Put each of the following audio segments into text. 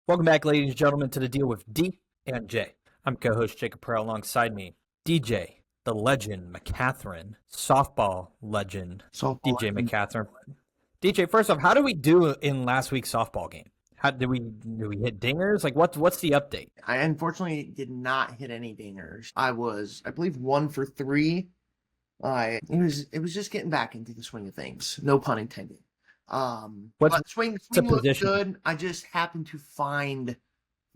Welcome back, ladies and gentlemen, to the Deal with D and J. I'm co-host Jacob Pearl. Alongside me, DJ, the legend, McCatherine, softball legend, DJ McCatherine. DJ, first off, how did we do in last week's softball game? How did we hit dingers? Like, what's the update? I unfortunately did not hit any dingers. I believe, 1 for 3. It was just getting back into the swing of things. No pun intended. But swing looked good. I just happened to find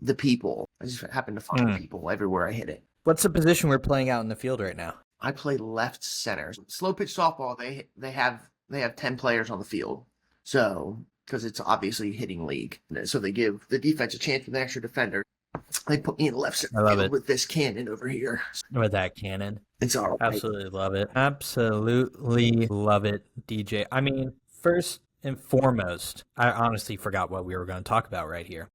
the people. I just happened to find people everywhere I hit it. What's the position we're playing out in the field right now? I play left center. Slow pitch softball. They have 10 players on the field. So because it's obviously hitting league, so they give the defense a chance with an extra defender. They put me in left center field with this cannon over here. With that cannon, it's all right. Absolutely love it. Absolutely love it, DJ. I mean, first and foremost, I honestly forgot what we were going to talk about right here.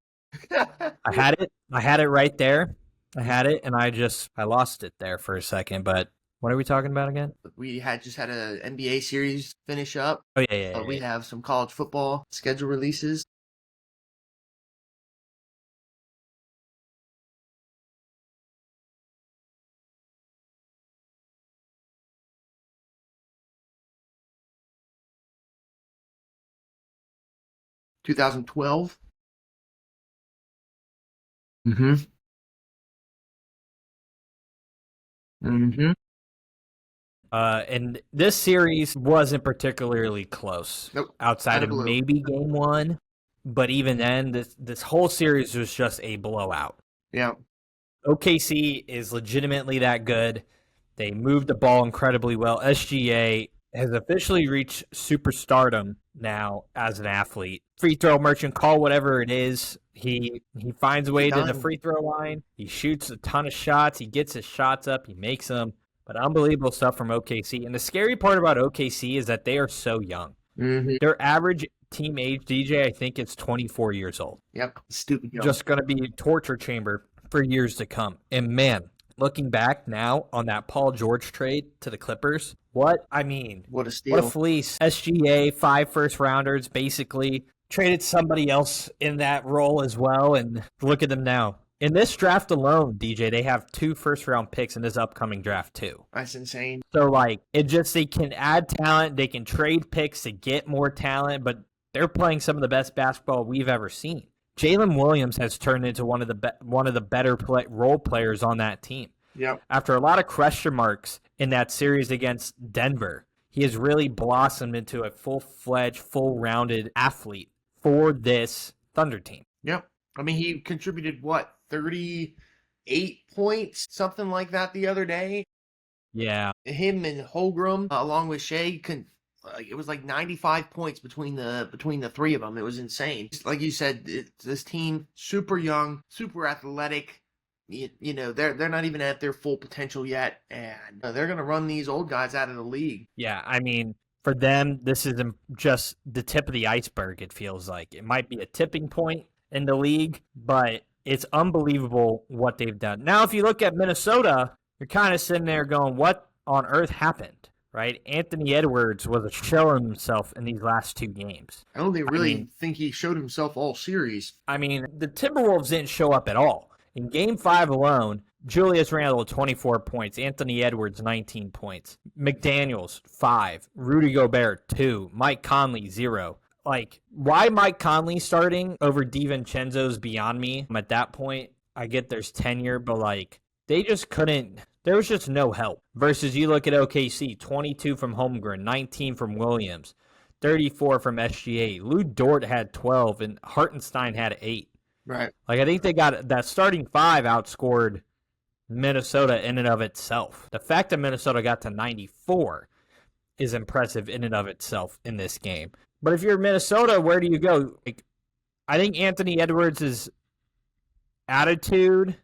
I had it right there. I had it, and I lost it there for a second. But what are we talking about again? We just had an NBA series finish up. Oh yeah. We have some college football schedule releases. (2012). And this series wasn't particularly close. Nope. Outside of maybe game 1, but even then, this whole series was just a blowout. Yeah. OKC is legitimately that good. They moved the ball incredibly well. SGA has officially reached superstardom now as an athlete. Free throw merchant, call whatever it is. He finds a way to the free throw line. He shoots a ton of shots. He gets his shots up. He makes them. But unbelievable stuff from OKC. And the scary part about OKC is that they are so young. Mm-hmm. Their average team age, DJ, I think it's 24 years old. Yep, stupid young. Just going to be a torture chamber for years to come. And man, looking back now on that Paul George trade to the Clippers, what a steal. What a fleece. SGA, 5 first-rounders, basically traded somebody else in that role as well. And look at them now. In this draft alone, DJ, they have 2 first-round picks in this upcoming draft, too. That's insane. So, they can add talent. They can trade picks to get more talent, but they're playing some of the best basketball we've ever seen. Jalen Williams has turned into one of the better role players on that team. Yep. After a lot of question marks in that series against Denver, he has really blossomed into a full-fledged, full-rounded athlete for this Thunder team. Yep. I mean, he contributed, 38 points, something like that the other day. Yeah. Him and Holmgren, along with Shea, it was like 95 points between the three of them. It was insane. Like you said, this team, super young, super athletic. They're not even at their full potential yet, and they're going to run these old guys out of the league. Yeah, I mean, for them, this is just the tip of the iceberg, it feels like. It might be a tipping point in the league, but it's unbelievable what they've done. Now, if you look at Minnesota, you're kind of sitting there going, what on earth happened, right? Anthony Edwards was showing himself in these last 2 games. I don't think he showed himself all series. I mean, the Timberwolves didn't show up at all. In Game 5 alone, Julius Randle, 24 points. Anthony Edwards, 19 points. McDaniels, 5. Rudy Gobert, 2. Mike Conley, 0. Why Mike Conley starting over DiVincenzo's beyond me. At that point, I get there's tenure, but, they just couldn't. There was just no help. Versus you look at OKC, 22 from Holmgren, 19 from Williams, 34 from SGA. Lou Dort had 12, and Hartenstein had 8. Right. I think they got that starting 5 outscored Minnesota in and of itself. The fact that Minnesota got to 94 is impressive in and of itself in this game. But if you're Minnesota, where do you go? I think Anthony Edwards' attitude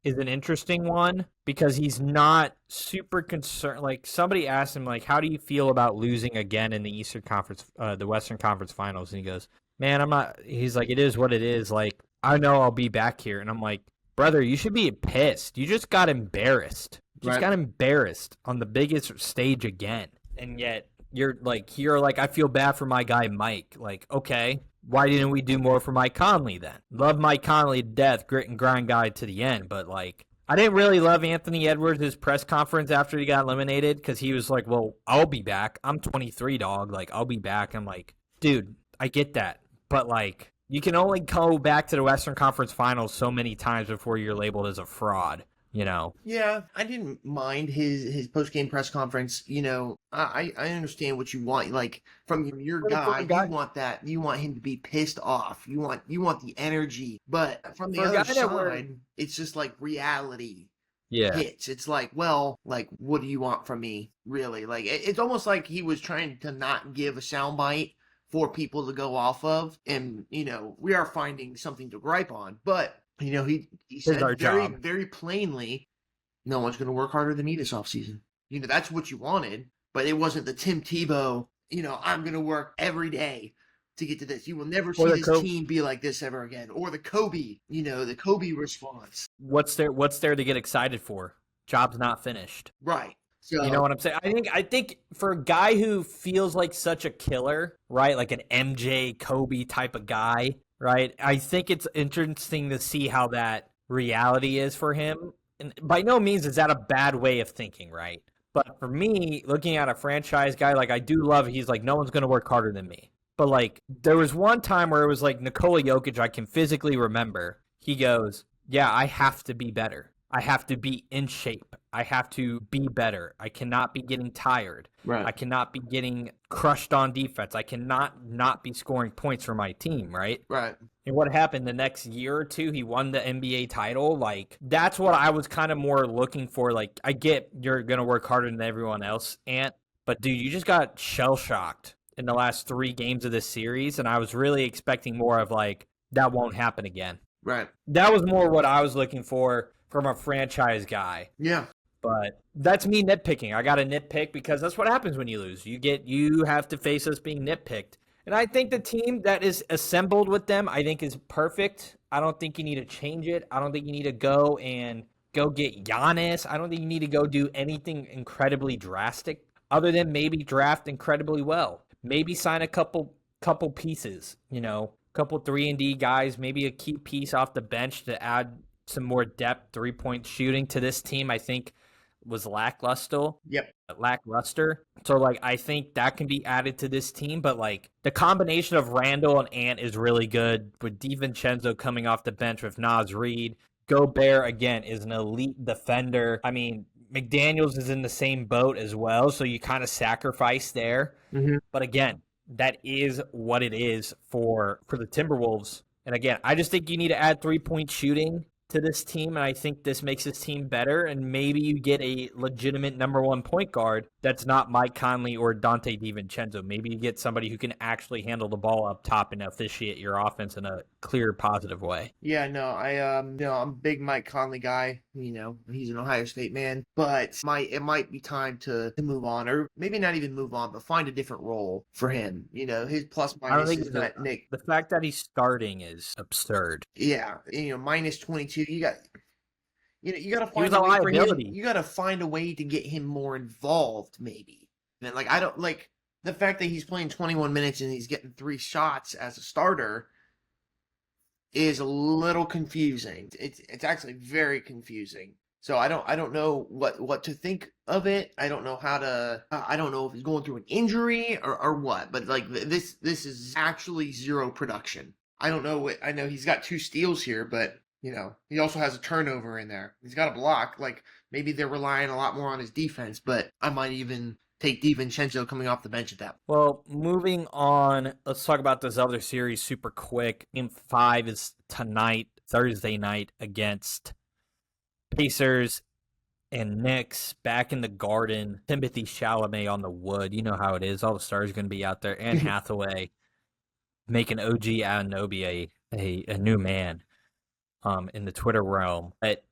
is an interesting one because he's not super concerned. Somebody asked him, how do you feel about losing again in the the Western Conference Finals? And he goes, man, I'm not. He's like, it is what it is. I know I'll be back here. And I'm like, brother, you should be pissed. You just got embarrassed. Got embarrassed on the biggest stage again. And yet you're like, I feel bad for my guy Mike. Okay, why didn't we do more for Mike Conley then? Love Mike Conley to death, grit and grind guy to the end, but like, I didn't really love Anthony Edwards' press conference after he got eliminated because he was like, well, I'll be back. I'm 23, dog. Like, I'll be back. I'm like, dude, I get that. But, like, you can only go back to the Western Conference Finals so many times before you're labeled as a fraud. Yeah, I didn't mind his post-game press conference. I understand what you want. Like, from your guy, you want that. You want him to be pissed off. You want the energy. But from the other side, it's just like reality hits. It's like, well, like, what do you want from me, really? Like, it's almost like he was trying to not give a soundbite for people to go off of. And, we are finding something to gripe on. But he said very, very plainly, no one's going to work harder than me this offseason. That's what you wanted, but it wasn't the Tim Tebow, I'm going to work every day to get to this. You will never see this team be like this ever again. Or the Kobe, the Kobe response. What's there to get excited for? Job's not finished. Right. So, you know what I'm saying? I think for a guy who feels like such a killer, right? Like an MJ, Kobe type of guy, right? I think it's interesting to see how that reality is for him. And by no means is that a bad way of thinking, right? But for me, looking at a franchise guy, like I do love, he's like, no one's going to work harder than me. But like there was one time where it was like Nikola Jokic, I can physically remember. He goes, yeah, I have to be better. I have to be in shape. I have to be better. I cannot be getting tired. Right. I cannot be getting crushed on defense. I cannot not be scoring points for my team, right? Right. And what happened the next year or two, he won the NBA title. Like, that's what I was kind of more looking for. Like, I get you're going to work harder than everyone else, Ant. But, dude, you just got shell-shocked in the last 3 games of this series. And I was really expecting more of, like, that won't happen again. Right. That was more what I was looking for from a franchise guy. Yeah. But that's me nitpicking. I got to nitpick because that's what happens when you lose. You have to face us being nitpicked. And I think the team that is assembled with them, I think is perfect. I don't think you need to change it. I don't think you need to go get Giannis. I don't think you need to go do anything incredibly drastic other than maybe draft incredibly well. Maybe sign a couple pieces, couple 3-and-D guys, maybe a key piece off the bench to add some more depth, 3-point shooting to this team, I think was lackluster. Yep. Lackluster. So, like, I think that can be added to this team. But, like, the combination of Randall and Ant is really good with DiVincenzo coming off the bench with Naz Reid. Gobert, again, is an elite defender. I mean, McDaniels is in the same boat as well, so you kind of sacrifice there. Mm-hmm. But, again, that is what it is for the Timberwolves. And, again, I just think you need to add 3-point shooting to this team, and I think this makes this team better, and maybe you get a legitimate number 1 point guard that's not Mike Conley or Dante DiVincenzo. Maybe you get somebody who can actually handle the ball up top and officiate your offense in a clear, positive way. Yeah, no, I'm a big Mike Conley guy. He's an Ohio State man, but it might be time to move on, or maybe not even move on, but find a different role for him. His plus minus is not Nick. The fact that he's starting is absurd. Yeah, minus 22. You got to find a liability. You got to find a way to get him more involved, maybe. And like I don't like the fact that he's playing 21 minutes and he's getting 3 shots as a starter is a little confusing. It's actually very confusing. So I don't know what to think of it. I don't know I don't know if he's going through an injury or what. But like this is actually zero production. I don't know I know he's got 2 steals here, but. He also has a turnover in there. He's got a block. Like, maybe they're relying a lot more on his defense, but I might even take DiVincenzo coming off the bench at that. Well, moving on, let's talk about this other series super quick. Game 5 is tonight, Thursday night, against Pacers and Knicks back in the Garden. Timothy Chalamet on the wood. You know how it is. All the stars are going to be out there. Anne Hathaway making OG Anunoby a new man. In the Twitter realm. But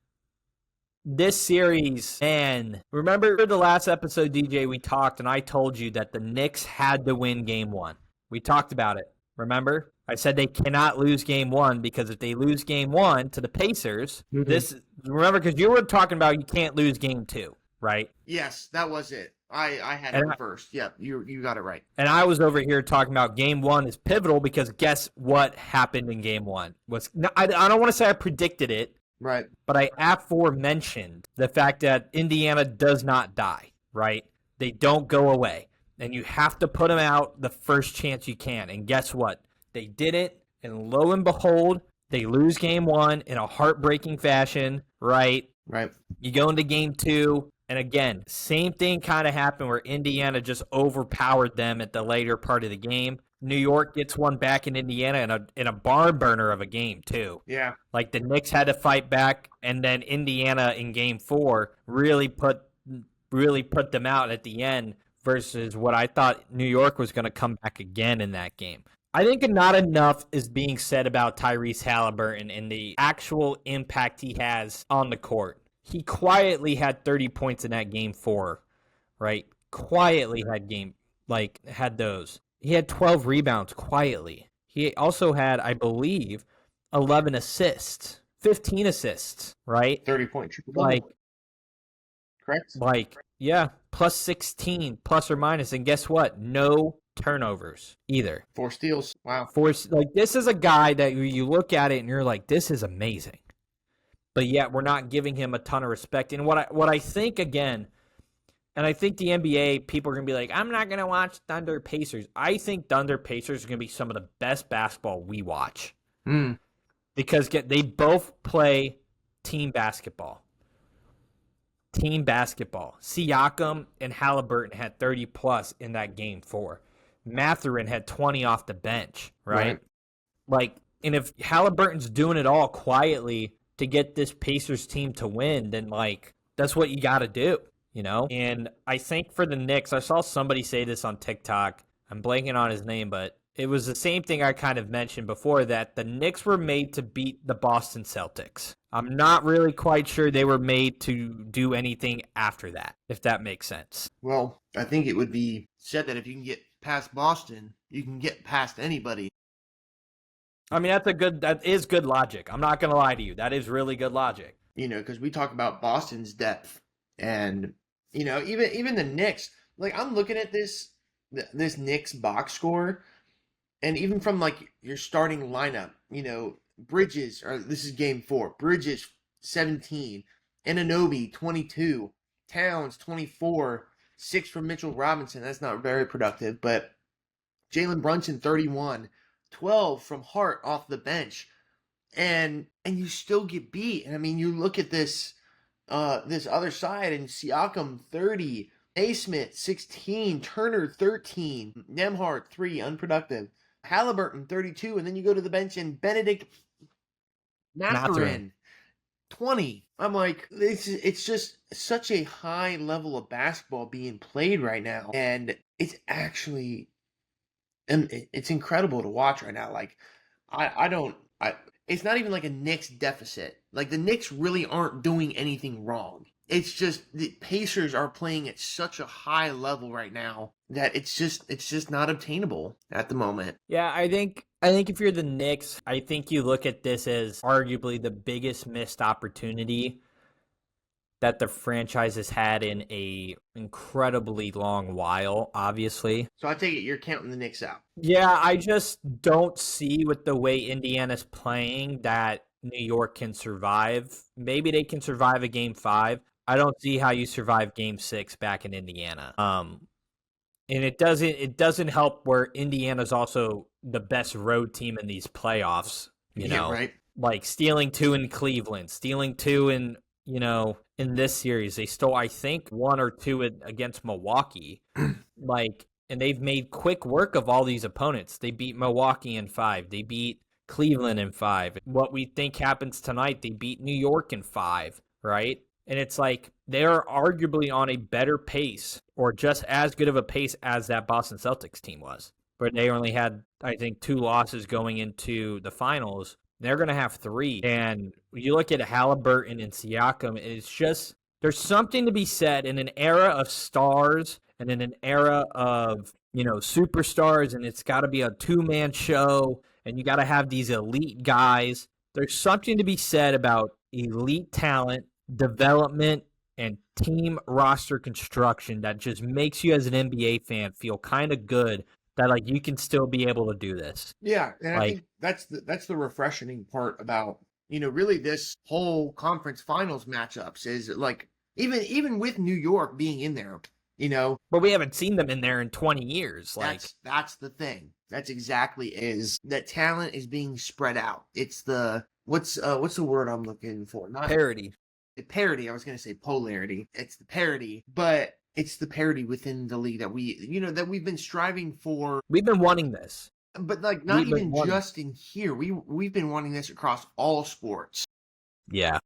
this series, man, remember the last episode, DJ, we talked, and I told you that the Knicks had to win Game 1. We talked about it, remember? I said they cannot lose Game 1 because if they lose Game 1 to the Pacers, remember, because you were talking about you can't lose Game 2, right? Yes, that was it. I had it reversed. Yeah, you got it right. And I was over here talking about game one is pivotal because guess what happened in game one? I don't want to say I predicted it, right? But I aforementioned the fact that Indiana does not die, right? They don't go away. And you have to put them out the first chance you can. And guess what? They didn't. And lo and behold, they lose game one in a heartbreaking fashion, right? Right. You go into game two. And again, same thing kind of happened where Indiana just overpowered them at the later part of the game. New York gets one back in Indiana in a barn burner of a game, too. Yeah. Like the Knicks had to fight back, and then Indiana in game four really put them out at the end versus what I thought New York was going to come back again in that game. I think not enough is being said about Tyrese Halliburton and the actual impact he has on the court. He quietly had 30 points in that game four, right? Quietly had those. He had 12 rebounds quietly. He also had, I believe, 11 assists, 15 assists, right? 30-point triple-double. Correct? Yeah, plus 16, plus or minus. And guess what? No turnovers either. 4 steals. Wow. This is a guy that you look at it and you're like, this is amazing. But yet we're not giving him a ton of respect. And what I think, again, and I think the NBA, people are going to be like, I'm not going to watch Thunder Pacers. I think Thunder Pacers are going to be some of the best basketball we watch. Because they both play team basketball. Team basketball. Siakam and Halliburton had 30-plus in that game four. Mathurin had 20 off the bench, right? And if Halliburton's doing it all quietly to get this Pacers team to win, then, that's what you got to do. And I think for the Knicks, I saw somebody say this on TikTok. I'm blanking on his name, but it was the same thing I kind of mentioned before, that the Knicks were made to beat the Boston Celtics. I'm not really quite sure they were made to do anything after that, if that makes sense. Well, I think it would be said that if you can get past Boston, you can get past anybody. I mean, that is good logic. I'm not going to lie to you. That is really good logic. Because we talk about Boston's depth and even the Knicks, I'm looking at this Knicks box score, and even from your starting lineup, Bridges, or this is game 4, Bridges 17, Anunoby 22, Towns 24, 6 from Mitchell Robinson. That's not very productive, but Jalen Brunson 31, 12 from Hart off the bench, and you still get beat. And I mean, you look at this other side, and Siakam 30, Naismith 16, Turner 13, Nembhard 3, unproductive, Halliburton 32, and then you go to the bench and Benedict Mathurin 20. I'm like, it's just such a high level of basketball being played right now, and it's actually, it's incredible to watch right now. It's not even like a Knicks deficit. The Knicks really aren't doing anything wrong. It's just the Pacers are playing at such a high level right now that it's just not obtainable at the moment. Yeah, I think if you're the Knicks, I think you look at this as arguably the biggest missed opportunity that the franchise has had in a incredibly long while, obviously. So I take it you're counting the Knicks out. Yeah, I just don't see with the way Indiana's playing that New York can survive. Maybe they can survive a game 5. I don't see how you survive game 6 back in Indiana. And it doesn't help where Indiana's also the best road team in these playoffs, right. Like stealing 2 in Cleveland, stealing 2 in in this series. They stole, I think, 1 or 2 against Milwaukee. And they've made quick work of all these opponents. They beat Milwaukee in 5. They beat Cleveland in 5. What we think happens tonight, they beat New York in 5, right? And it's like they're arguably on a better pace, or just as good of a pace as that Boston Celtics team was. But they only had, I think, 2 losses going into the finals. They're going to have 3. And you look at Halliburton and Siakam, it's just, there's something to be said in an era of stars and in an era of, superstars, and it's got to be a 2-man show, and you got to have these elite guys. There's something to be said about elite talent, development, and team roster construction that just makes you as an NBA fan feel kind of good that like you can still be able to do this. Yeah, and I Like, think that's the refreshing part about, really this whole conference finals matchups is like even with New York being in there, but we haven't seen them in there in 20 years. Like, that's the thing. That's exactly is that talent is being spread out. It's the what's the word I'm looking for? Not parity. Parity. I was going to say polarity. It's the parity, but it's the parity within the league that we've been striving for. We've been wanting this. But like not even just in here. We've been wanting this across all sports. Yeah.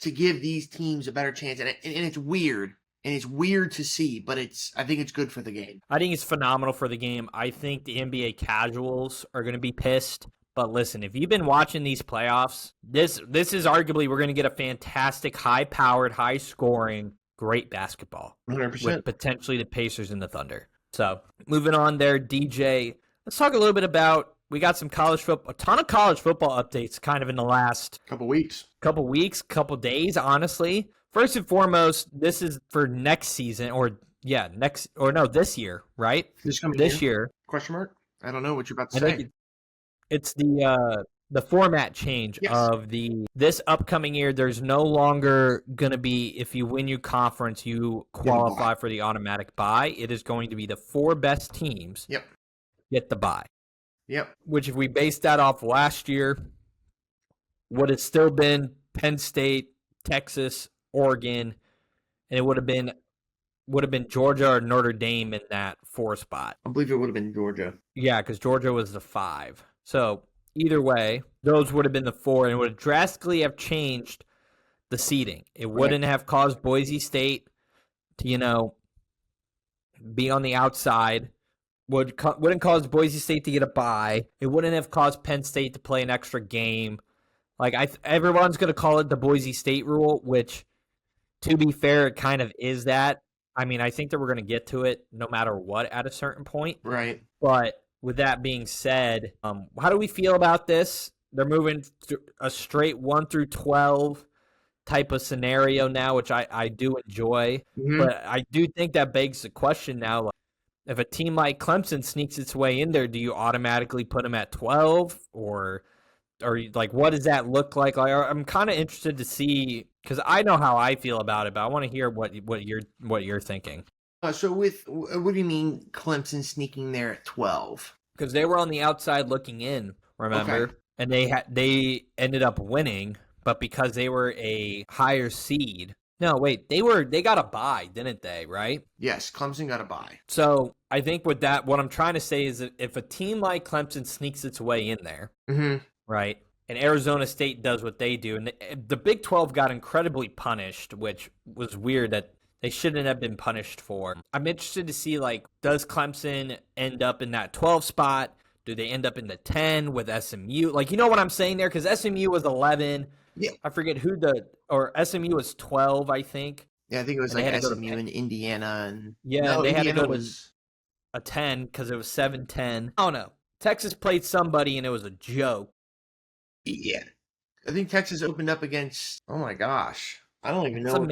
To give these teams a better chance, and it's weird. And it's weird to see, but I think it's good for the game. I think it's phenomenal for the game. I think the NBA casuals are going to be pissed. But listen, if you've been watching these playoffs, this is arguably we're going to get a fantastic, high-powered, high-scoring, great basketball. 100%. With potentially the Pacers and the Thunder. So moving on there, DJ. Let's talk a little bit about, we got some a ton of college football updates kind of in the last couple weeks, couple days, honestly. First and foremost, this is for next season, this year, right? This year. Question mark? I don't know what you're about to say. It's the format change of this upcoming year. There's no longer going to be, if you win your conference, you qualify for the automatic bye. It is going to be the 4 best teams get the bye. Yep. Which, if we base that off last year, would have still been Penn State, Texas, Oregon, and it would have been Georgia or Notre Dame in that 4 spot. I believe it would have been Georgia. Yeah, because Georgia was the 5. So either way, those would have been the 4, and it would drastically have changed the seeding. It wouldn't have caused Boise State to, be on the outside. Wouldn't cause Boise State to get a bye. It wouldn't have caused Penn State to play an extra game. Like everyone's going to call it the Boise State rule, which, to be fair, it kind of is that. I mean, I think that we're going to get to it no matter what at a certain point. Right. But with that being said, how do we feel about this? They're moving to a straight 1 through 12 type of scenario now, which I do enjoy. Mm-hmm. But I do think that begs the question now, like, if a team like Clemson sneaks its way in there, do you automatically put them at 12? Or like, what does that look like? I'm kind of interested to see, because I know how I feel about it, but I want to hear what you're thinking. So what do you mean Clemson sneaking there at 12? Because they were on the outside looking in, remember? Okay. And they ended up winning, but because they were a higher seed. No, wait, they got a bye, didn't they, right? Yes, Clemson got a bye. So I think with that, what I'm trying to say is that if a team like Clemson sneaks its way in there, right, and Arizona State does what they do, and the Big 12 got incredibly punished, which was weird that they shouldn't have been punished for. I'm interested to see, like, does Clemson end up in that 12 spot? Do they end up in the 10 with SMU? Like, you know what I'm saying there? Because SMU was 11. Yeah. I forget SMU was 12, I think. Yeah, I think it was like SMU and Indiana. And they Indiana had to go to a 10 because it was 7-10. I don't know. Texas played somebody, and it was a joke. Yeah. I think Texas opened up against, oh my gosh. I don't even know.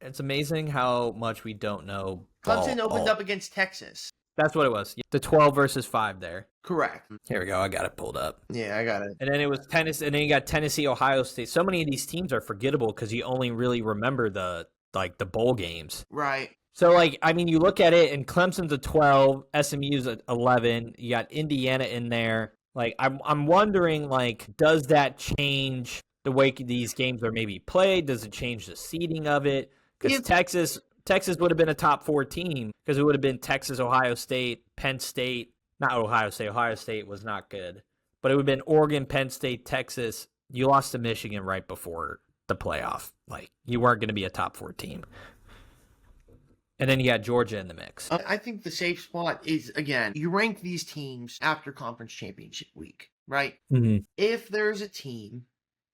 It's amazing how much we don't know. Clemson opened up against Texas. That's what it was. The 12 versus 5 there. Correct. Here we go. I got it pulled up. Yeah, I got it. And then it was Tennessee, and then you got Tennessee, Ohio State. So many of these teams are forgettable because you only really remember the bowl games. Right. So, like, I mean, you look at it, and Clemson's a 12, SMU's at 11. You got Indiana in there. Like, I'm wondering, like, does that change the way these games are maybe played? Does it change the seeding of it? Because Texas would have been a top 4 team because it would have been Texas, Ohio State, Penn State. Not Ohio State. Ohio State was not good. But it would have been Oregon, Penn State, Texas. You lost to Michigan right before the playoff. Like, you weren't going to be a top 4 team. And then you got Georgia in the mix. I think the safe spot is, again, you rank these teams after conference championship week, right? Mm-hmm. If there's a team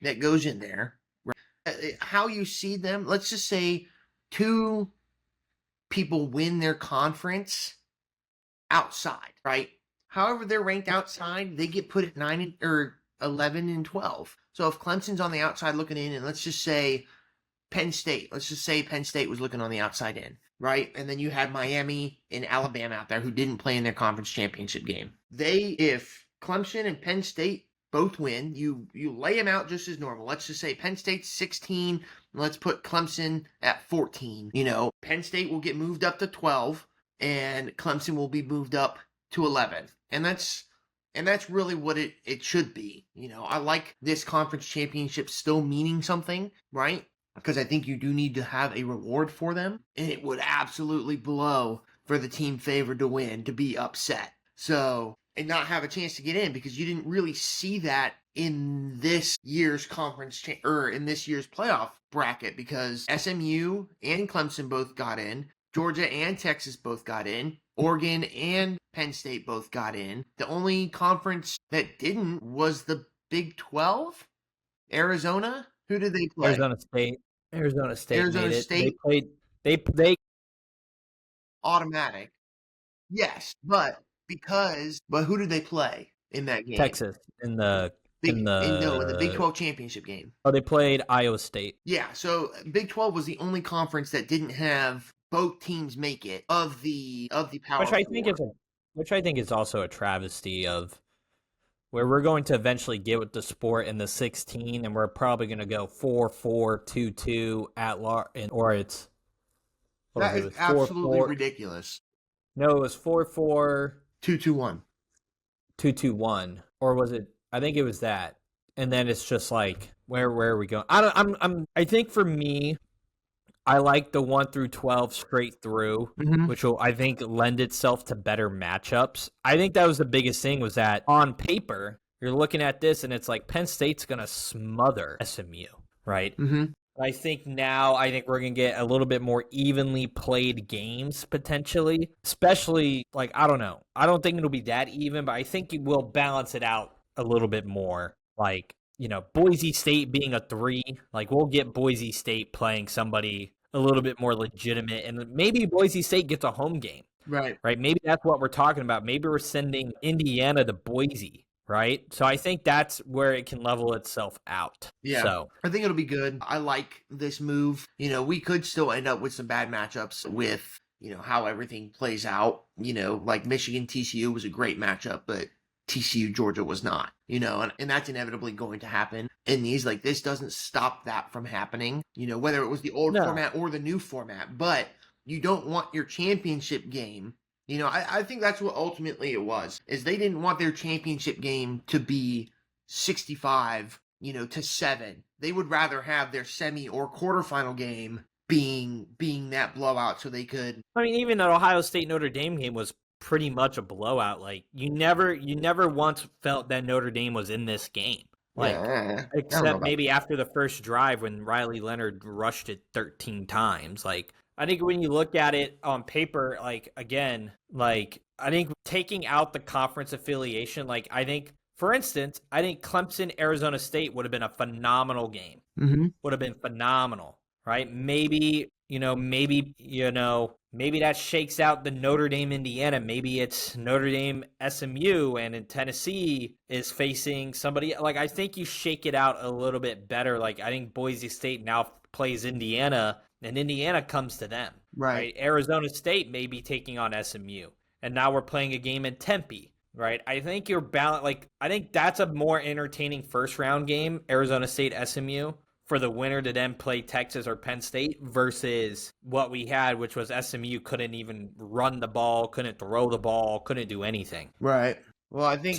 that goes in there, right, how you see them, let's just say 2 people win their conference outside, right? However, they're ranked outside, they get put at 11 and 12. So if Clemson's on the outside looking in, and let's just say Penn State. Let's just say Penn State was looking on the outside in, right? And then you had Miami and Alabama out there who didn't play in their conference championship game. If Clemson and Penn State both win, you lay them out just as normal. Let's just say Penn State's 16. Let's put Clemson at 14. Penn State will get moved up to 12, and Clemson will be moved up to 11. And that's really what it should be. I like this conference championship still meaning something, right? Because I think you do need to have a reward for them. And it would absolutely blow for the team favored to win to be upset. And not have a chance to get in, because you didn't really see that in this year's in this year's playoff bracket, because SMU and Clemson both got in. Georgia and Texas both got in. Oregon and Penn State both got in. The only conference that didn't was the Big 12. Arizona? Who did they play? Arizona State. Arizona State. They automatic. Yes, but who did they play in that game? Texas in the Big 12 championship game. Oh, they played Iowa State. Yeah, so Big 12 was the only conference that didn't have both teams make it of the Power Which I think is also a travesty of where we're going to eventually get with the sport in the 16, and we're probably going to go 4-4, 2-2 at large, or it's that is absolutely ridiculous. No, it was 4-4, 2-2-1, 2-2-1, or was it? I think it was that, and then it's just like where are we going? I think for me, I like the 1 through 12 straight through, which will, I think, lend itself to better matchups. I think that was the biggest thing, was that on paper, you're looking at this and it's like Penn State's going to smother SMU, right? I think we're going to get a little bit more evenly played games potentially, especially, like, I don't know. I don't think it'll be that even, but I think it will balance it out a little bit more. Like, Boise State being a 3, like, we'll get Boise State playing somebody a little bit more legitimate, and maybe Boise State gets a home game. Right. Maybe that's what we're talking about. Maybe we're sending Indiana to Boise, right? So I think that's where it can level itself out. Yeah. So I think it'll be good. I like this move. We could still end up with some bad matchups with, how everything plays out. Like Michigan TCU was a great matchup, but TCU Georgia was not, and that's inevitably going to happen. And this doesn't stop that from happening, whether it was the old format or the new format. But you don't want your championship game. I think that's what ultimately it was, is they didn't want their championship game to be 65, to 7. They would rather have their semi or quarterfinal game being that blowout, so they could. I mean, even that Ohio State Notre Dame game was pretty much a blowout. Like, you never once felt that Notre Dame was in this game. Except maybe after the first drive when Riley Leonard rushed it 13 times. Like, I think when you look at it on paper, like, again, like, I think taking out the conference affiliation, like, for instance, I think Clemson, Arizona State would have been a phenomenal game. Would have been phenomenal, right? Maybe that shakes out the Notre Dame, Indiana. Maybe it's Notre Dame, SMU, and in Tennessee is facing somebody. Like, I think you shake it out a little bit better. Like, I think Boise State now plays Indiana, and Indiana comes to them. Right. Arizona State may be taking on SMU, and now we're playing a game in Tempe. Right. I think you're balanced. Like, I think that's a more entertaining first round game, Arizona State, SMU, for the winner to then play Texas or Penn State, versus what we had, which was SMU couldn't even run the ball, couldn't throw the ball, couldn't do anything. Right. Well, I think,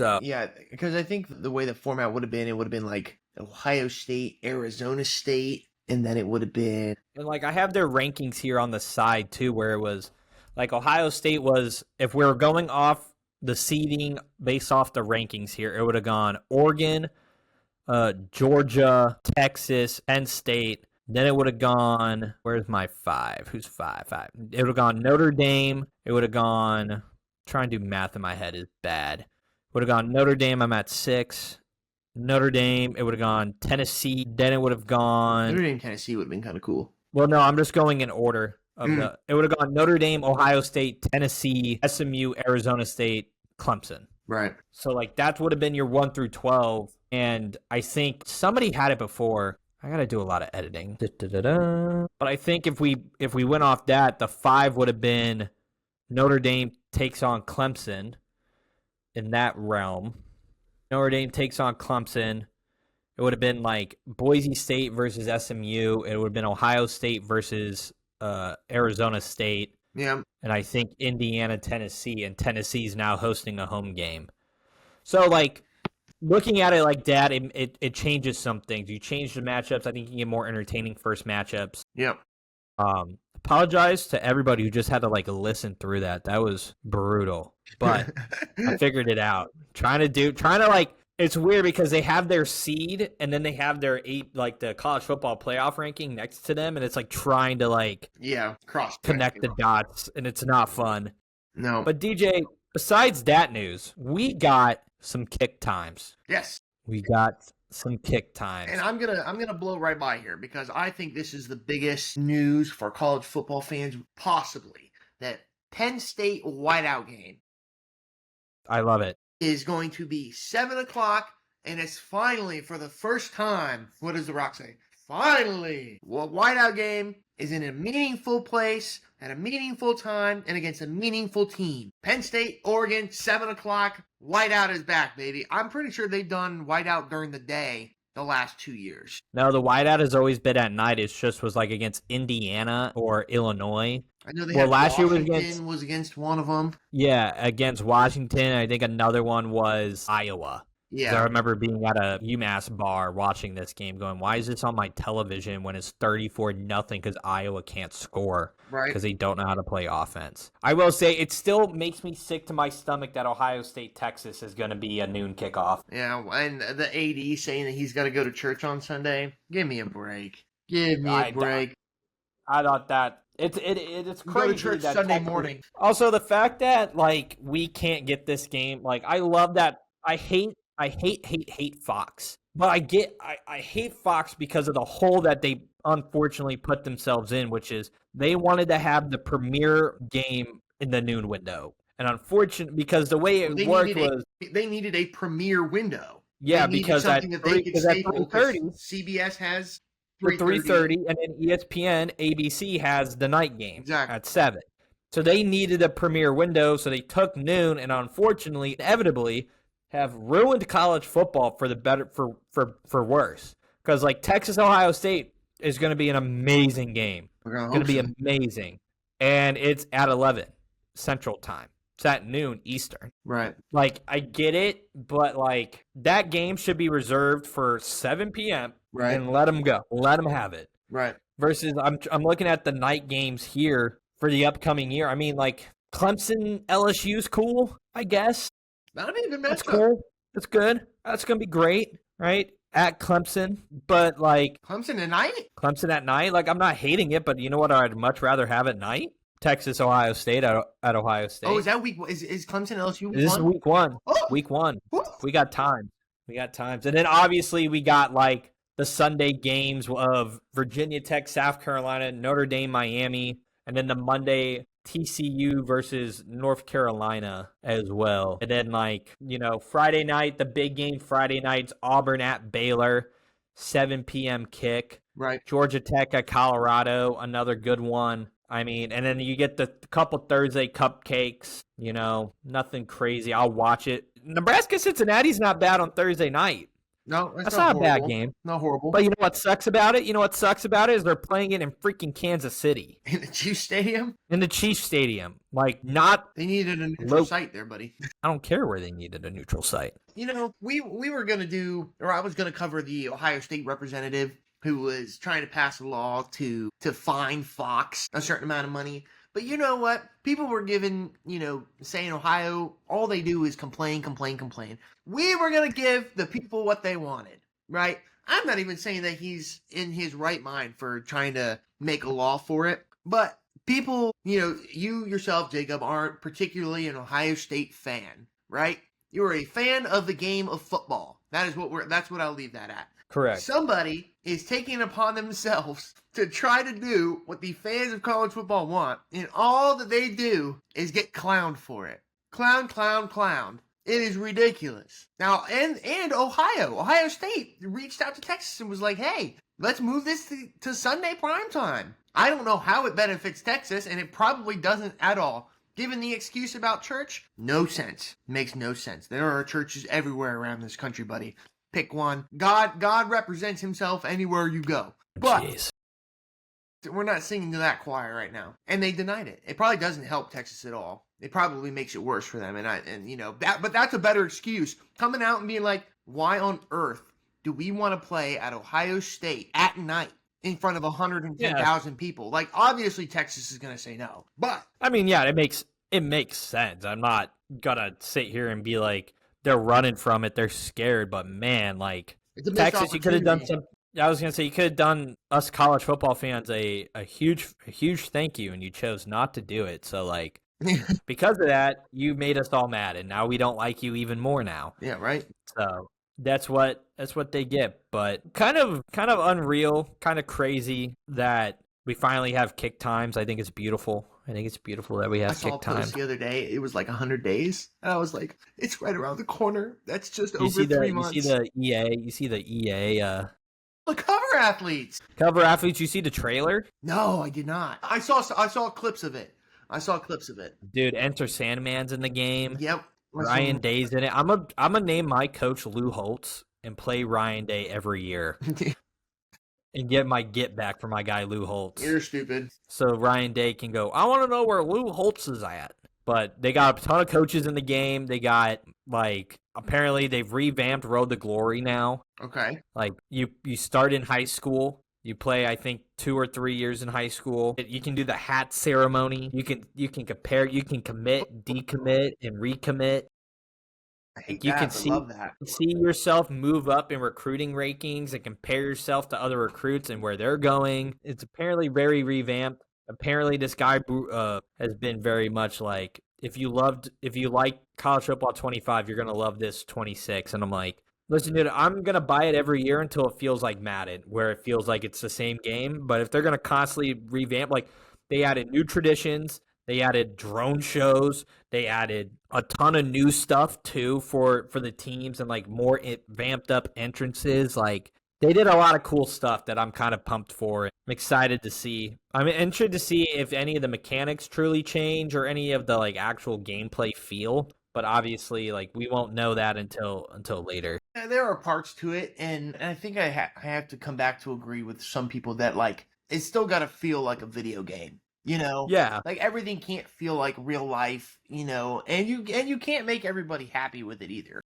because I think the way the format would have been, it would have been like Ohio State, Arizona State, and then it would have been. And like, I have their rankings here on the side too, where it was like Ohio State was, if we were going off the seeding based off the rankings here, it would have gone Oregon, Georgia, Texas, Penn State. Then it would have gone, where's my 5? Who's 5? It would have gone Notre Dame. It would have gone, trying to do math in my head is bad. Would have gone Notre Dame, I'm at 6. Notre Dame, it would have gone Tennessee. Then it would have gone. Notre Dame, Tennessee would have been kind of cool. Well, no, I'm just going in order. It would have gone Notre Dame, Ohio State, Tennessee, SMU, Arizona State, Clemson. Right. So, like, that would have been your 1 through 12. And I think somebody had it before. I gotta do a lot of editing. Da-da-da-da. But I think if we went off that, the 5 would have been Notre Dame takes on Clemson in that realm. Notre Dame takes on Clemson. It would have been like Boise State versus SMU. It would have been Ohio State versus Arizona State. Yeah. And I think Indiana, Tennessee, and Tennessee's now hosting a home game. So, like, looking at it like that, it changes some things. You change the matchups. I think you can get more entertaining first matchups. Yep. Apologize to everybody who just had to, like, listen through that. That was brutal. But I figured it out. Trying to, like, it's weird because they have their seed and then they have their the college football playoff ranking next to them, and it's like trying to connect the dots, and it's not fun. No. But DJ, besides that news, we got some kick times. Yes. We got some kick times. And I'm gonna blow right by here because I think this is the biggest news for college football fans possibly. That Penn State whiteout game. I love it. Is going to be 7 o'clock, and it's finally, for the first time, what does The Rock say? Finally! Well, whiteout game is in a meaningful place, at a meaningful time, and against a meaningful team. Penn State, Oregon, 7 o'clock, whiteout is back, baby. I'm pretty sure they've done whiteout during the day the last 2 years. No, the whiteout has always been at night. It just was like against Indiana or Illinois. I know they had last year was against one of them. Yeah, against Washington. I think another one was Iowa. Yeah. I remember being at a UMass bar watching this game going, why is this on my television when it's 34-0 because Iowa can't score? Right. Because they don't know how to play offense. I will say it still makes me sick to my stomach that Ohio State, Texas is going to be a noon kickoff. Yeah, and the AD saying that he's got to go to church on Sunday. Give me a break. Give me a break. I thought that. It's crazy. Go to church that Sunday morning. Also, the fact that we can't get this game, I love that. I hate Fox, but I hate Fox because of the hole that they unfortunately put themselves in, which is they wanted to have the premier game in the noon window, and unfortunately, because the way it worked was they needed a premier window. Yeah, because at 3:30, CBS has. 3:30, and then ESPN, ABC has the night game at 7. So they needed a premier window, so they took noon, and unfortunately, inevitably, have ruined college football for the better for worse. Because Texas Ohio State is going to be an amazing game. It's going to be amazing, and it's at 11 Central Time. It's at noon Eastern. Right. I get it, but that game should be reserved for 7 p.m. Right. And let them go. Let them have it. Right. Versus I'm looking at the night games here for the upcoming year. I mean, Clemson LSU's cool, I guess. That'll be a good matchup. That's cool. That's good. That's going to be great, right? At Clemson, but Clemson at night? Clemson at night. I'm not hating it, but you know what I'd much rather have at night? Texas, Ohio State at Ohio State. Oh, is that week? Is Clemson LSU week 1? This is week 1. Oh. Week 1. Oh. We got time. And then obviously we got the Sunday games of Virginia Tech, South Carolina, Notre Dame, Miami, and then the Monday TCU versus North Carolina as well. And then Friday night, the big game Friday night's Auburn at Baylor, 7 p.m. kick. Right. Georgia Tech at Colorado, another good one. I mean, and then you get the couple Thursday cupcakes, nothing crazy. I'll watch it. Nebraska Cincinnati's not bad on Thursday night. No, that's not a bad game. Not horrible. But you know what sucks about it? Is they're playing it in freaking Kansas City. In the Chiefs Stadium? In the Chiefs Stadium. They needed a neutral site there, buddy. I don't care where they needed a neutral site. We were going to do, or I was going to cover the Ohio State representative who was trying to pass a law to fine Fox a certain amount of money. But you know what? People were saying Ohio, all they do is complain. We were going to give the people what they wanted, right? I'm not even saying that he's in his right mind for trying to make a law for it. But people, you yourself, Jacob, aren't particularly an Ohio State fan, right? You're a fan of the game of football. That's what I'll leave that at. Correct. Somebody is taking it upon themselves to try to do what the fans of college football want, and all that they do is get clowned for it. Clown. It is ridiculous. Now, and Ohio State reached out to Texas and was like, hey, let's move this to Sunday primetime. I don't know how it benefits Texas, and it probably doesn't at all. Given the excuse about church, no sense. Makes no sense. There are churches everywhere around this country, buddy. Pick one. God represents himself anywhere you go. But Jeez. We're not singing to that choir right now. And they denied it. It probably doesn't help Texas at all. It probably makes it worse for them. But that's a better excuse. Coming out and being like, why on earth do we want to play at Ohio State at night in front of 110,000 people? Like, obviously Texas is going to say no. But I mean, yeah, it makes sense. I'm not gonna sit here and be like they're running from it, they're scared, but man, like Texas, you could have done some. I was gonna say you could have done us college football fans a huge thank you, and you chose not to do it. So like because of that, you made us all mad, and now we don't like you even more now. Yeah, right. So that's what they get. But kind of unreal, kind of crazy that we finally have kick times. I think it's beautiful. I think it's beautiful that we have kick times. The other day, it was like 100 days, and I was like, it's right around the corner. That's just over 3 months. You see the EA. The cover athletes. You see the trailer? No, I did not. I saw clips of it. Dude, Enter Sandman's in the game. Yep. Ryan Day's in it. I'm a name my coach Lou Holtz and play Ryan Day every year. And get my get back for my guy Lou Holtz. You're stupid. So Ryan Day can go, I want to know where Lou Holtz is at. But they got a ton of coaches in the game. They got, like, apparently they've revamped Road to Glory now. Okay. Like, you start in high school. You play, I think, 2 or 3 years in high school. You can do the hat ceremony. You can compare. You can commit, decommit, and recommit. Love that. See yourself move up in recruiting rankings and compare yourself to other recruits and where they're going. It's apparently very revamped. Apparently, this guy has been very much like, if you like college football 25, you're gonna love this 26. And I'm like, listen, dude, I'm gonna buy it every year until it feels like Madden, where it feels like it's the same game. But if they're gonna constantly revamp, like they added new traditions. They added drone shows. They added a ton of new stuff too for the teams and like more vamped up entrances. Like they did a lot of cool stuff that I'm kind of pumped for. I'm excited to see. I'm interested to see if any of the mechanics truly change or any of the like actual gameplay feel. But obviously, like we won't know that until later. There are parts to it, and I think I have to come back to agree with some people that like it's still got to feel like a video game. Yeah, like everything can't feel like real life, and you can't make everybody happy with it either.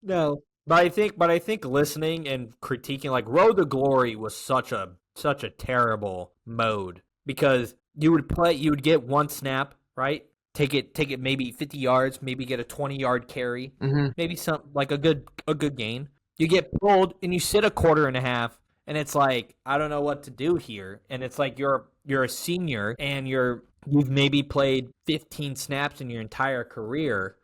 No, but I think listening and critiquing, like Road to Glory was such a terrible mode because you would get one snap, right? Take it maybe 50 yards, maybe get a 20-yard carry, maybe some like a good gain. You get pulled and you sit a quarter and a half. And it's like, I don't know what to do here. And it's like you're a senior and you've maybe played 15 snaps in your entire career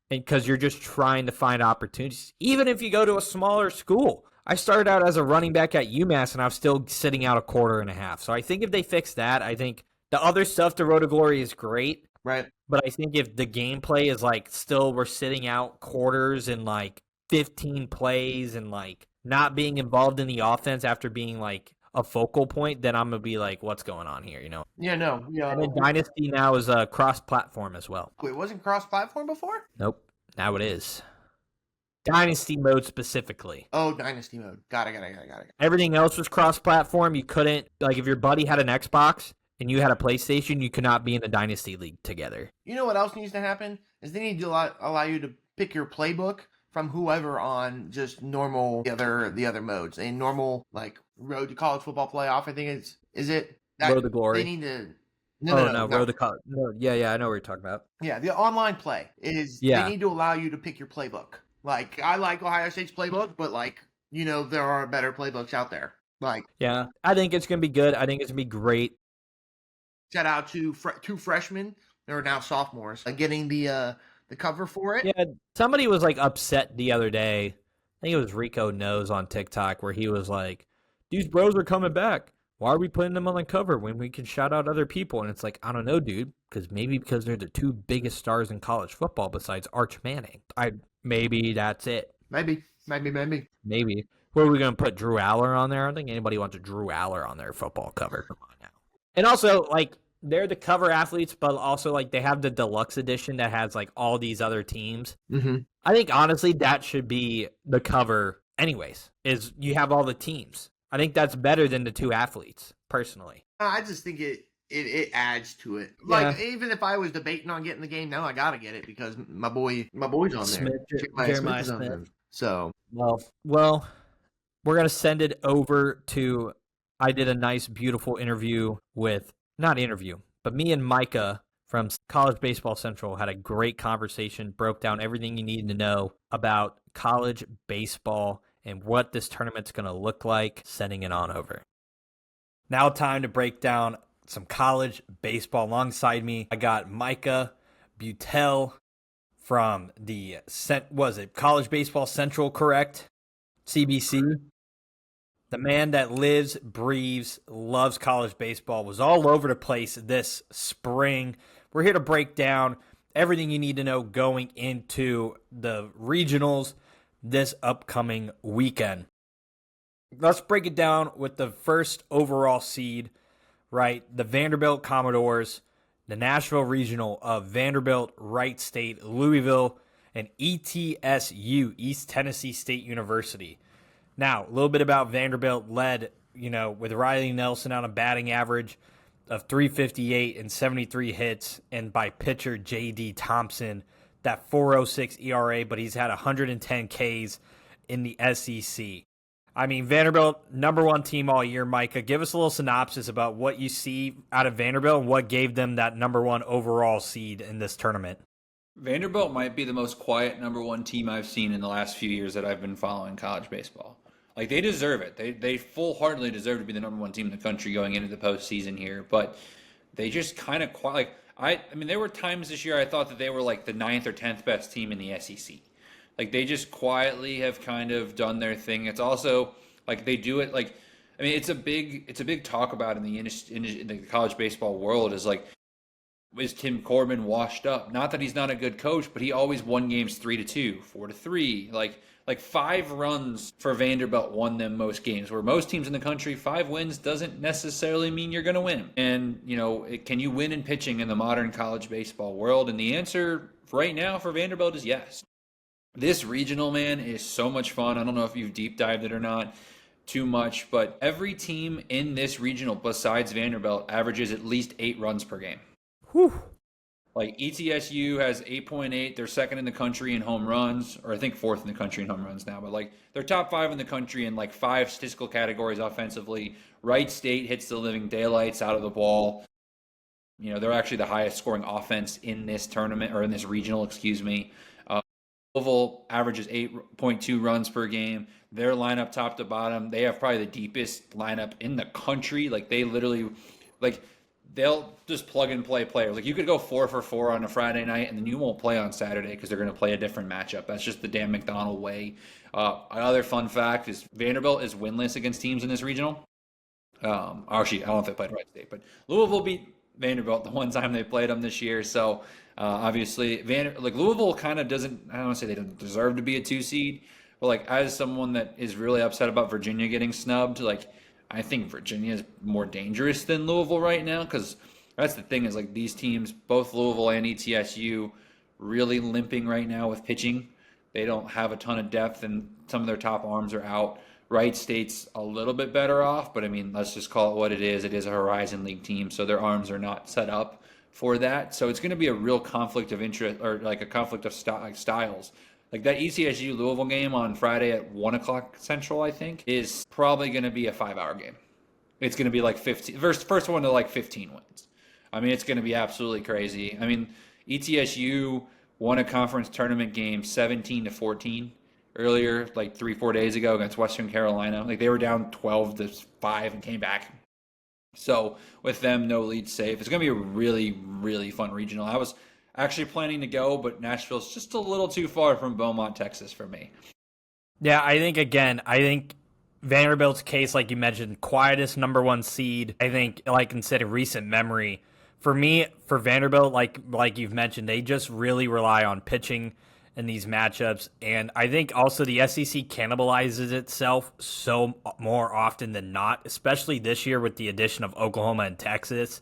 because you're just trying to find opportunities. Even if you go to a smaller school. I started out as a running back at UMass and I was still sitting out a quarter and a half. So I think if they fix that, I think the other stuff to Road to Glory is great. Right. But I think if the gameplay is like still we're sitting out quarters and like 15 plays and like not being involved in the offense after being like a focal point, then I'm gonna be like, what's going on here? Yeah, no, yeah. And then Dynasty now is a cross-platform as well. Wait, it wasn't cross-platform before? Nope, now it is. Dynasty mode specifically. Oh, Dynasty mode. Got it. Everything else was cross-platform. You couldn't, like, if your buddy had an Xbox and you had a PlayStation, you could not be in the Dynasty League together. You know what else needs to happen? Is they need to allow you to pick your playbook from whoever on just normal the other modes. A normal like Road to College Football Playoff, I think is it Road to Glory. They need to Road to College. No, yeah, I know what you're talking about. Yeah, the online play is they need to allow you to pick your playbook. Like I like Ohio State's playbook, but like there are better playbooks out there. Like yeah, I think it's gonna be good. I think it's gonna be great. Shout out to two freshmen. They're now sophomores getting the cover for it. Yeah, somebody was like upset the other day. I think it was Rico Knows on TikTok where he was like, these bros are coming back. Why are we putting them on the cover when we can shout out other people? And it's like, I don't know, dude, because they're the two biggest stars in college football besides Arch Manning. Maybe that's it. Maybe. Maybe. Where are we going to put Drew Aller on there? I don't think anybody wants a Drew Aller on their football cover. Come on now. And also, like, they're the cover athletes, but also, like, they have the deluxe edition that has, like, all these other teams. Mm-hmm. I think, honestly, that should be the cover anyways, is you have all the teams. I think that's better than the two athletes, personally. I just think it adds to it. Like, even if I was debating on getting the game now, I got to get it because my boy's on there. Jeremiah Smith. So. Well, we're going to send it over to, I did a nice, beautiful interview but me and Micah from College Baseball Central had a great conversation, broke down everything you need to know about college baseball and what this tournament's going to look like, sending it on over. Now time to break down some college baseball. Alongside me, I got Micah Butel from the, College Baseball Central, correct? CBC. The man that lives, breathes, loves college baseball, was all over the place this spring. We're here to break down everything you need to know going into the regionals this upcoming weekend. Let's break it down with the first overall seed, right? The Vanderbilt Commodores, the Nashville Regional of Vanderbilt, Wright State, Louisville, and ETSU, East Tennessee State University. Now, a little bit about Vanderbilt, led, with Riley Nelson on a batting average of .358 and 73 hits, and by pitcher J.D. Thompson, that .406 ERA, but he's had 110 Ks in the SEC. I mean, Vanderbilt, number one team all year. Micah, give us a little synopsis about what you see out of Vanderbilt and what gave them that number one overall seed in this tournament. Vanderbilt might be the most quiet number one team I've seen in the last few years that I've been following college baseball. Like, they deserve it. They full-heartedly deserve to be the number one team in the country going into the postseason here. But they just kind of quiet. Like, I mean, there were times this year I thought that they were like the 9th or 10th best team in the SEC. Like, they just quietly have kind of done their thing. It's also like they do it like, I mean, it's a big talk about in the college baseball world is like, is Tim Corbin washed up? Not that he's not a good coach, but he always won games 3-2, 4-3. Like 5 runs for Vanderbilt won them most games. Where most teams in the country, 5 wins doesn't necessarily mean you're going to win. And, can you win in pitching in the modern college baseball world? And the answer right now for Vanderbilt is yes. This regional, man, is so much fun. I don't know if you've deep dived it or not too much, but every team in this regional besides Vanderbilt averages at least 8 runs per game. Whew. Like, ETSU has 8.8. They're second in the country in home runs, or I think 4th in the country in home runs now. But, like, they're top 5 in the country in, like, 5 statistical categories offensively. Wright State hits the living daylights out of the ball. They're actually the highest scoring offense in this tournament, or in this regional, excuse me. Louisville averages 8.2 runs per game. Their lineup top to bottom, they have probably the deepest lineup in the country. Like, they literally, like, they'll just plug and play players. Like, you could go 4 for 4 on a Friday night, and then you won't play on Saturday because they're going to play a different matchup. That's just the Dan McDonald way. Another fun fact is Vanderbilt is winless against teams in this regional. Actually, I don't know if they played Wright State, but Louisville beat Vanderbilt the one time they played them this year. So, obviously, Louisville kind of doesn't, I don't want to say they don't deserve to be a 2 seed, but, like, as someone that is really upset about Virginia getting snubbed, like, I think Virginia is more dangerous than Louisville right now, because that's the thing is, like, these teams, both Louisville and ETSU, really limping right now with pitching. They don't have a ton of depth, and some of their top arms are out. Wright State's a little bit better off, but, I mean, let's just call it what it is. It is a Horizon League team, so their arms are not set up for that. So it's going to be a real conflict of interest, or like a conflict of styles. Like, that ETSU Louisville game on Friday at 1 o'clock Central, I think, is probably going to be a 5-hour game. It's going to be like 15, first one to like 15 wins. I mean, it's going to be absolutely crazy. I mean, ETSU won a conference tournament game 17-14 earlier, like 3-4 days ago against Western Carolina. Like, they were down 12-5 and came back. So with them, no lead safe. It's going to be a really, really fun regional. I was actually planning to go, but Nashville's just a little too far from Beaumont, Texas for me. Yeah, I think Vanderbilt's case, like you mentioned, quietest number one seed. I think, like in said, in recent memory For me, for Vanderbilt, like you've mentioned, they just really rely on pitching in these matchups, and I think also the SEC cannibalizes itself so more often than not, especially this year with the addition of Oklahoma and Texas.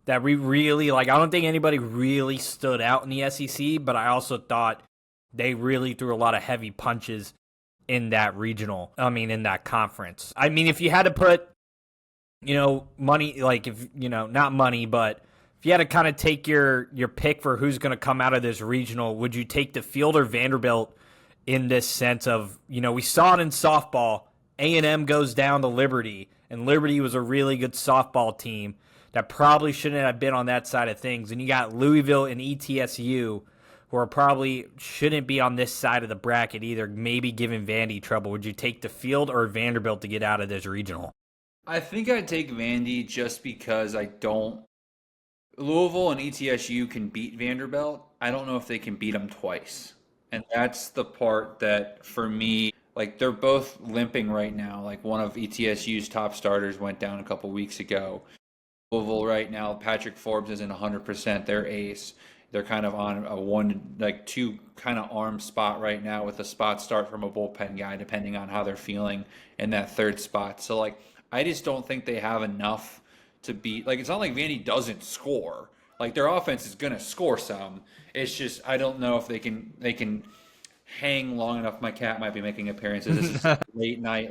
That we really I don't think anybody really stood out in the SEC, but I also thought they really threw a lot of heavy punches in that in that conference. I mean, if you had to put, money, if, not money, but if you had to kind of take your pick for who's going to come out of this regional, would you take the field or Vanderbilt in this sense of, we saw it in softball. A&M goes down to Liberty, and Liberty was a really good softball team that probably shouldn't have been on that side of things. And you got Louisville and ETSU, who are probably shouldn't be on this side of the bracket either, maybe giving Vandy trouble. Would you take the field or Vanderbilt to get out of this regional? I think I'd take Vandy just because Louisville and ETSU can beat Vanderbilt. I don't know if they can beat them twice. And that's the part that, for me, they're both limping right now. One of ETSU's top starters went down a couple weeks ago. Louisville right now, Patrick Forbes isn't 100%. Their ace. They're kind of on a two kind of arm spot right now with a spot start from a bullpen guy, depending on how they're feeling in that third spot. So, I just don't think they have enough to beat. It's not like Vandy doesn't score. Their offense is going to score some. It's just, I don't know if they can hang long enough. My cat might be making appearances. This is late night.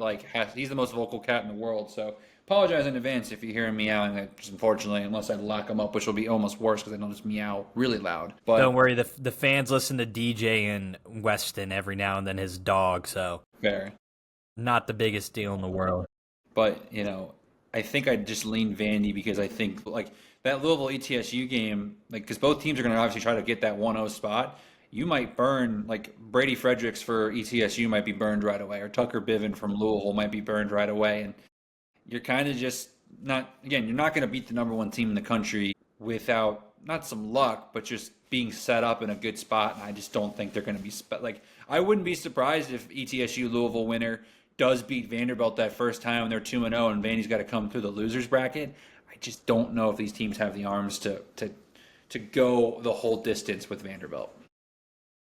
He's the most vocal cat in the world, so apologize in advance if you hear him meowing. Just unfortunately, unless I lock him up, which will be almost worse because I know just meow really loud. But don't worry, the fans listen to DJ in Weston every now and then, his dog. So fair, not the biggest deal in the world. But I think I'd just lean Vandy because I think that Louisville ETSU game, because both teams are going to obviously try to get that 1-0 spot. You might burn, Brady Fredericks for ETSU might be burned right away, or Tucker Biven from Louisville might be burned right away, and you're kind of just you're not going to beat the number one team in the country without, not some luck, but just being set up in a good spot. And I just don't think they're going to be, I wouldn't be surprised if ETSU Louisville winner does beat Vanderbilt that first time and they're 2-0 and Vandy's got to come through the losers bracket. I just don't know if these teams have the arms to go the whole distance with Vanderbilt.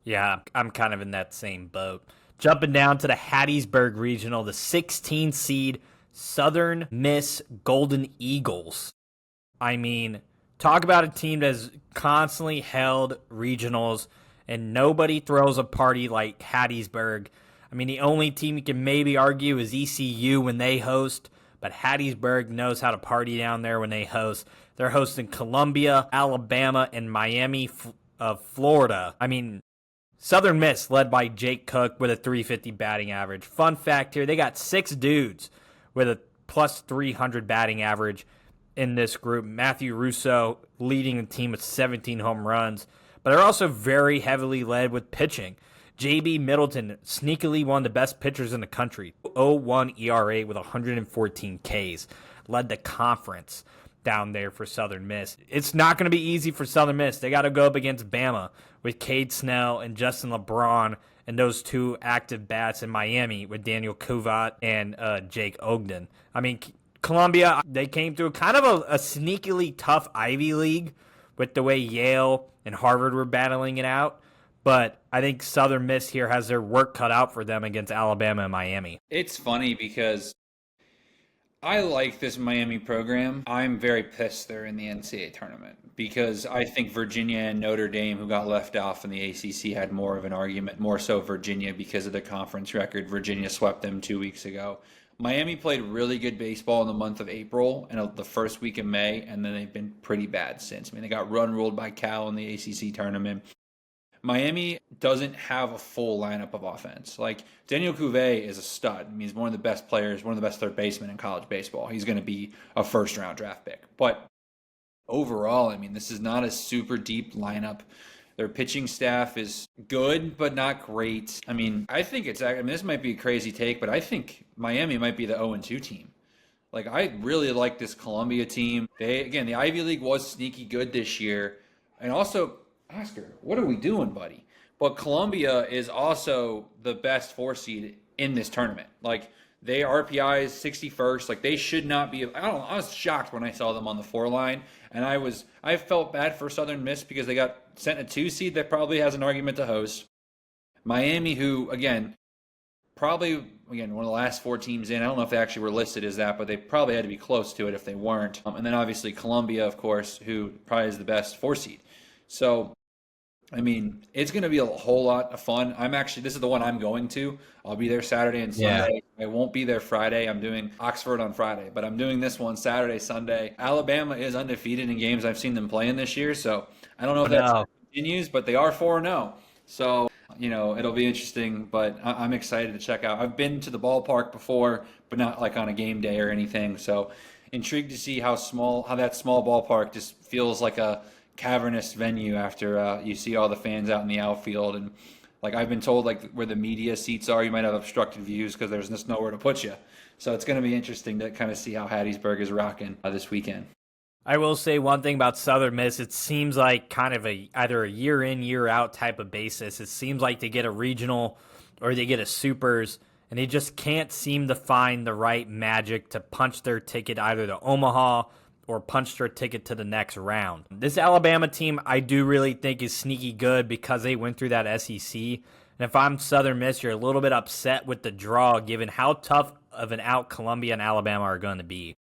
Yeah, I'm kind of in that same boat. Jumping down to the Hattiesburg Regional, the 16 seed Southern Miss Golden Eagles. I mean, talk about a team that's constantly held regionals, and nobody throws a party like Hattiesburg. I mean, the only team you can maybe argue is ECU when they host, but Hattiesburg knows how to party down there when they host. They're hosting Columbia, Alabama, and Miami of Florida. I mean, Southern Miss led by Jake Cook with a .350 batting average. Fun fact here, they got 6 dudes with a plus 300 batting average in this group. Matthew Russo leading the team with 17 home runs, but they're also very heavily led with pitching. J.B. Middleton, sneakily one of the best pitchers in the country, 0.01 ERA with 114 Ks, led the conference down there for Southern Miss. It's not going to be easy for Southern Miss. They got to go up against Bama with Cade Snell and Justin LeBron and those 2 active bats in Miami with Daniel Kuvat and Jake Ogden. I mean, Columbia, they came through kind of a sneakily tough Ivy League with the way Yale and Harvard were battling it out. But I think Southern Miss here has their work cut out for them against Alabama and Miami. It's funny because I like this Miami program. I'm very pissed they're in the NCAA tournament because I think Virginia and Notre Dame, who got left off in the ACC, had more of an argument, more so Virginia because of the conference record. Virginia swept them 2 weeks ago. Miami played really good baseball in the month of April and the first week of May, and then they've been pretty bad since. I mean, they got run-ruled by Cal in the ACC tournament. Miami doesn't have a full lineup of offense. Daniel Cuvée is a stud. I mean, he's one of the best players, one of the best third basemen in college baseball. He's going to be a first-round draft pick. But overall, I mean, this is not a super deep lineup. Their pitching staff is good, but not great. I mean, this might be a crazy take, but I think Miami might be the 0-2 team. I really like this Columbia team. The Ivy League was sneaky good this year. And also, Oscar, what are we doing, buddy? But Columbia is also the best 4 seed in this tournament. They RPI is 61st. Like they should not be. I don't know. I was shocked when I saw them on the 4 line, and I felt bad for Southern Miss because they got sent a 2 seed that probably has an argument to host. Miami, who again, probably one of the last 4 teams in. I don't know if they actually were listed as that, but they probably had to be close to it if they weren't. And then obviously Columbia, of course, who probably is the best 4 seed. So I mean, it's going to be a whole lot of fun. This is the one I'm going to. I'll be there Saturday and Sunday. Yeah. I won't be there Friday. I'm doing Oxford on Friday, but I'm doing this one Saturday, Sunday. Alabama is undefeated in games I've seen them play in this year, so I don't know if that continues, but they are 4-0. So, it'll be interesting, but I'm excited to check out. I've been to the ballpark before, but not like on a game day or anything, so intrigued to see how that small ballpark just feels like a cavernous venue after you see all the fans out in the outfield. And like I've been told, like where the media seats are, you might have obstructed views because there's just nowhere to put you. So it's going to be interesting to kind of see how Hattiesburg is rocking this weekend. I will say one thing about Southern Miss. It seems like kind of either a year in, year out type of basis. It seems like they get a regional or they get a supers, and they just can't seem to find the right magic to punch their ticket either to Omaha or punch their ticket to the next round. This Alabama team, I do really think is sneaky good because they went through that SEC. And if I'm Southern Miss, you're a little bit upset with the draw given how tough of an out Columbia and Alabama are going to be.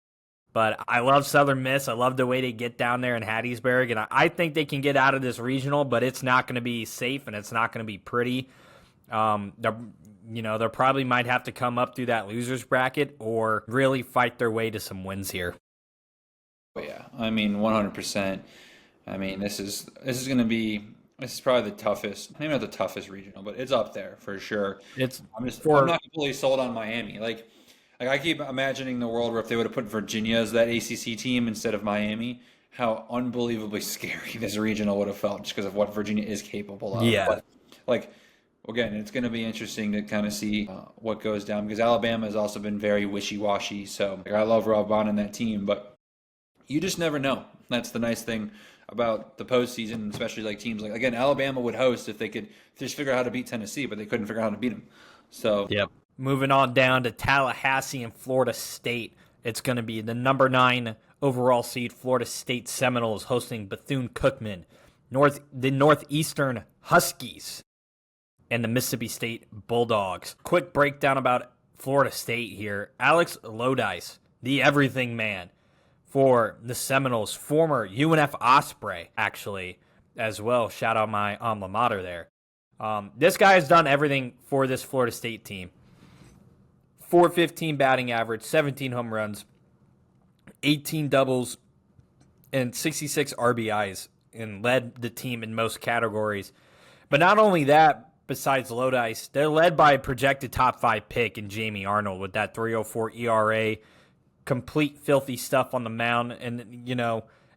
But I love Southern Miss. I love the way they get down there in Hattiesburg. And I think they can get out of this regional, but it's not going to be safe and it's not going to be pretty. They probably might have to come up through that loser's bracket or really fight their way to some wins here. Yeah, I mean, 100%. I mean, this is probably the toughest, maybe not the toughest regional, but it's up there for sure. I'm not completely sold on Miami. Like I keep imagining the world where if they would have put Virginia as that ACC team instead of Miami, how unbelievably scary this regional would have felt just because of what Virginia is capable of. Yeah. But, again, it's going to be interesting to kind of see what goes down because Alabama has also been very wishy-washy. So I love Rob Vaughn and that team, but you just never know. That's the nice thing about the postseason, especially like teams like, again, Alabama would host if they could just figure out how to beat Tennessee, but they couldn't figure out how to beat them. So, yep. Moving on down to Tallahassee and Florida State. It's going to be the number 9 overall seed Florida State Seminoles hosting Bethune-Cookman, the Northeastern Huskies, and the Mississippi State Bulldogs. Quick breakdown about Florida State here. Alex Lodice, the everything man for the Seminoles, former UNF Osprey, actually, as well. Shout out my alma mater there. This guy has done everything for this Florida State team. 415 batting average, 17 home runs, 18 doubles, and 66 RBIs, and led the team in most categories. But not only that, besides Lodice, they're led by a projected top 5 pick in Jamie Arnold with that 3.04 ERA. Complete filthy stuff on the mound. And,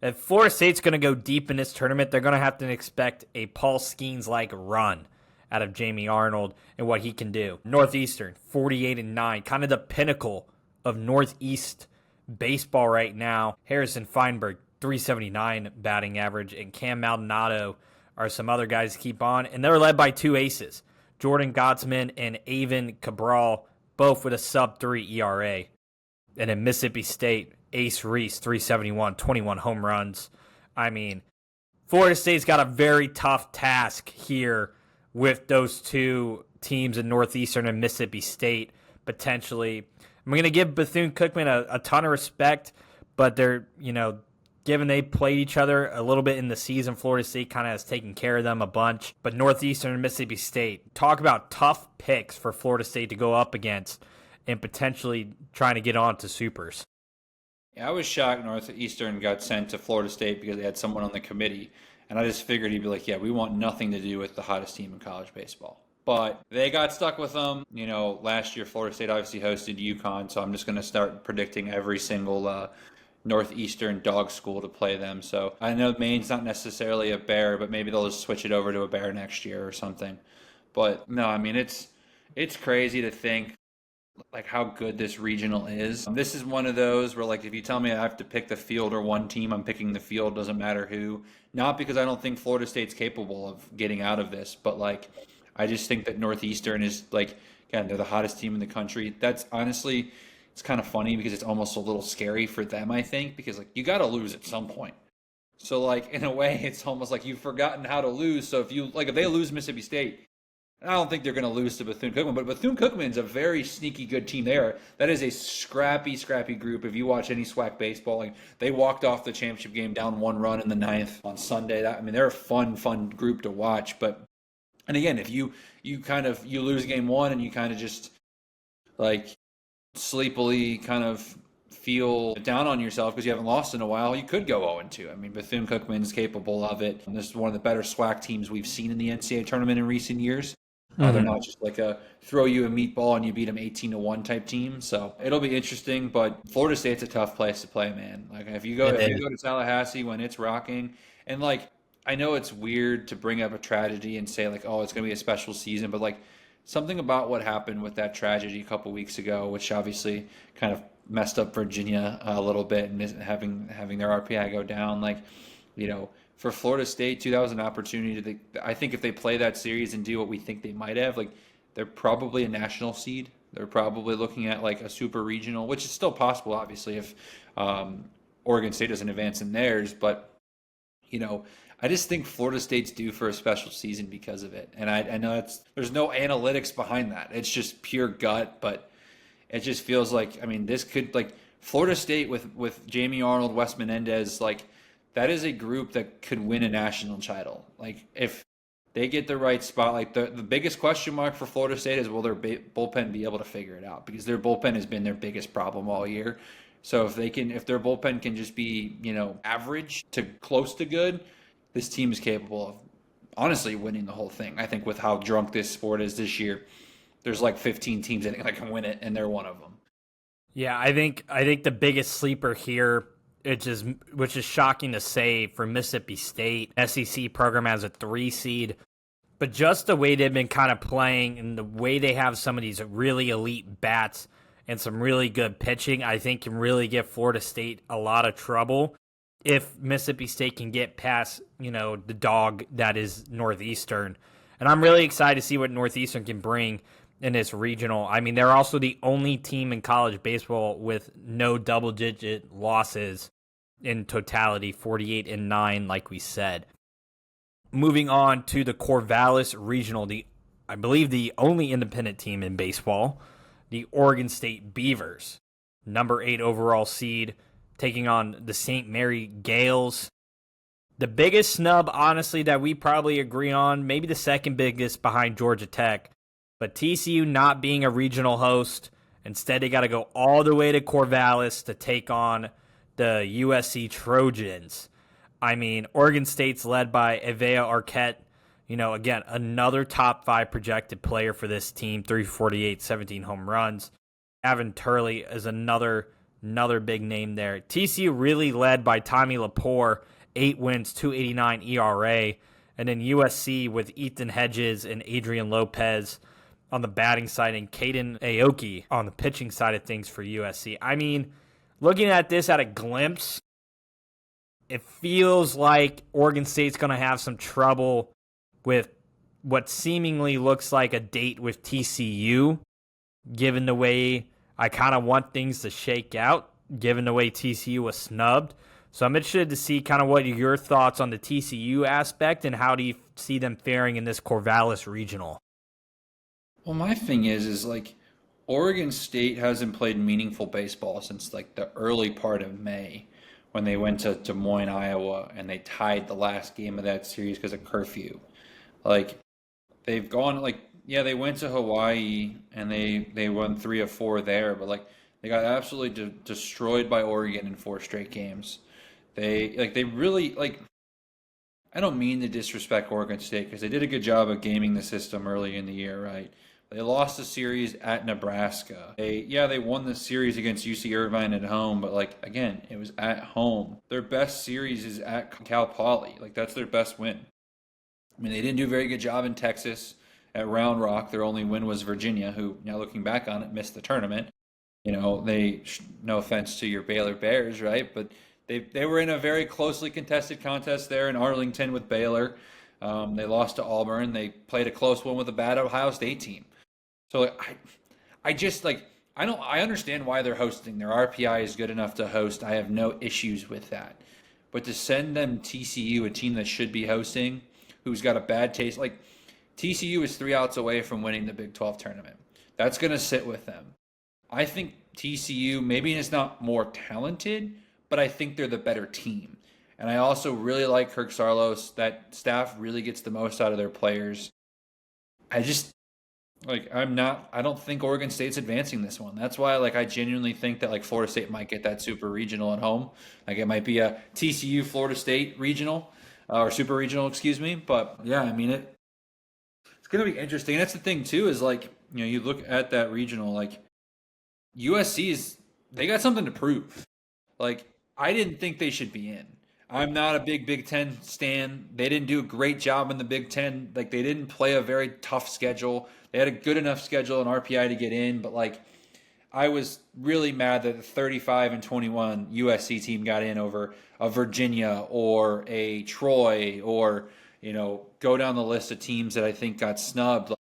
if Florida State's going to go deep in this tournament, they're going to have to expect a Paul Skeens-like run out of Jamie Arnold and what he can do. Northeastern, 48-9, kind of the pinnacle of Northeast baseball right now. Harrison Feinberg, 379 batting average, and Cam Maldonado are some other guys to keep on. And they're led by 2 aces, Jordan Gottsman and Avon Cabral, both with a sub-3 ERA. And in Mississippi State, Ace Reese, 371, 21 home runs. I mean, Florida State's got a very tough task here with those 2 teams in Northeastern and Mississippi State, potentially. I'm going to give Bethune-Cookman a ton of respect, but they're, given they played each other a little bit in the season, Florida State kind of has taken care of them a bunch. But Northeastern and Mississippi State, talk about tough picks for Florida State to go up against and potentially trying to get on to supers. Yeah, I was shocked Northeastern got sent to Florida State because they had someone on the committee. And I just figured he'd be like, yeah, we want nothing to do with the hottest team in college baseball. But they got stuck with them. Last year Florida State obviously hosted UConn, so I'm just going to start predicting every single Northeastern dog school to play them. So I know Maine's not necessarily a bear, but maybe they'll just switch it over to a bear next year or something. But no, I mean, it's crazy to think like how good this regional is. This is one of those where like if you tell me I have to pick the field or one team, I'm picking the field, doesn't matter who. Not because I don't think Florida State's capable of getting out of this, but like I just think that Northeastern is like Again, they're the hottest team in the country. That's honestly, it's kind of funny because it's almost a little scary for them, I think, because like you got to lose at some point. So like in a way, it's almost like you've forgotten how to lose. So if they lose Mississippi State, I don't think they're going to lose to Bethune-Cookman, but Bethune-Cookman's a very sneaky good team there. That is a scrappy group. If you watch any SWAC baseball, like they walked off the championship game down 1 run in the 9th on Sunday. They're a fun group to watch. But and again, if you lose game 1 and you kind of just like sleepily kind of feel down on yourself because you haven't lost in a while, you could go 0-2. I mean, Bethune-Cookman's capable of it. And this is one of the better SWAC teams we've seen in the NCAA tournament in recent years. They're not just like a throw you a meatball and you beat them 18-1 type team. So it'll be interesting. But Florida State's a tough place to play, man. Like if you go to Tallahassee when it's rocking, and like I know it's weird to bring up a tragedy and say like, oh, it's going to be a special season, but like something about what happened with that tragedy a couple weeks ago, which obviously kind of messed up Virginia a little bit and having their RPI go down, like, you know. For Florida State, too, that was an opportunity. I think if they play that series and do what we think they might have, like they're probably a national seed. They're probably looking at like a super regional, which is still possible, obviously, if Oregon State doesn't advance in theirs. But, you know, I just think Florida State's due for a special season because of it. And I know there's no analytics behind that. It's just pure gut, but it just feels like, I mean, this could, like, Florida State with Jamie Arnold, Wes Menendez, like, that is a group that could win a national title. Like, if they get the right spot, like the biggest question mark for Florida State is will their bullpen be able to figure it out? Because their bullpen has been their biggest problem all year. So if their bullpen can just be, you know, average to close to good, this team is capable of honestly winning the whole thing. I think with how drunk this sport is this year, there's like 15 teams that can win it, and they're one of them. Yeah, I think the biggest sleeper here, which is shocking to say for Mississippi State, SEC program as a 3 seed, but just the way they've been kind of playing and the way they have some of these really elite bats and some really good pitching, I think can really give Florida State a lot of trouble if Mississippi State can get past, you know, the dog that is Northeastern. And I'm really excited to see what Northeastern can bring in this regional. I mean, they're also the only team in college baseball with no double-digit losses in totality, 48-9, like we said. Moving on to the Corvallis Regional, I believe the only independent team in baseball, the Oregon State Beavers, number 8 overall seed, taking on the St. Mary Gales. The biggest snub, honestly, that we probably agree on, maybe the second biggest behind Georgia Tech, but TCU not being a regional host, instead they got to go all the way to Corvallis to take on the USC Trojans. I mean, Oregon State's led by Avea Arquette. You know, again, another top 5 projected player for this team, 348, 17 home runs. Avin Turley is another big name there. TCU really led by Tommy Lepore, 8 wins, 289 ERA. And then USC with Ethan Hedges and Adrian Lopez on the batting side and Caden Aoki on the pitching side of things for USC. I mean, looking at this at a glimpse, it feels like Oregon State's going to have some trouble with what seemingly looks like a date with TCU, given the way I kind of want things to shake out, given the way TCU was snubbed. So I'm interested to see kind of what are your thoughts on the TCU aspect and how do you see them faring in this Corvallis Regional? Well, my thing is like Oregon State hasn't played meaningful baseball since like the early part of May when they went to Des Moines, Iowa, and they tied the last game of that series because of curfew. Like they've gone like, yeah, they went to Hawaii and they won 3 of 4 there, but like they got absolutely destroyed by Oregon in 4 straight games. They really like. I don't mean to disrespect Oregon State because they did a good job of gaming the system early in the year, right? They lost the series at Nebraska. They won the series against UC Irvine at home, but like again, it was at home. Their best series is at Cal Poly. Like that's their best win. I mean, they didn't do a very good job in Texas at Round Rock. Their only win was Virginia, who now looking back on it missed the tournament. You know, no offense to your Baylor Bears, right? But they were in a very closely contested contest there in Arlington with Baylor. They lost to Auburn. They played a close one with a bad Ohio State team. So like, I just like I understand why they're hosting. Their RPI is good enough to host. I have no issues with that. But to send them TCU, a team that should be hosting, who's got a bad taste, like TCU is 3 outs away from winning the Big 12 tournament. That's going to sit with them. I think TCU maybe is not more talented, but I think they're the better team. And I also really like Kirk Saarloos. That staff really gets the most out of their players. I just I don't think Oregon State's advancing this one. That's why I genuinely think that Florida State might get that super regional at home. Like it might be a TCU Florida State regional or super regional, excuse me. But yeah, I mean it's going to be interesting. And that's the thing too is you look at that regional USC's they got something to prove. I didn't think they should be in. I'm not a Big Ten stan. They didn't do a great job in the Big Ten. They didn't play a very tough schedule. They had a good enough schedule and RPI to get in, but I was really mad that the 35-21 USC team got in over a Virginia or a Troy or go down the list of teams that I think got snubbed.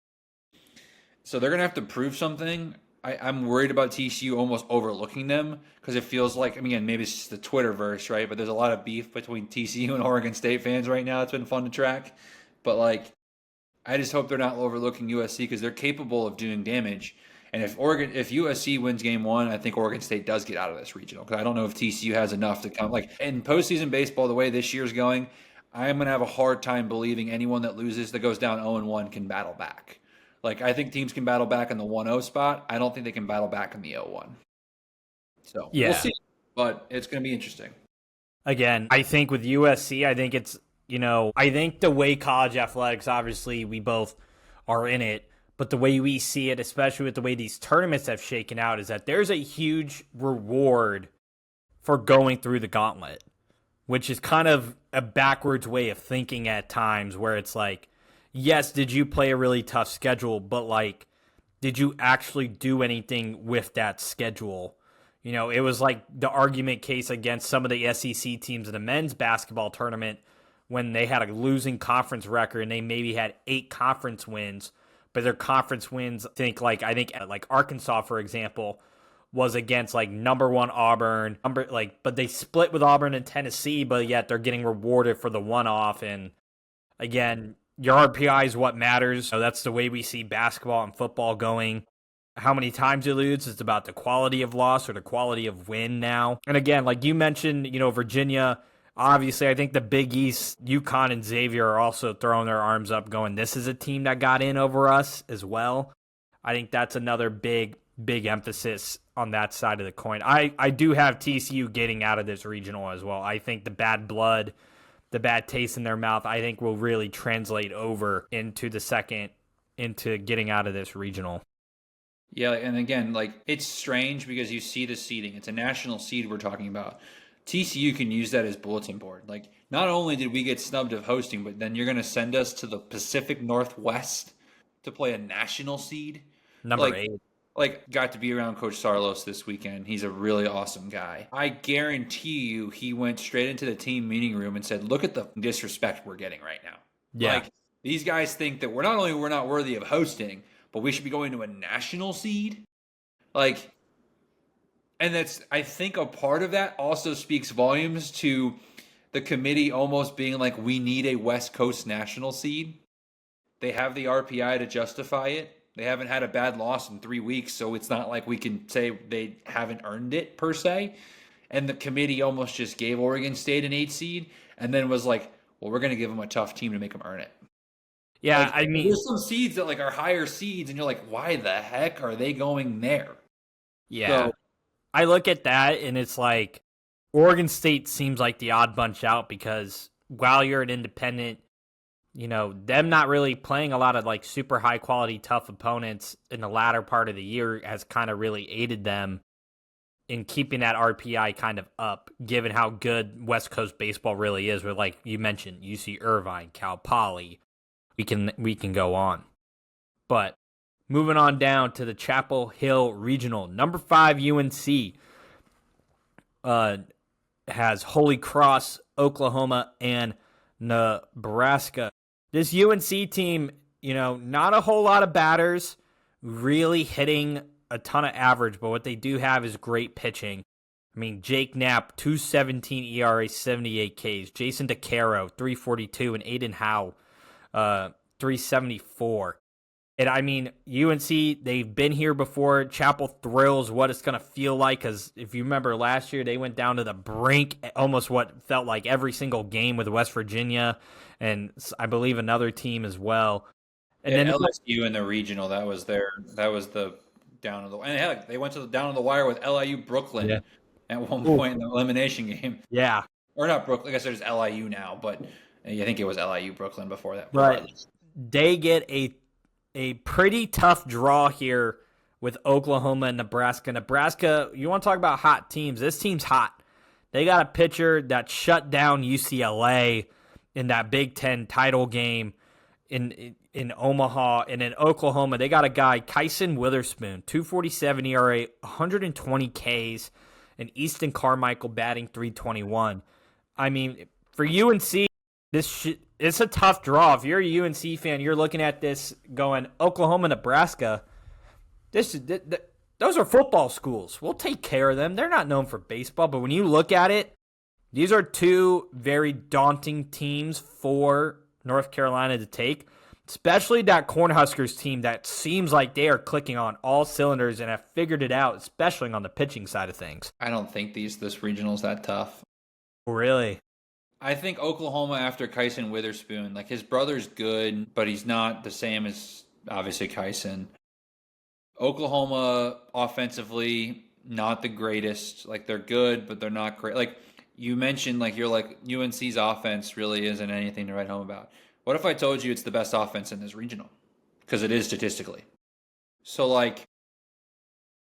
So they're gonna have to prove something. I'm worried about TCU almost overlooking them because it feels like, maybe it's just the Twitterverse, right? But there's a lot of beef between TCU and Oregon State fans right now. It's been fun to track. But I just hope they're not overlooking USC because they're capable of doing damage. And if USC wins game 1, I think Oregon State does get out of this regional because I don't know if TCU has enough to come. In postseason baseball, the way this year's going, I'm going to have a hard time believing anyone that loses that goes down 0-1 can battle back. I think teams can battle back in the 1-0 spot. I don't think they can battle back in the 0-1. So we'll see. But it's going to be interesting. Again, I think with USC, I think it's, I think the way college athletics, obviously we both are in it, but the way we see it, especially with the way these tournaments have shaken out, is that there's a huge reward for going through the gauntlet, which is kind of a backwards way of thinking at times where it's yes, did you play a really tough schedule, but did you actually do anything with that schedule? It was the argument case against some of the SEC teams in the men's basketball tournament when they had a losing conference record and they maybe had 8 conference wins, but their conference wins, I think Arkansas, for example, was against number 1 Auburn, but they split with Auburn and Tennessee, but yet they're getting rewarded for the one-off. And again, your RPI is what matters. So that's the way we see basketball and football going. How many times you lose, it's about the quality of loss or the quality of win now. And again, you mentioned, Virginia, obviously I think the Big East, UConn and Xavier are also throwing their arms up going, this is a team that got in over us as well. I think that's another big emphasis on that side of the coin. I do have TCU getting out of this regional as well. I think the bad blood, the bad taste in their mouth, I think will really translate over into into getting out of this regional. Yeah, and again, it's strange because you see the seeding. It's a national seed we're talking about. TCU can use that as bulletin board. Not only did we get snubbed of hosting, but then you're going to send us to the Pacific Northwest to play a national seed. Number 8. Got to be around Coach Saarloos this weekend. He's a really awesome guy. I guarantee you he went straight into the team meeting room and said, look at the disrespect we're getting right now. Yeah. These guys think that we're not worthy of hosting, but we should be going to a national seed. And that's, I think a part of that also speaks volumes to the committee almost being we need a West Coast national seed. They have the RPI to justify it. They haven't had a bad loss in 3 weeks, so it's not like we can say they haven't earned it per se. And the committee almost just gave Oregon State an 8 seed and then was well, we're going to give them a tough team to make them earn it. Yeah, there's some seeds that are higher seeds, and you're why the heck are they going there? Yeah. So, I look at that, and it's Oregon State seems like the odd bunch out because while you're an independent, them not really playing a lot of super high quality, tough opponents in the latter part of the year has kind of really aided them in keeping that RPI kind of up, given how good West Coast baseball really is with, you mentioned, UC Irvine, Cal Poly. We can go on. But moving on down to the Chapel Hill Regional, number 5 UNC has Holy Cross, Oklahoma, and Nebraska. This UNC team, not a whole lot of batters, really hitting a ton of average, but what they do have is great pitching. I mean, Jake Knapp, 2.17 ERA, 78 Ks. Jason DeCaro, 3.42, and Aiden Howe, 3.74. And I mean, UNC, they've been here before. Chapel Thrills, what it's going to feel like, because if you remember last year, they went down to the brink, almost what felt like every single game with West Virginia, and I believe another team as well. And then then LSU in the regional, that was the down of the, and heck, they went to the down of the wire with LIU Brooklyn at one point in the elimination game. Yeah. Or not Brooklyn, I guess there's LIU now, but I think it was LIU Brooklyn before that. But they get a pretty tough draw here with Oklahoma and Nebraska. Nebraska, you want to talk about hot teams. This team's hot. They got a pitcher that shut down UCLA in that Big Ten title game in Omaha. And in Oklahoma, they got a guy, Kyson Witherspoon, 2.47 ERA, 120 Ks, and Easton Carmichael batting 321. I mean, for UNC, it's a tough draw. If you're a UNC fan, you're looking at this going, Oklahoma, Nebraska, those are football schools. We'll take care of them. They're not known for baseball, but when you look at it, these are two very daunting teams for North Carolina to take, especially that Cornhuskers team that seems like they are clicking on all cylinders and have figured it out, especially on the pitching side of things. I don't think this regional's that tough. Really? I think Oklahoma after Kyson Witherspoon, like his brother's good, but he's not the same as obviously Kyson. Oklahoma offensively, not the greatest. Like they're good, but they're not great. Like you mentioned, like you're like UNC's offense really isn't anything to write home about. What if I told you it's the best offense in this regional? Because it is statistically. So like,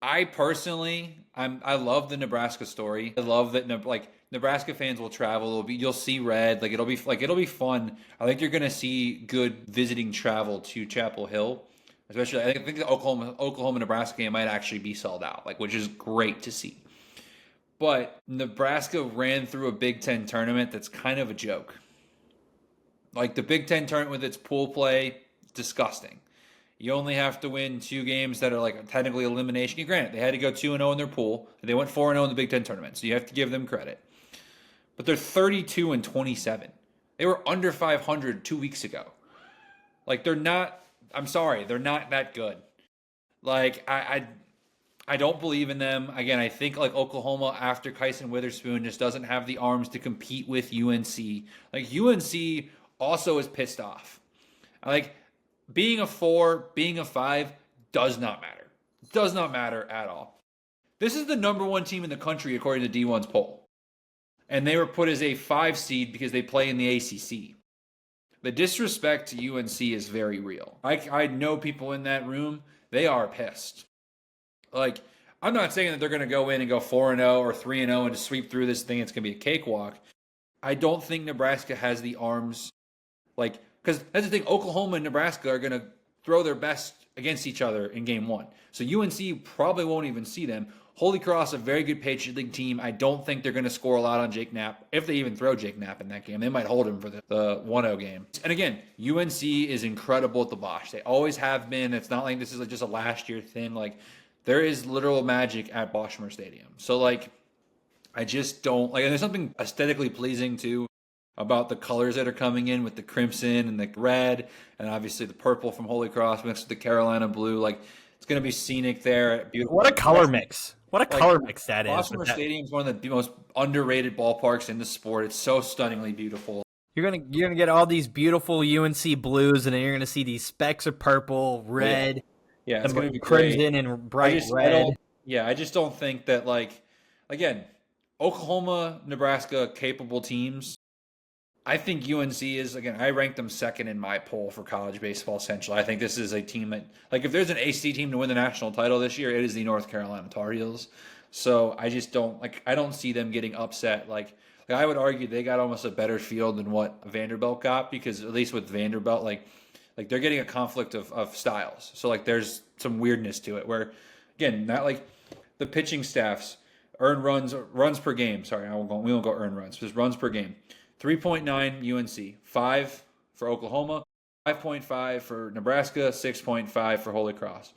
I personally, I love the Nebraska story. I love that Nebraska fans will travel. You'll see red. It'll be fun. I think you're gonna see good visiting travel to Chapel Hill, especially. I think the Oklahoma Nebraska game might actually be sold out, which is great to see. But Nebraska ran through a Big Ten tournament that's kind of a joke. Like the Big Ten tournament with its pool play, disgusting. You only have to win 2 games that are like technically elimination. Granted, they had to go 2-0 in their pool. They went 4-0 in the Big Ten tournament, so you have to give them credit. But they're 32-27. They were under 500 2 weeks ago. Like they're not. I'm sorry, they're not that good. Like I don't believe in them. Again, I think like Oklahoma after Kyson Witherspoon just doesn't have the arms to compete with UNC. Like UNC also is pissed off. Like being a 4, being a 5 does not matter. Does not matter at all. This is the number 1 team in the country according to D1's poll. And they were put as a 5 seed because they play in the ACC. The disrespect to UNC is very real. I know people in that room, they are pissed. Like, I'm not saying that they're going to go in and go 4-0 or 3-0 and just sweep through this thing. It's going to be a cakewalk. I don't think Nebraska has the arms. Like, because that's the thing, Oklahoma and Nebraska are going to throw their best against each other in game 1. So UNC probably won't even see them. Holy Cross, a very good Patriot League team. I don't think they're going to score a lot on Jake Knapp. If they even throw Jake Knapp in that game, they might hold him for the 1-0 game. And again, UNC is incredible at the Bosch. They always have been. It's not like this is just a last year thing. Like, there is literal magic at Boschmer Stadium. So, like, I just don't like. And there's something aesthetically pleasing too about the colors that are coming in with the crimson and the red, and obviously the purple from Holy Cross mixed with the Carolina blue. Like, it's going to be scenic there. Beautiful. What a color mix! What a color mix that is. Boschmer Stadium is one of the most underrated ballparks in the sport. It's so stunningly beautiful. You're gonna get all these beautiful UNC blues, and then you're gonna see these specks of purple, red. Yeah, it's going to be crimson great. and bright red. I just don't think that, like, again, Oklahoma, Nebraska, capable teams. I think UNC is, again, I rank them second in my poll for college baseball, essentially. I think this is a team that, like, if there's an AC team to win the national title this year, it is the North Carolina Tar Heels. So I just don't, like, I don't see them getting upset. Like I would argue they got almost a better field than what Vanderbilt got, because at least with Vanderbilt, like they're getting a conflict of styles. So like there's some weirdness to it where, again, not like the pitching staffs earn runs per game. Sorry, we won't go earn runs. Just runs per game. 3.9 UNC, 5 for Oklahoma, 5.5 for Nebraska, 6.5 for Holy Cross.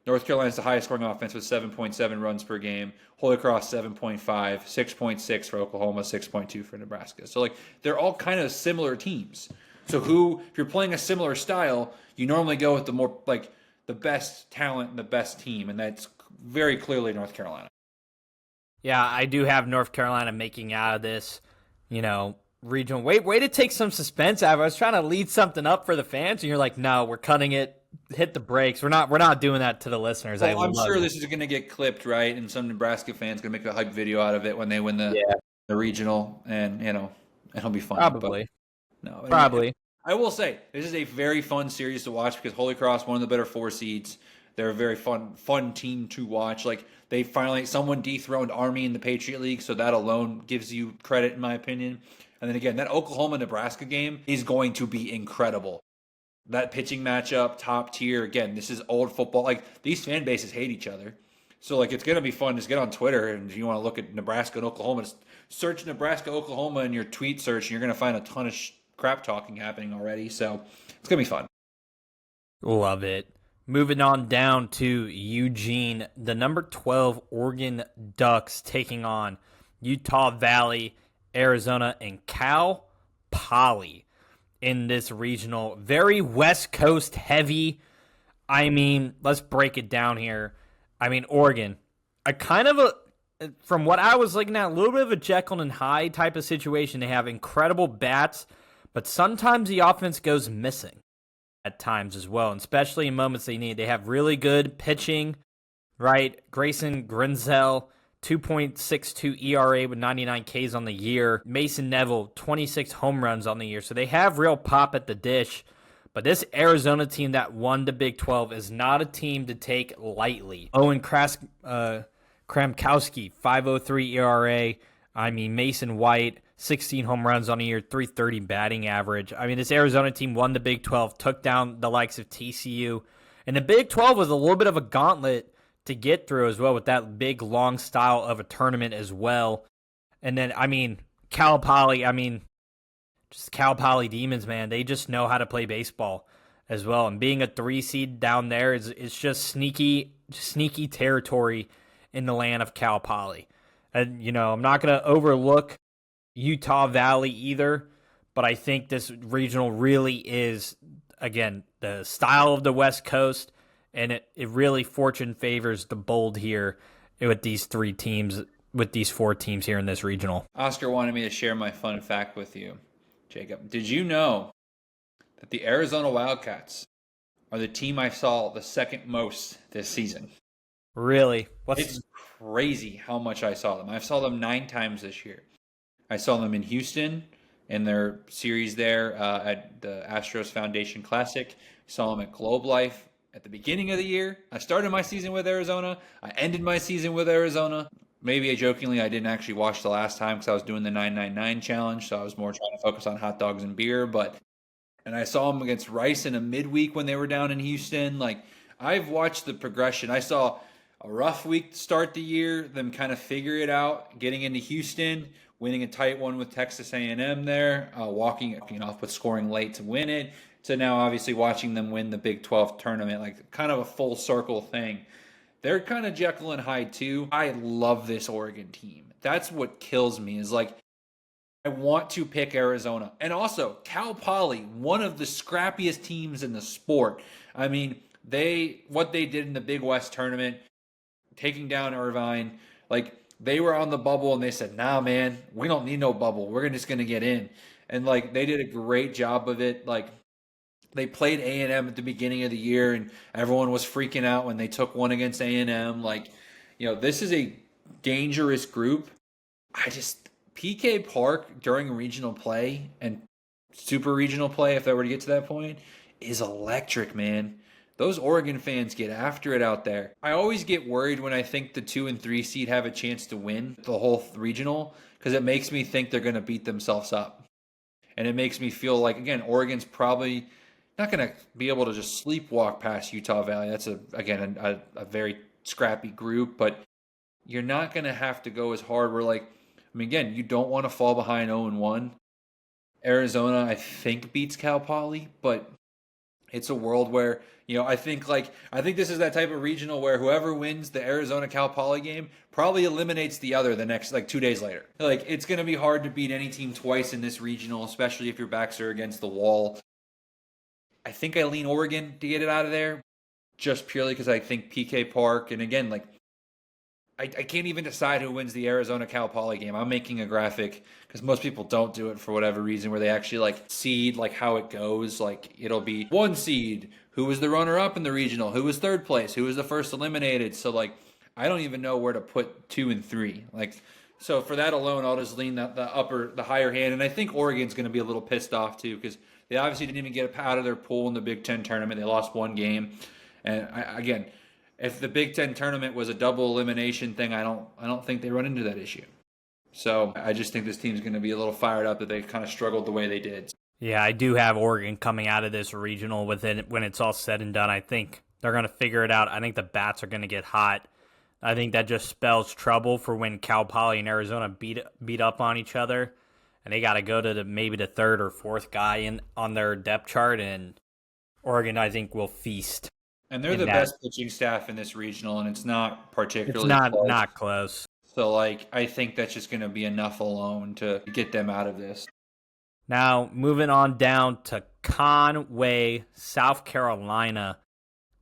North Carolina's the highest scoring offense with 7.7 runs per game. Holy Cross 7.5, 6.6 for Oklahoma, 6.2 for Nebraska. So like they're all kind of similar teams. So if you're playing a similar style, you normally go with the more like the best talent and the best team, and that's very clearly North Carolina. Yeah, I do have North Carolina making out of this, regional. Way to take some suspense out of it. I was trying to lead something up for the fans, and you're like, no, we're cutting it. Hit the brakes. We're not doing that to the listeners. Well, I'm sure this is going to get clipped, right? And some Nebraska fans going to make a hype video out of it when they win the regional, and it'll be fun. Probably. But, no, probably. I will say this is a very fun series to watch because Holy Cross, one of the better 4 seeds. They're a very fun team to watch. Like someone dethroned Army in the Patriot League, so that alone gives you credit, in my opinion. And then again, that Oklahoma-Nebraska game is going to be incredible. That pitching matchup, top tier. Again, this is old football. Like, these fan bases hate each other. So, like, it's going to be fun. Just get on Twitter, and if you want to look at Nebraska and Oklahoma, just search Nebraska, Oklahoma in your tweet search, and you're going to find a ton of crap talking happening already. So, it's going to be fun. Love it. Moving on down to Eugene, the number 12 Oregon Ducks taking on Utah Valley, Arizona, and Cal Poly in this regional. Very West Coast heavy. I mean, let's break it down here. I mean, Oregon, from what I was looking at, a little bit of a Jekyll and Hyde type of situation. They have incredible bats, but sometimes the offense goes missing at times as well, and especially in moments they need. They have really good pitching, right? Grayson Grinzel, 2.62 ERA with 99 Ks on the year. Mason Neville, 26 home runs on the year. So they have real pop at the dish. But this Arizona team that won the Big 12 is not a team to take lightly. Owen Kramkowski, 5.03 ERA. I mean, Mason White, 16 home runs on a year, 330 batting average. I mean, this Arizona team won the Big 12, took down the likes of TCU. And the Big 12 was a little bit of a gauntlet to get through as well with that big, long style of a tournament as well. And then, I mean, Cal Poly, just Cal Poly Demons, man. They just know how to play baseball as well. And being a 3 seed down there is just sneaky territory in the land of Cal Poly. And, I'm not going to overlook Utah Valley either, but I think this regional really is, again, the style of the West Coast, and it really fortune favors the bold here with these 4 teams here in this regional. Oscar wanted me to share my fun fact with you, Jacob. Did you know that the Arizona Wildcats are the team I saw the second most this season? Really? It's crazy how much I saw them. I saw them 9 times this year. I saw them in Houston in their series there at the Astros Foundation Classic. I saw them at Globe Life at the beginning of the year. I started my season with Arizona. I ended my season with Arizona. Maybe jokingly, I didn't actually watch the last time because I was doing the 999 challenge, so I was more trying to focus on hot dogs and beer. And I saw them against Rice in a midweek when they were down in Houston. Like, I've watched the progression. I saw a rough week to start the year, them kind of figure it out, getting into Houston, winning a tight one with Texas A&M there, walking off with scoring late to win it, to now obviously watching them win the Big 12 tournament, like kind of a full circle thing. They're kind of Jekyll and Hyde too. I love this Oregon team. That's what kills me is like, I want to pick Arizona. And also, Cal Poly, one of the scrappiest teams in the sport. I mean, what they did in the Big West tournament, taking down Irvine, like, they were on the bubble and they said, nah, man, we don't need no bubble. We're just going to get in. And, like, they did a great job of it. Like, they played A&M at the beginning of the year and everyone was freaking out when they took one against A&M. Like, this is a dangerous group. PK Park during regional play and super regional play, if that were to get to that point, is electric, man. Those Oregon fans get after it out there. I always get worried when I think the 2 and 3 seed have a chance to win the whole regional because it makes me think they're going to beat themselves up. And it makes me feel like, again, Oregon's probably not going to be able to just sleepwalk past Utah Valley. That's, a very scrappy group, but you're not going to have to go as hard. Again, you don't want to fall behind 0-1. Arizona, I think, beats Cal Poly, but It's a world where, I think this is that type of regional where whoever wins the Arizona Cal Poly game probably eliminates the other the next 2 days later. Like, it's going to be hard to beat any team twice in this regional, especially if your backs are against the wall. I think I lean Oregon to get it out of there, just purely because I think PK Park, and again, I can't even decide who wins the Arizona Cal Poly game. I'm making a graphic because most people don't do it for whatever reason, where they actually seed how it goes. It'll be 1 seed, who was the runner up in the regional, who was third place, who was the first eliminated. So I don't even know where to put 2 and 3. So for that alone, I'll just lean the higher hand. And I think Oregon's going to be a little pissed off too, because they obviously didn't even get out of their pool in the Big Ten tournament. They lost 1 game, and again, if the Big Ten tournament was a double elimination thing, I don't think they run into that issue. So I just think this team's going to be a little fired up that they kind of struggled the way they did. Yeah, I do have Oregon coming out of this regional when it's all said and done. I think they're going to figure it out. I think the bats are going to get hot. I think that just spells trouble for when Cal Poly and Arizona beat up on each other, and they got to go to maybe the 3rd or 4th guy on their depth chart, and Oregon, I think, will feast. And they're the best pitching staff in this regional, and it's not particularly not close. So, I think that's just going to be enough alone to get them out of this. Now, moving on down to Conway, South Carolina.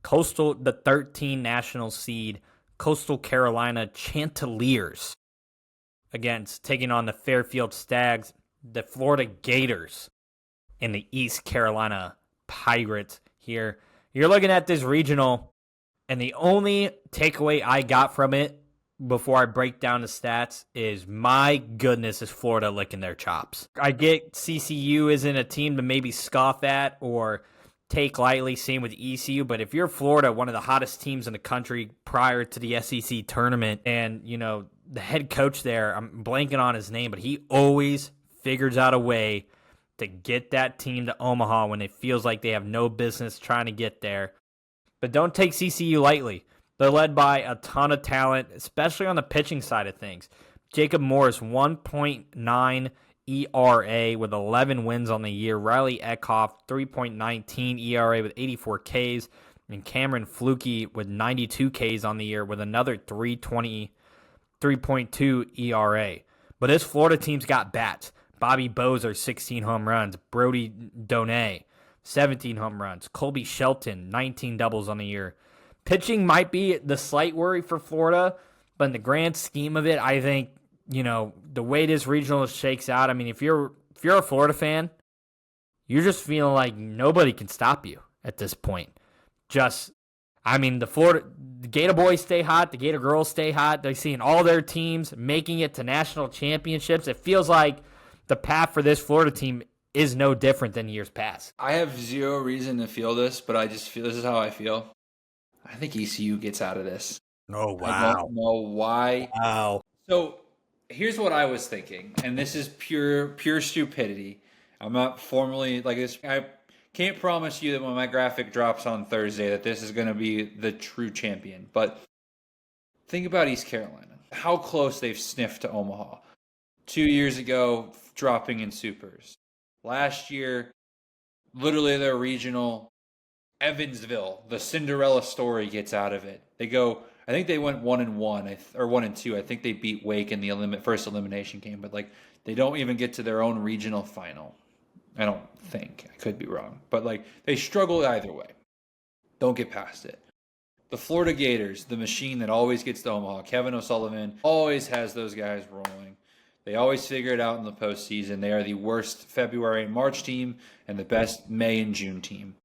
Coastal, the 13 national seed, Coastal Carolina Chanticleers against taking on the Fairfield Stags, the Florida Gators, and the East Carolina Pirates here. You're looking at this regional, and the only takeaway I got from it before I break down the stats is, my goodness, is Florida licking their chops. I get CCU isn't a team to maybe scoff at or take lightly, same with ECU, but if you're Florida, one of the hottest teams in the country prior to the SEC tournament, and, the head coach there, I'm blanking on his name, but he always figures out a way to get that team to Omaha when it feels like they have no business trying to get there. But don't take CCU lightly. They're led by a ton of talent, especially on the pitching side of things. Jacob Morris, 1.9 ERA with 11 wins on the year. Riley Eckhoff, 3.19 ERA with 84 Ks. And Cameron Fluke with 92 Ks on the year with another 3.2 ERA. But this Florida team's got bats. Bobby Bozer, 16 home runs. Brody Donay, 17 home runs. Colby Shelton, 19 doubles on the year. Pitching might be the slight worry for Florida, but in the grand scheme of it, I think, the way this regional shakes out, I mean, if you're a Florida fan, you're just feeling like nobody can stop you at this point. The Gator boys stay hot, the Gator girls stay hot. They're seeing all their teams making it to national championships. It feels like the path for this Florida team is no different than years past. I have zero reason to feel this, but I just feel this is how I feel. I think ECU gets out of this. Oh, wow. I don't know why. Wow. So here's what I was thinking, and this is pure stupidity. I'm not formally this. I can't promise you that when my graphic drops on Thursday that this is going to be the true champion. But think about East Carolina. How close they've sniffed to Omaha. 2 years ago, dropping in supers. Last year, literally their regional, Evansville, the Cinderella story gets out of it. They go, I think they went 1-1 or 1-2. I think they beat Wake in the first elimination game, but they don't even get to their own regional final. I don't think. I could be wrong, but they struggle either way. Don't get past it. The Florida Gators, the machine that always gets to Omaha, Kevin O'Sullivan always has those guys rolling. They always figure it out in the postseason. They are the worst February and March team and the best May and June team.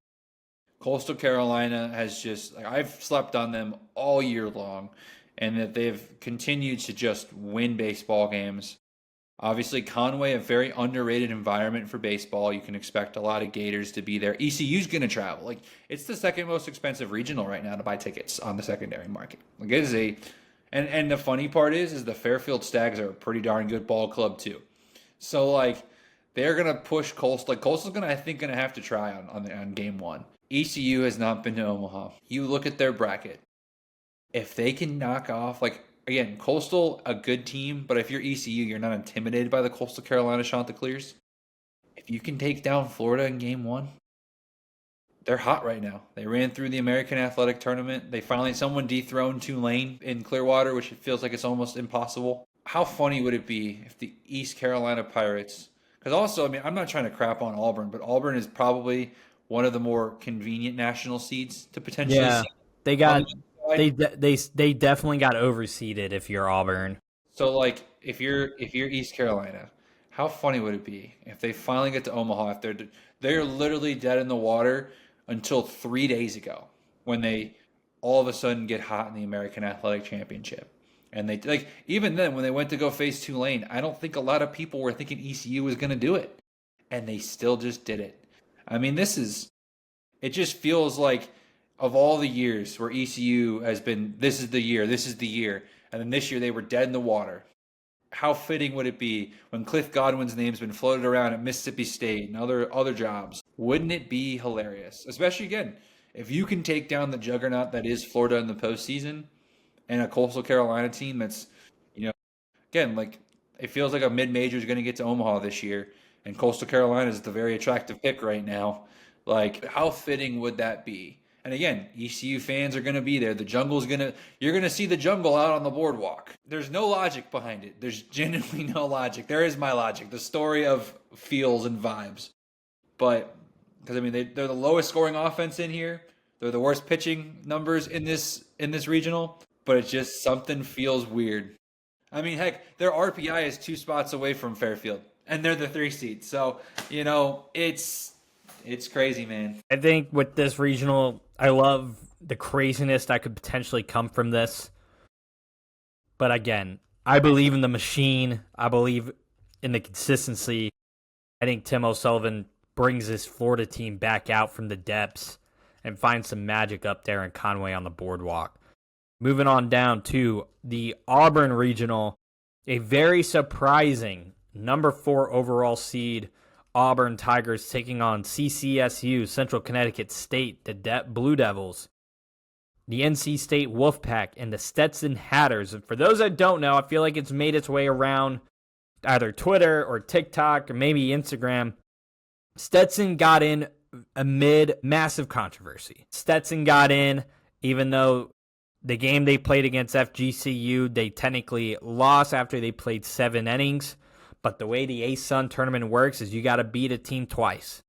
Coastal Carolina has just, I've slept on them all year long, and that they've continued to just win baseball games. Obviously, Conway, a very underrated environment for baseball. You can expect a lot of Gators to be there. ECU's going to travel. It's the second most expensive regional right now to buy tickets on the secondary market. It is and the funny part is the Fairfield Stags are a pretty darn good ball club too. So they're going to push Coastal. Coastal's I think going to have to try on game one. ECU has not been to Omaha. You look at their bracket. If they can knock off, again, Coastal, a good team, but if you're ECU, you're not intimidated by the Coastal Carolina Chanticleers. If you can take down Florida in game one, they're hot right now. They ran through the American Athletic Tournament. Someone dethroned Tulane in Clearwater, which it feels like it's almost impossible. How funny would it be if the East Carolina Pirates, because also, I mean, I'm not trying to crap on Auburn, but Auburn is probably one of the more convenient national seeds to potentially Yeah, see they on got the other side. they definitely got overseeded if you're Auburn. So like if you're East Carolina, how funny would it be if they finally get to Omaha if they're literally dead in the water until 3 days ago when they all of a sudden get hot in the American Athletic Championship. And they like even then when they went to go face Tulane, I don't think a lot of people were thinking ECU was going to do it, and they still just did it. I mean, it just feels like of all the years where ECU has been, this is the year, and then this year they were dead in the water. How fitting would it be when Cliff Godwin's name's been floated around at Mississippi State and other jobs? Wouldn't it be hilarious? Especially again, if you can take down the juggernaut that is Florida in the postseason and a Coastal Carolina team that's, you know, again, like it feels like a mid-major is going to get to Omaha this year, and Coastal Carolina is the very attractive pick right now. Like, how fitting would that be? And again, ECU fans are going to be there. You're going to see the jungle out on the boardwalk. There's no logic behind it. There's genuinely no logic. There is my logic, the story of feels and vibes. But, because I mean, they're the lowest scoring offense in here. They're the worst pitching numbers in this regional. But it's just something feels weird. I mean, heck, their RPI is 2 spots away from Fairfield, and they're the 3 seed. So, it's crazy, man. I think with this regional, I love the craziness that could potentially come from this. But again, I believe in the machine. I believe in the consistency. I think Tim O'Sullivan brings this Florida team back out from the depths and finds some magic up there in Conway on the boardwalk. Moving on down to the Auburn Regional, a very surprising number 4 overall seed Auburn Tigers taking on CCSU, Central Connecticut State, the Blue Devils, the NC State Wolfpack, and the Stetson Hatters. And for those that don't know, I feel like it's made its way around either Twitter or TikTok or maybe Instagram. Stetson got in amid massive controversy. Stetson got in even though the game they played against FGCU, they technically lost after they played 7 innings. But the way the ASUN tournament works is you got to beat a team twice.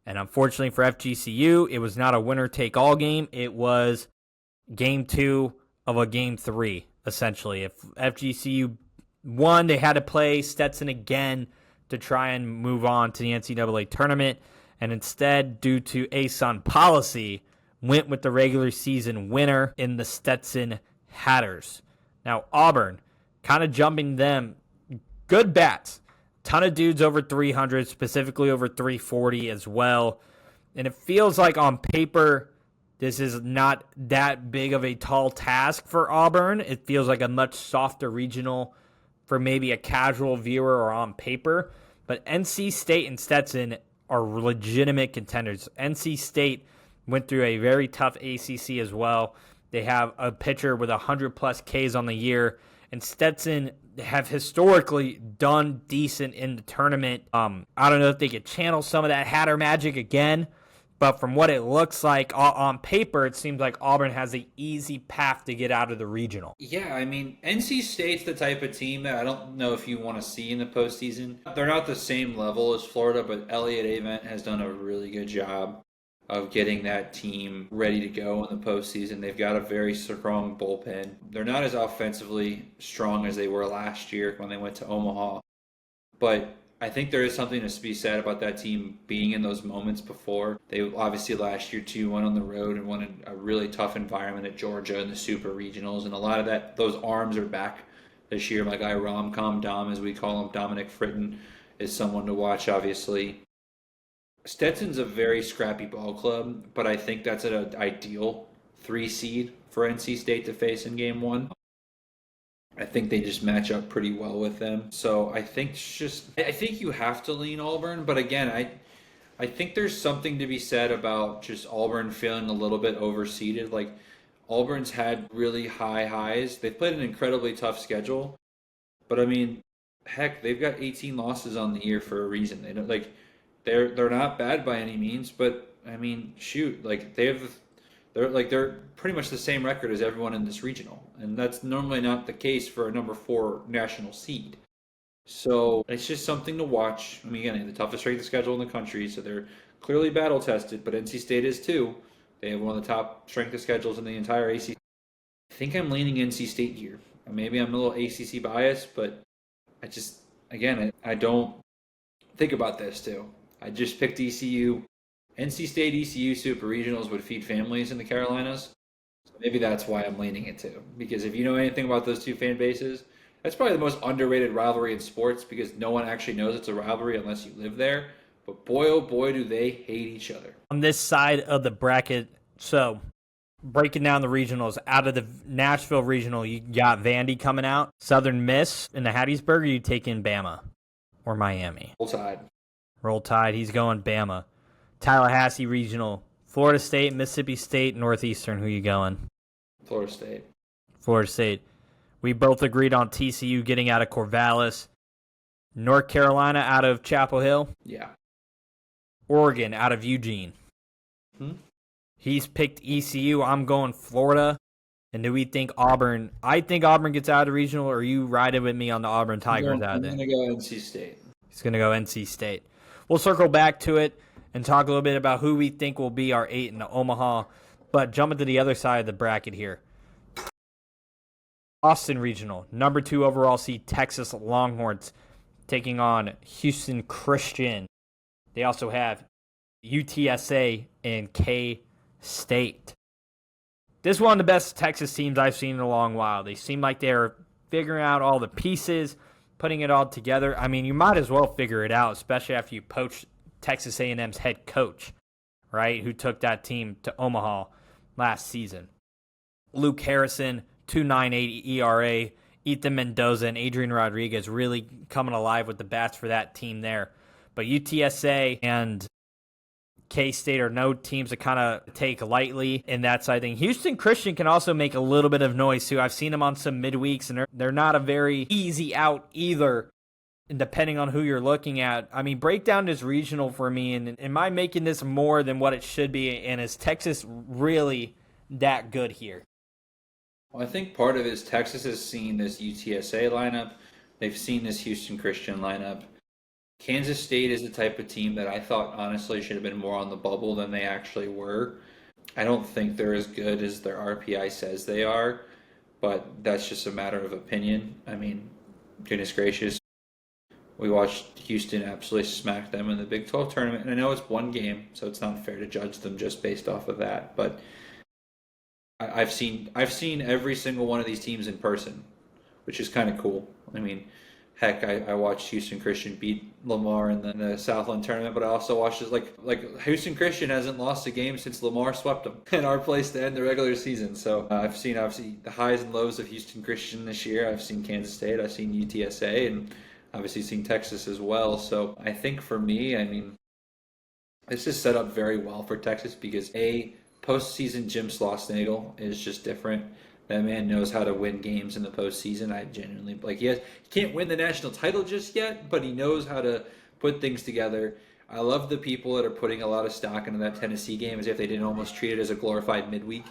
And unfortunately for FGCU, it was not a winner-take-all game. It was game 2 of a game 3, essentially. If FGCU won, they had to play Stetson again to try and move on to the NCAA tournament. And instead, due to ASUN policy, went with the regular season winner in the Stetson Hatters. Now, Auburn, kind of jumping them, good bats. Ton of dudes over 300, specifically over 340 as well. And it feels like on paper, this is not that big of a tall task for Auburn. It feels like a much softer regional for maybe a casual viewer or on paper. But NC State and Stetson are legitimate contenders. NC State went through a very tough ACC as well. They have a pitcher with 100-plus Ks on the year. And Stetson have historically done decent in the tournament. I don't know if they could channel some of that Hatter magic again, but from what it looks like on paper, it seems like Auburn has the easy path to get out of the regional. Yeah, I mean, NC State's the type of team that I don't know if you want to see in the postseason. They're not the same level as Florida, but Elliott Avent has done a really good job of getting that team ready to go in the postseason. They've got a very strong bullpen. They're not as offensively strong as they were last year when they went to Omaha. But I think there is something to be said about that team being in those moments before. They obviously last year too went on the road and won in a really tough environment at Georgia in the Super Regionals. And a lot of those arms are back this year. My guy Rom-Com Dom, as we call him, Dominic Fritton, is someone to watch, obviously. Stetson's a very scrappy ball club, but I think that's an ideal 3 seed for NC State to face in game 1. I think they just match up pretty well with them. So I think you have to lean Auburn, but again, I think there's something to be said about just Auburn feeling a little bit overseeded. Like Auburn's had really high highs. They've played an incredibly tough schedule, but I mean, heck, they've got 18 losses on the year for a reason. They're not bad by any means, but I mean, shoot, like they're pretty much the same record as everyone in this regional, and that's normally not the case for a number 4 national seed. So it's just something to watch. I mean, again, they have the toughest strength of schedule in the country, so they're clearly battle tested. But NC State is too. They have one of the top strength of schedules in the entire ACC. I think I'm leaning NC State here. Maybe I'm a little ACC biased, but I just, again, I don't think about this too. I just picked ECU. NC State ECU Super Regionals would feed families in the Carolinas. So maybe that's why I'm leaning it too. Because if you know anything about those two fan bases, that's probably the most underrated rivalry in sports because no one actually knows it's a rivalry unless you live there. But boy, oh boy, do they hate each other. On this side of the bracket, so breaking down the regionals, out of the Nashville regional, you got Vandy coming out. Southern Miss in the Hattiesburg, or you taking Bama or Miami? Roll Tide. Roll Tide, he's going Bama. Tallahassee regional, Florida State, Mississippi State, Northeastern, who you going? Florida State. Florida State. We both agreed on TCU getting out of Corvallis. North Carolina out of Chapel Hill. Yeah. Oregon out of Eugene. He's picked ECU. I'm going Florida. And do we think Auburn? I think Auburn gets out of the regional, or are you riding with me on the Auburn Tigers out there? I'm going to go NC State. He's going to go NC State. We'll circle back to it and talk a little bit about who we think will be our 8 in the Omaha. But jumping to the other side of the bracket here. Austin Regional, number 2 overall seed, Texas Longhorns, taking on Houston Christian. They also have UTSA and K-State. This is one of the best Texas teams I've seen in a long while. They seem like they're figuring out all the pieces, putting it all together. I mean, you might as well figure it out, especially after you poach Texas A&M's head coach, right, who took that team to Omaha last season. Luke Harrison, 2.98 ERA. Ethan Mendoza and Adrian Rodriguez really coming alive with the bats for that team there. But UTSA and K-State are no teams to kind of take lightly in that side thing. Houston Christian can also make a little bit of noise too. I've seen them on some midweeks, and they're not a very easy out either, and depending on who you're looking at. I mean, break down this regional for me, and am I making this more than what it should be, and is Texas really that good here? Well, I think part of it is Texas has seen this UTSA lineup. They've seen this Houston Christian lineup. Kansas State is the type of team that I thought honestly should have been more on the bubble than they actually were. I don't think they're as good as their RPI says they are, but that's just a matter of opinion. I mean, goodness gracious. We watched Houston absolutely smack them in the Big 12 tournament, and I know it's one game, so it's not fair to judge them just based off of that, but I've seen every single one of these teams in person, which is kind of cool. I mean, heck, I watched Houston Christian beat Lamar in the Southland tournament, but I also watched it like Houston Christian hasn't lost a game since Lamar swept them in our place to end the regular season. So I've seen obviously the highs and lows of Houston Christian this year. I've seen Kansas State, I've seen UTSA, and obviously seen Texas as well. So I think for me, I mean, this is set up very well for Texas because postseason Jim Schlossnagle is just different. That man knows how to win games in the postseason. I genuinely he can't win the national title just yet, but he knows how to put things together. I love the people that are putting a lot of stock into that Tennessee game as if they didn't almost treat it as a glorified midweek,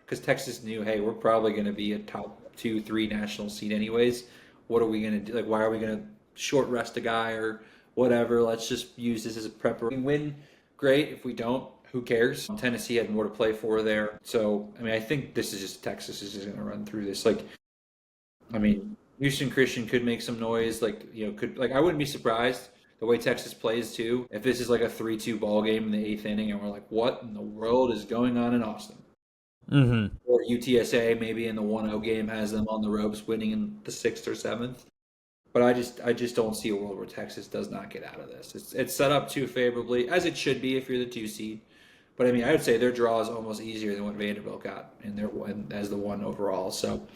because Texas knew, hey, we're probably going to be a top 2-3 national seed anyways. What are we going to do? Why are we going to short rest a guy or whatever? Let's just use this as a prepper. If we win, great. If we don't, who cares? Tennessee had more to play for there. So, I mean, I think this is just Texas is just going to run through this. I mean, Houston Christian could make some noise. I wouldn't be surprised the way Texas plays too. If this is like a 3-2 ball game in the 8th inning and we're like, what in the world is going on in Austin? Mm-hmm. Or UTSA maybe in the 1-0 game has them on the ropes winning in the 6th or 7th. But I just don't see a world where Texas does not get out of this. It's set up too favorably, as it should be if you're the 2 seed. But I mean, I would say their draw is almost easier than what Vanderbilt got in their one as the 1 overall. So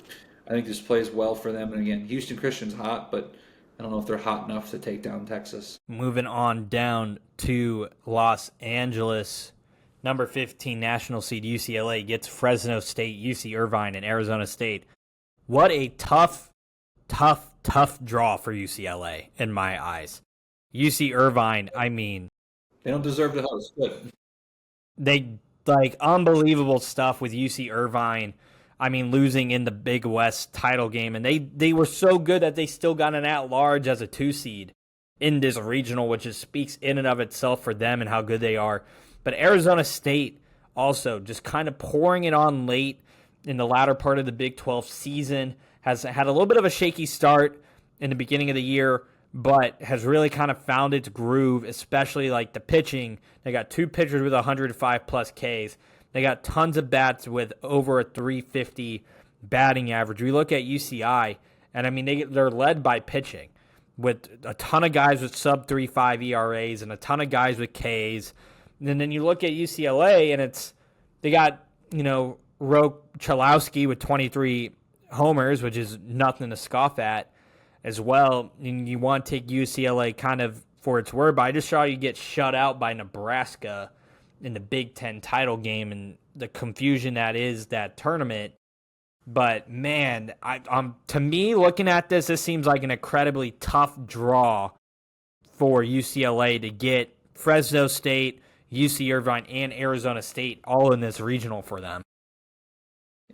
I think this plays well for them. And again, Houston Christian's hot, but I don't know if they're hot enough to take down Texas. Moving on down to Los Angeles, number 15 national seed UCLA gets Fresno State, UC Irvine, and Arizona State. What a tough draw for UCLA in my eyes. UC Irvine, I mean, they don't deserve to host. Good. they like unbelievable stuff with UC Irvine. I mean, losing in the Big West title game, and they were so good that they still got an at-large as a 2 seed in this regional, which just speaks in and of itself for them and how good they are. But Arizona State also just kind of pouring it on late in the latter part of the Big 12 season, has had a little bit of a shaky start in the beginning of the year, but has really kind of found its groove, especially like the pitching. They got 2 pitchers with 105 plus Ks. They got tons of bats with over a 350 batting average. We look at UCI, and I mean, they're led by pitching with a ton of guys with sub 3.5 ERAs and a ton of guys with Ks. And then you look at UCLA, and they got, Roke Chalowski with 23 homers, which is nothing to scoff at as well. And you want to take UCLA kind of for its word, but I just saw you get shut out by Nebraska in the Big Ten title game and the confusion that is that tournament. But man, to me, looking at this seems like an incredibly tough draw for UCLA to get Fresno State, UC Irvine, and Arizona State all in this regional for them.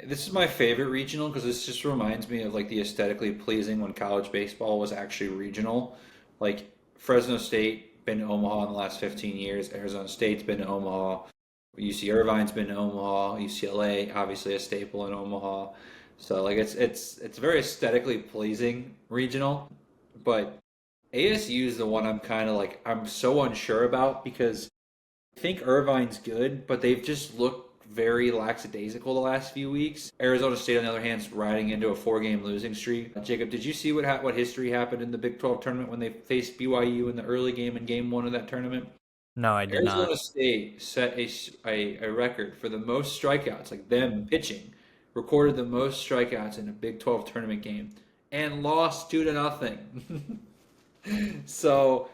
This is my favorite regional because this just reminds me of like the aesthetically pleasing when college baseball was actually regional. Like Fresno State been to Omaha in the last 15 years. Arizona State's been to Omaha. UC Irvine's been to Omaha. UCLA, obviously a staple in Omaha. So like it's very aesthetically pleasing regional. But ASU is the one I'm so unsure about because I think Irvine's good, but they've just looked very lackadaisical the last few weeks. Arizona State, on the other hand, is riding into a 4-game losing streak. Jacob, did you see what history happened in the Big 12 tournament when they faced BYU in the early game in Game 1 of that tournament? No, I did not. Arizona State set a record for the most strikeouts, like them pitching, recorded the most strikeouts in a Big 12 tournament game, and lost 2-0. So,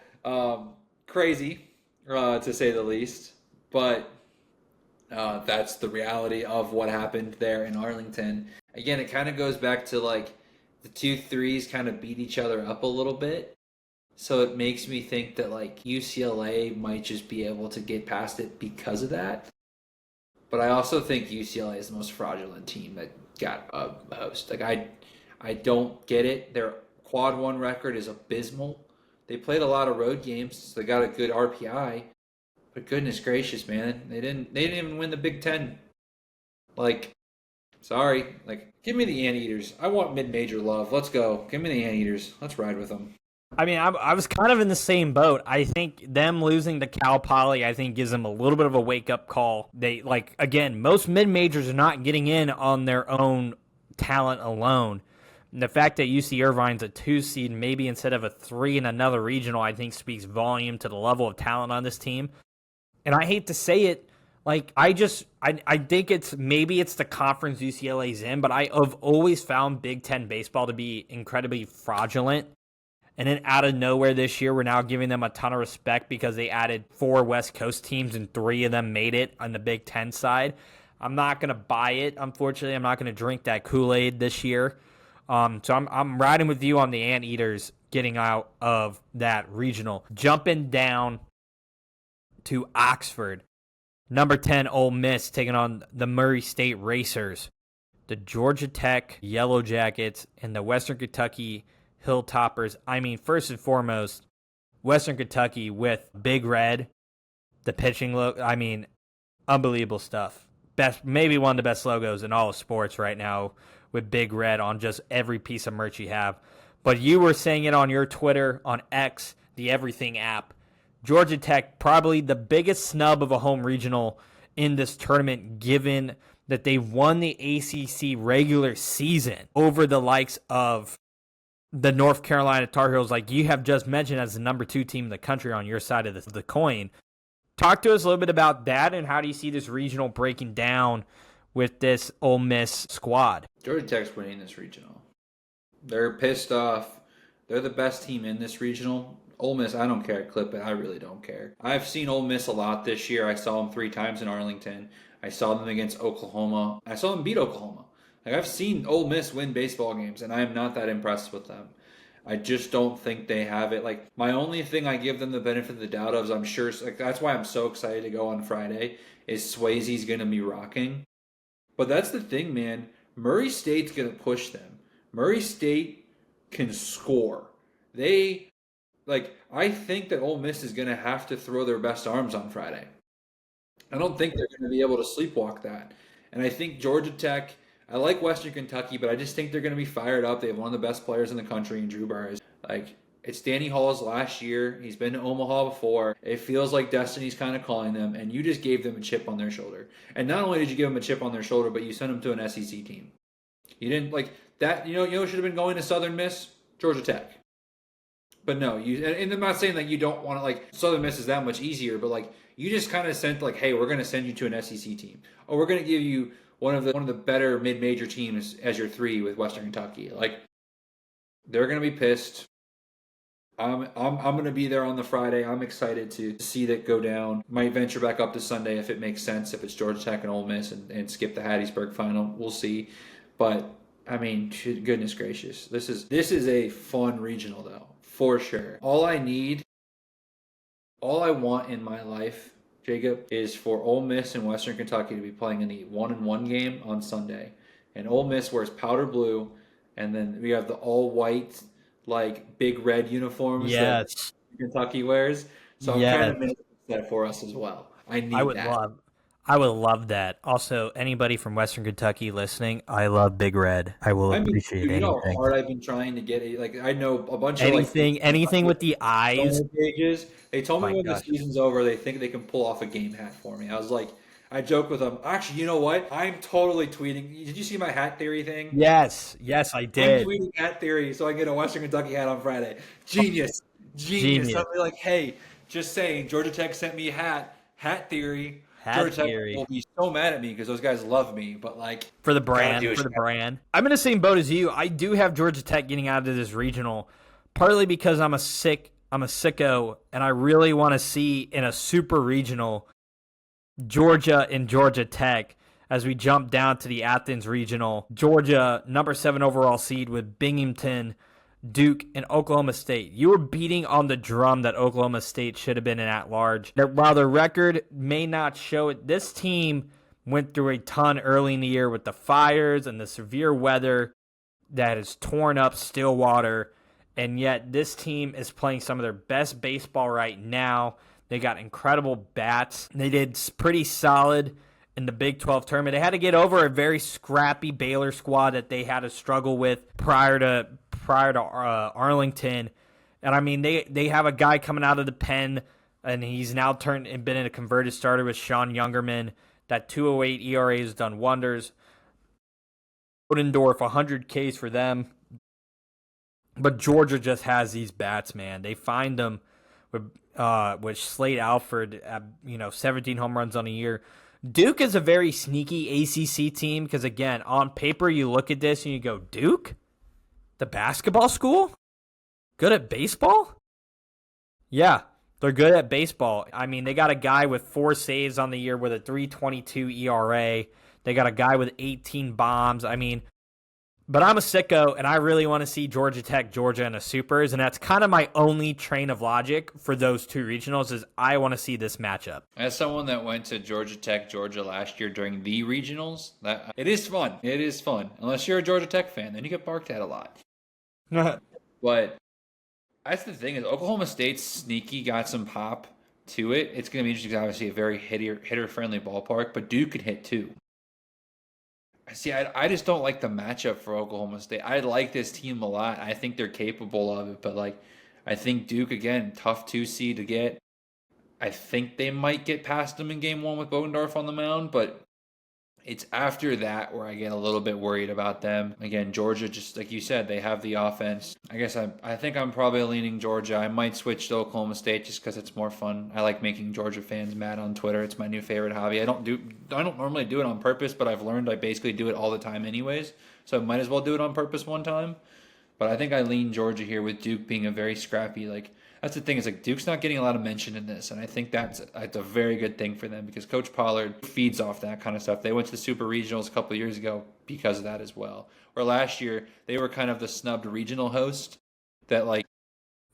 crazy, to say the least. But that's the reality of what happened there in Arlington. Again, it kind of goes back to like the 2-3s kind of beat each other up a little bit. So it makes me think that like UCLA might just be able to get past it because of that. But I also think UCLA is the most fraudulent team that got a host. Like I don't get it. Their quad 1 record is abysmal. They played a lot of road games, so they got a good RPI. But goodness gracious, man, they didn't even win the Big Ten. Like, sorry. Like, give me the Anteaters. I want mid-major love. Let's go. Give me the Anteaters. Let's ride with them. I mean, I was kind of in the same boat. I think them losing to Cal Poly, I think, gives them a little bit of a wake-up call. They, like, again, most mid-majors are not getting in on their own talent alone. And the fact that UC Irvine's a 2 seed, maybe instead of a 3 in another regional, I think speaks volume to the level of talent on this team. And I hate to say it, like, I think it's the conference UCLA's in, but I have always found Big Ten baseball to be incredibly fraudulent. And then out of nowhere this year, we're now giving them a ton of respect because they added 4 West Coast teams and 3 of them made it on the Big Ten side. I'm not going to buy it, unfortunately. I'm not going to drink that Kool-Aid this year. So I'm riding with you on the Anteaters getting out of that regional. Jumping down to Oxford. Number 10, Ole Miss, taking on the Murray State Racers. The Georgia Tech Yellow Jackets and the Western Kentucky Hilltoppers. I mean, first and foremost, Western Kentucky with Big Red, the pitching look. I mean, unbelievable stuff. Maybe one of the best logos in all of sports right now with Big Red on just every piece of merch you have. But you were saying it on your Twitter, on X, the Everything app. Georgia Tech, probably the biggest snub of a home regional in this tournament, given that they won the ACC regular season over the likes of the North Carolina Tar Heels, like you have just mentioned, as the number 2 team in the country on your side of the coin. Talk to us a little bit about that, and how do you see this regional breaking down with this Ole Miss squad? Georgia Tech's winning this regional. They're pissed off. They're the best team in this regional. Ole Miss, I don't care. Clip it. I really don't care. I've seen Ole Miss a lot this year. I saw them 3 times in Arlington. I saw them against Oklahoma. I saw them beat Oklahoma. Like, I've seen Ole Miss win baseball games, and I am not that impressed with them. I just don't think they have it. Like, my only thing I give them the benefit of the doubt of is I'm sure, like, that's why I'm so excited to go on Friday, is Swayze's going to be rocking. But that's the thing, man. Murray State's going to push them. Murray State can score. I think that Ole Miss is going to have to throw their best arms on Friday. I don't think they're going to be able to sleepwalk that. And I think Georgia Tech, I like Western Kentucky, but I just think they're going to be fired up. They have one of the best players in the country in Drew Burrs. Like, it's Danny Hall's last year. He's been to Omaha before. It feels like destiny's kind of calling them, and you just gave them a chip on their shoulder. And not only did you give them a chip on their shoulder, but you sent them to an SEC team. You didn't like that. You know, should have been going to Southern Miss, Georgia Tech. But no, and I'm not saying that you don't want to, like, Southern Miss is that much easier, but like, you just kind of sent, like, hey, we're going to send you to an SEC team, or we're going to give you one of the better mid-major teams as your 3 with Western Kentucky. Like, they're going to be pissed. I'm going to be there on the Friday. I'm excited to see that go down. Might venture back up to Sunday if it makes sense, if it's Georgia Tech and Ole Miss, and skip the Hattiesburg final. We'll see. But I mean, goodness gracious, this is a fun regional though, for sure. All I want in my life, Jacob, is for Ole Miss and Western Kentucky to be playing in the 1-1 game on Sunday. And Ole Miss wears powder blue, and then we have the all white, like, big red uniforms that Kentucky wears. So I'm kind of making that for us as well. I would love that. Also, anybody from Western Kentucky listening, I love Big Red. I will appreciate anything. You know how hard I've been trying to get it. Like, I know a bunch of anything with the eyes. Pages. They told me when the season's over, they think they can pull off a game hat for me. I was like, I joke with them. Actually, you know what? I'm totally tweeting. Did you see my hat theory thing? Yes, I did. I'm tweeting hat theory so I can get a Western Kentucky hat on Friday. Genius. Somebody like, hey, just saying, Georgia Tech sent me a hat theory. Georgia Tech will be so mad at me because those guys love me, but like, for the brand. I'm in the same boat as you. I do have Georgia Tech getting out of this regional, partly because I'm a sicko, and I really want to see in a super regional Georgia and Georgia Tech as we jump down to the Athens regional. Georgia, number 7 overall seed with Binghamton, Duke, and Oklahoma State. You were beating on the drum that Oklahoma State should have been an at-large. While their record may not show it, this team went through a ton early in the year with the fires and the severe weather that has torn up Stillwater, and yet this team is playing some of their best baseball right now. They got incredible bats. They did pretty solid in the Big 12 tournament. They had to get over a very scrappy Baylor squad that they had to struggle with prior to Arlington. And I mean, they have a guy coming out of the pen, and he's now been in a converted starter with Sean Youngerman. That 2.08 ERA has done wonders. Odendorf, 100 Ks for them. But Georgia just has these bats, man. They find them with Slade Alford at 17 home runs on a year. Duke is a very sneaky ACC team because, again, on paper you look at this and you go, Duke? The basketball school? Good at baseball? Yeah, they're good at baseball. I mean, they got a guy with 4 saves on the year with a 3.22 ERA. They got a guy with 18 bombs. I mean, but I'm a sicko, and I really want to see Georgia Tech, Georgia in the Supers, and that's kind of my only train of logic for those 2 regionals is I want to see this matchup. As someone that went to Georgia Tech, Georgia last year during the regionals, it is fun. It is fun. Unless you're a Georgia Tech fan, then you get barked at a lot. But that's the thing is Oklahoma State's sneaky got some pop to it. It's going to be interesting because obviously a very hitter-friendly ballpark, but Duke can hit too. See, I just don't like the matchup for Oklahoma State. I like this team a lot. I think they're capable of it, but like, I think Duke, again, tough 2 seed to get. I think they might get past them in game 1 with Bodendorf on the mound, but it's after that where I get a little bit worried about them. Again, Georgia, just like you said, they have the offense. I guess I think I'm probably leaning Georgia. I might switch to Oklahoma State just because it's more fun. I like making Georgia fans mad on Twitter. It's my new favorite hobby. I don't normally do it on purpose, but I've learned I basically do it all the time anyways. So I might as well do it on purpose one time. But I think I lean Georgia here with Duke being a very scrappy, like, that's the thing is like Duke's not getting a lot of mention in this, and I think that's a very good thing for them because Coach Pollard feeds off that kind of stuff. They went to the Super Regionals a couple of years ago because of that as well. Where last year they were kind of the snubbed regional host, that like.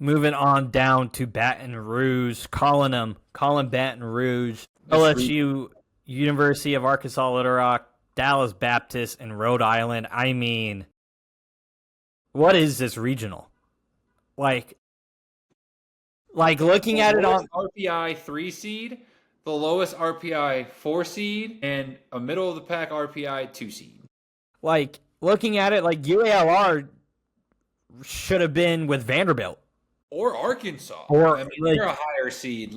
Moving on down to Baton Rouge, calling Baton Rouge, LSU, University of Arkansas Little Rock, Dallas Baptist, and Rhode Island. I mean, what is this regional? Like looking at it on RPI 3 seed, the lowest RPI 4 seed, and a middle of the pack RPI 2 seed. Like looking at it, like UALR should have been with Vanderbilt. Or Arkansas. Or I mean, they're a higher seed.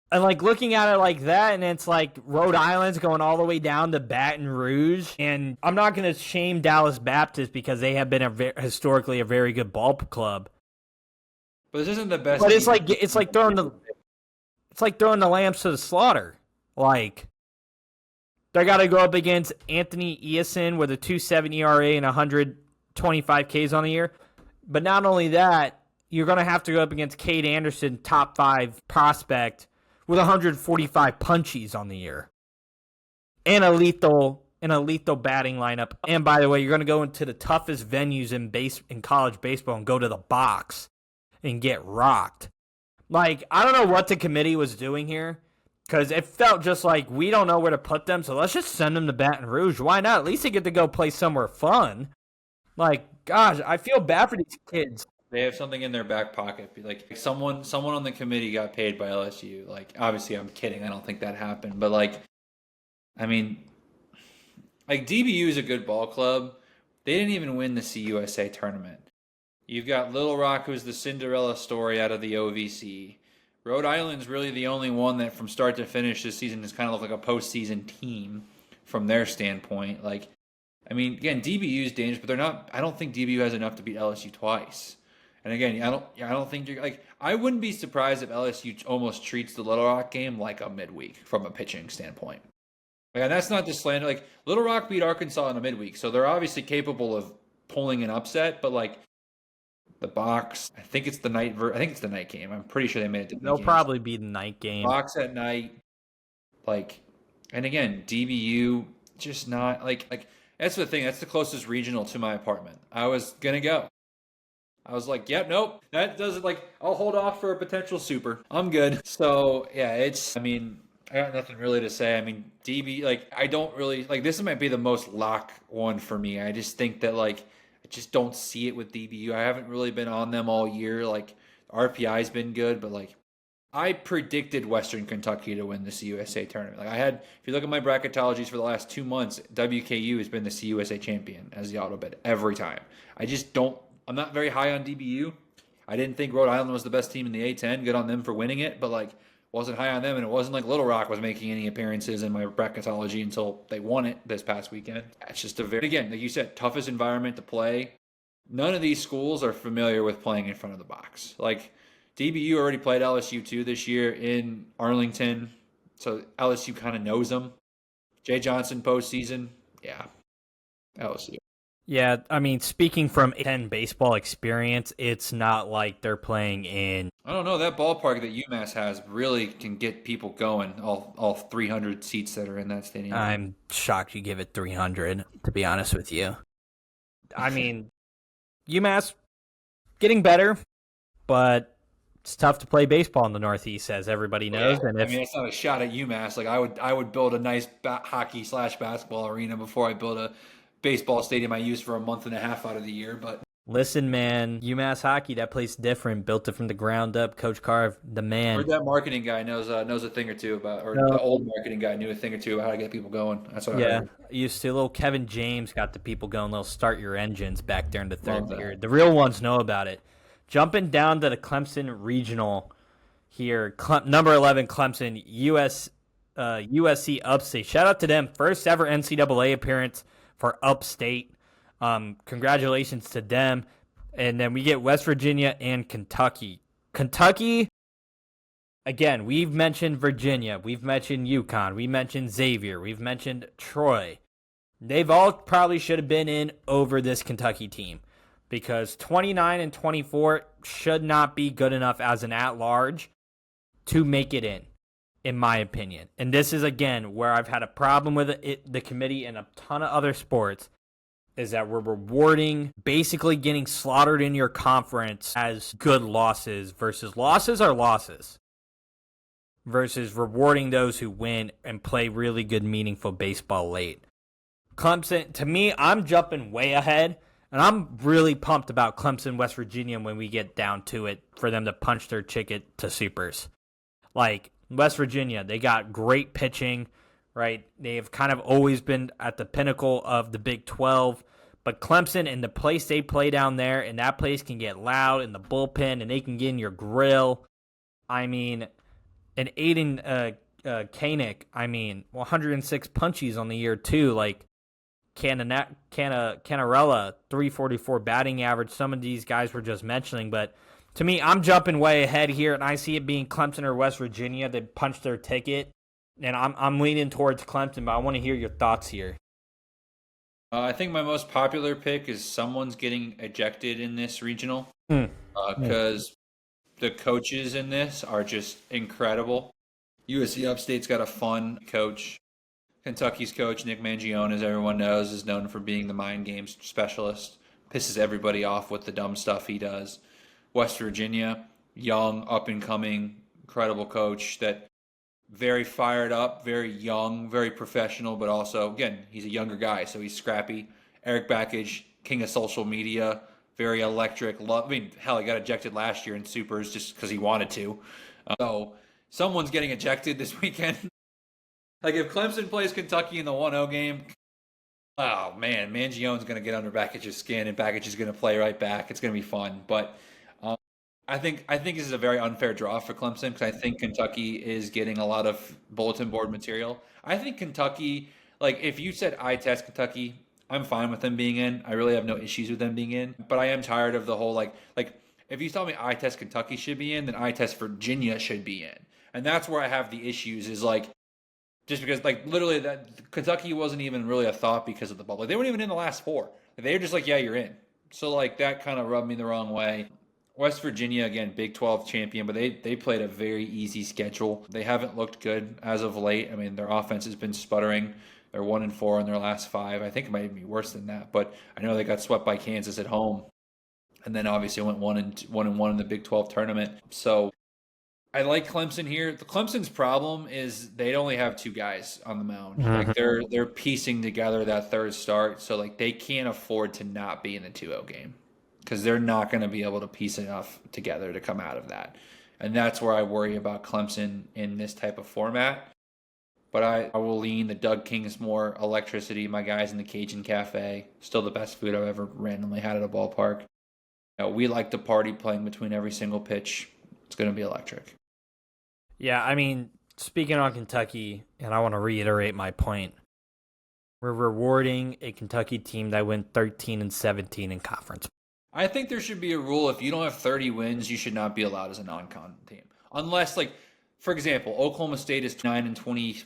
And looking at it like that, and it's like Rhode Island's going all the way down to Baton Rouge. And I'm not going to shame Dallas Baptist because they have been historically a very good ball club. But this isn't the best. But it's like throwing the lambs to the slaughter. Like they got to go up against Anthony Eason with a 2.7 ERA and 125 Ks on the year. But not only that, you're going to have to go up against Cade Anderson, top 5 prospect, with 145 punchies on the year. And a lethal batting lineup. And by the way, you're going to go into the toughest venues in college baseball and go to the box and get rocked. Like, I don't know what the committee was doing here, because it felt just like we don't know where to put them, so let's just send them to Baton Rouge. Why not? At least they get to go play somewhere fun. Like, gosh, I feel bad for these kids. They have something in their back pocket. Like someone on the committee got paid by LSU. Like, obviously I'm kidding. I don't think that happened. But I mean, DBU is a good ball club. They didn't even win the CUSA tournament. You've got Little Rock, who's the Cinderella story out of the OVC. Rhode Island's really the only one that from start to finish this season has kind of looked like a postseason team from their standpoint. I mean, again, DBU is dangerous, but they're not. I don't think DBU has enough to beat LSU twice. And again, I don't think you're I wouldn't be surprised if LSU almost treats the Little Rock game like a midweek from a pitching standpoint. And that's not to slander. Little Rock beat Arkansas in a midweek, so they're obviously capable of pulling an upset. But the box, I think it's the night game. I'm pretty sure they made it to the They'll probably be the night game. Box at night. And again, DBU just not that's the thing. That's the closest regional to my apartment. I was gonna go. I was like, yep, nope. That doesn't I'll hold off for a potential super. I'm good. So yeah, I got nothing really to say. I mean, DB, I don't really this might be the most lock one for me. I just think that I just don't see it with DBU. I haven't really been on them all year. RPI's been good, but I predicted Western Kentucky to win the CUSA tournament. If you look at my bracketologies for the last 2 months, WKU has been the CUSA champion as the auto bet every time. I'm not very high on DBU. I didn't think Rhode Island was the best team in the A10. Good on them for winning it, but wasn't high on them, and it wasn't like Little Rock was making any appearances in my bracketology until they won it this past weekend. It's just again, like you said, toughest environment to play. None of these schools are familiar with playing in front of the box. DBU already played LSU 2 this year in Arlington, so LSU kind of knows them. Jay Johnson postseason, yeah, LSU. Yeah, I mean, speaking from 10 baseball experience, it's not like they're playing in... I don't know. That ballpark that UMass has really can get people going, all 300 seats that are in that stadium. I'm shocked you give it 300, to be honest with you. I mean, UMass getting better, but it's tough to play baseball in the Northeast, as everybody knows. Yeah. And it's not a shot at UMass. I would build a nice hockey/basketball arena before I build a baseball stadium I use for a month and a half out of the year. But listen, man, UMass hockey, that place different. Built it from the ground up. Coach Carve, the man. Or that marketing guy knows a thing or two about, or the old marketing guy knew a thing or two about how to get people going. That's what I heard. Used to. Little Kevin James got the people going. They'll start your engines back there in the third period. The real ones know about it. Jumping down to the Clemson regional here, number 11 Clemson, USC Upstate. Shout out to them. First ever NCAA appearance for Upstate. Congratulations to them. And then we get West Virginia and Kentucky. Kentucky, again, we've mentioned Virginia. We've mentioned UConn. We mentioned Xavier. We've mentioned Troy. They've all probably should have been in over this Kentucky team because 29 and 24 should not be good enough as an at-large to make it in my opinion. And this is, again, where I've had a problem with the committee and a ton of other sports. is that we're rewarding basically getting slaughtered in your conference as good losses versus losses are losses versus rewarding those who win and play really good, meaningful baseball late. Clemson, to me, I'm jumping way ahead, and I'm really pumped about Clemson, West Virginia when we get down to it for them to punch their ticket to supers. Like, West Virginia, they got great pitching, right? They have kind of always been at the pinnacle of the Big 12. But Clemson and the place they play down there, and that place can get loud in the bullpen, and they can get in your grill. I mean, and Aiden Koenig, 106 punchies on the year, too. Like, Canarella, 344 batting average. Some of these guys were just mentioning, but to me, I'm jumping way ahead here, and I see it being Clemson or West Virginia that punch their ticket, and I'm leaning towards Clemson, but I want to hear your thoughts here. I think my most popular pick is someone's getting ejected in this regional because the coaches in this are just incredible. USC Upstate's got a fun coach. Kentucky's coach, Nick Mangione, as everyone knows, is known for being the mind games specialist. Pisses everybody off with the dumb stuff he does. West Virginia, young, up-and-coming, incredible coach that very fired up, very young, very professional, but also, again, he's a younger guy, so he's scrappy. Eric Backage, king of social media, very electric. Hell, he got ejected last year in Supers just because he wanted to. So someone's getting ejected this weekend. Like, if Clemson plays Kentucky in the 1-0 game, oh, man, Mangione's going to get under Backage's skin, and Backage is going to play right back. It's going to be fun. But I think this is a very unfair draw for Clemson because I think Kentucky is getting a lot of bulletin board material. I think Kentucky, like, if you said I test Kentucky, I'm fine with them being in. I really have no issues with them being in. But I am tired of the whole, like if you tell me I test Kentucky should be in, then I test Virginia should be in. And that's where I have the issues is, like, just because, like, literally that Kentucky wasn't even really a thought because of the bubble. Like, they weren't even in the last four. They were just like, yeah, you're in. So, like, that kind of rubbed me the wrong way. West Virginia, again, Big 12 champion, but they played a very easy schedule. They haven't looked good as of late. I mean, their offense has been sputtering. They're 1-4 in their last 5. I think it might even be worse than that, but I know they got swept by Kansas at home, and then obviously went 1-1 in the Big 12 tournament. So I like Clemson here. The Clemson's problem is they only have 2 guys on the mound. Like, they're piecing together that third start, so, like, they can't afford to not be in the 2-0 game because they're not going to be able to piece enough together to come out of that. And that's where I worry about Clemson in this type of format. But I will lean the Doug Kingsmore electricity, my guys in the Cajun Cafe. Still the best food I've ever randomly had at a ballpark. We like to party playing between every single pitch. It's going to be electric. Yeah, I mean, speaking on Kentucky, and I want to reiterate my point, we're rewarding a Kentucky team that went 13-17 in conference. I think there should be a rule, if you don't have 30 wins, you should not be allowed as a non-con team. Unless, like, for example, Oklahoma State is 9-22.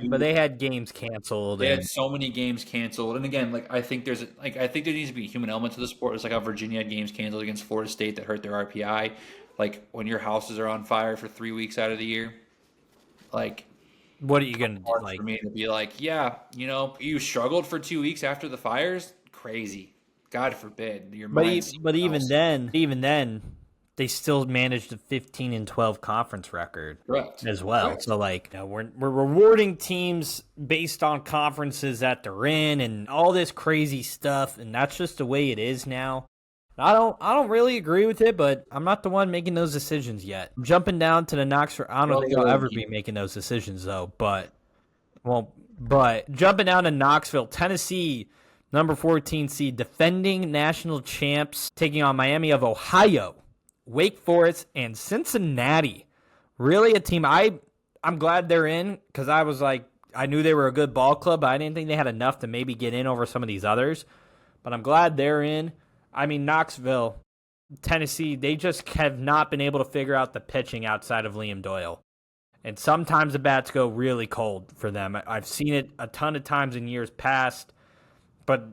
But they had games canceled. They had so many games canceled. And again, like, I think there needs to be a human element to the sport. It's like how Virginia had games canceled against Florida State that hurt their RPI. Like, when your houses are on fire for 3 weeks out of the year, like, what are you going to do? For me to be like, yeah, you struggled for 2 weeks after the fires? Crazy. God forbid. But even then, they still managed a 15-12 conference record. Correct. As well. Correct. So, like, we're rewarding teams based on conferences that they're in and all this crazy stuff, and that's just the way it is now. I don't really agree with it, but I'm not the one making those decisions yet. I'm jumping down to the Knoxville. I don't think I'll ever be making those decisions though. But jumping down to Knoxville, Tennessee, number 14 seed, defending national champs, taking on Miami of Ohio, Wake Forest, and Cincinnati. Really a team I'm glad they're in because I knew they were a good ball club, but I didn't think they had enough to maybe get in over some of these others. But I'm glad they're in. I mean, Knoxville, Tennessee, they just have not been able to figure out the pitching outside of Liam Doyle. And sometimes the bats go really cold for them. I've seen it a ton of times in years past. But,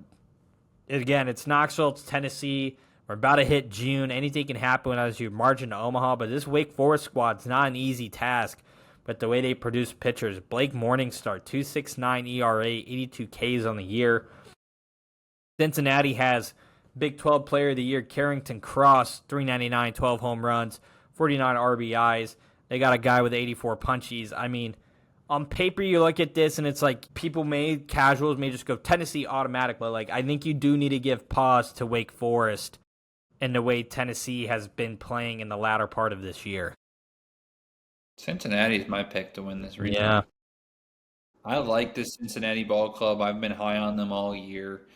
again, it's Knoxville, it's Tennessee. We're about to hit June. Anything can happen as you march into Omaha. But this Wake Forest squad's not an easy task. But the way they produce pitchers, Blake Morningstar, 2.69 ERA, 82 Ks on the year. Cincinnati has Big 12 Player of the Year Carrington Cross, 399, 12 home runs, 49 RBIs. They got a guy with 84 punchies. I mean, on paper, you look at this, and it's like casuals may just go Tennessee automatic, but like I think you do need to give pause to Wake Forest and the way Tennessee has been playing in the latter part of this year. Cincinnati is my pick to win this region. Yeah. I like the Cincinnati ball club. I've been high on them all year.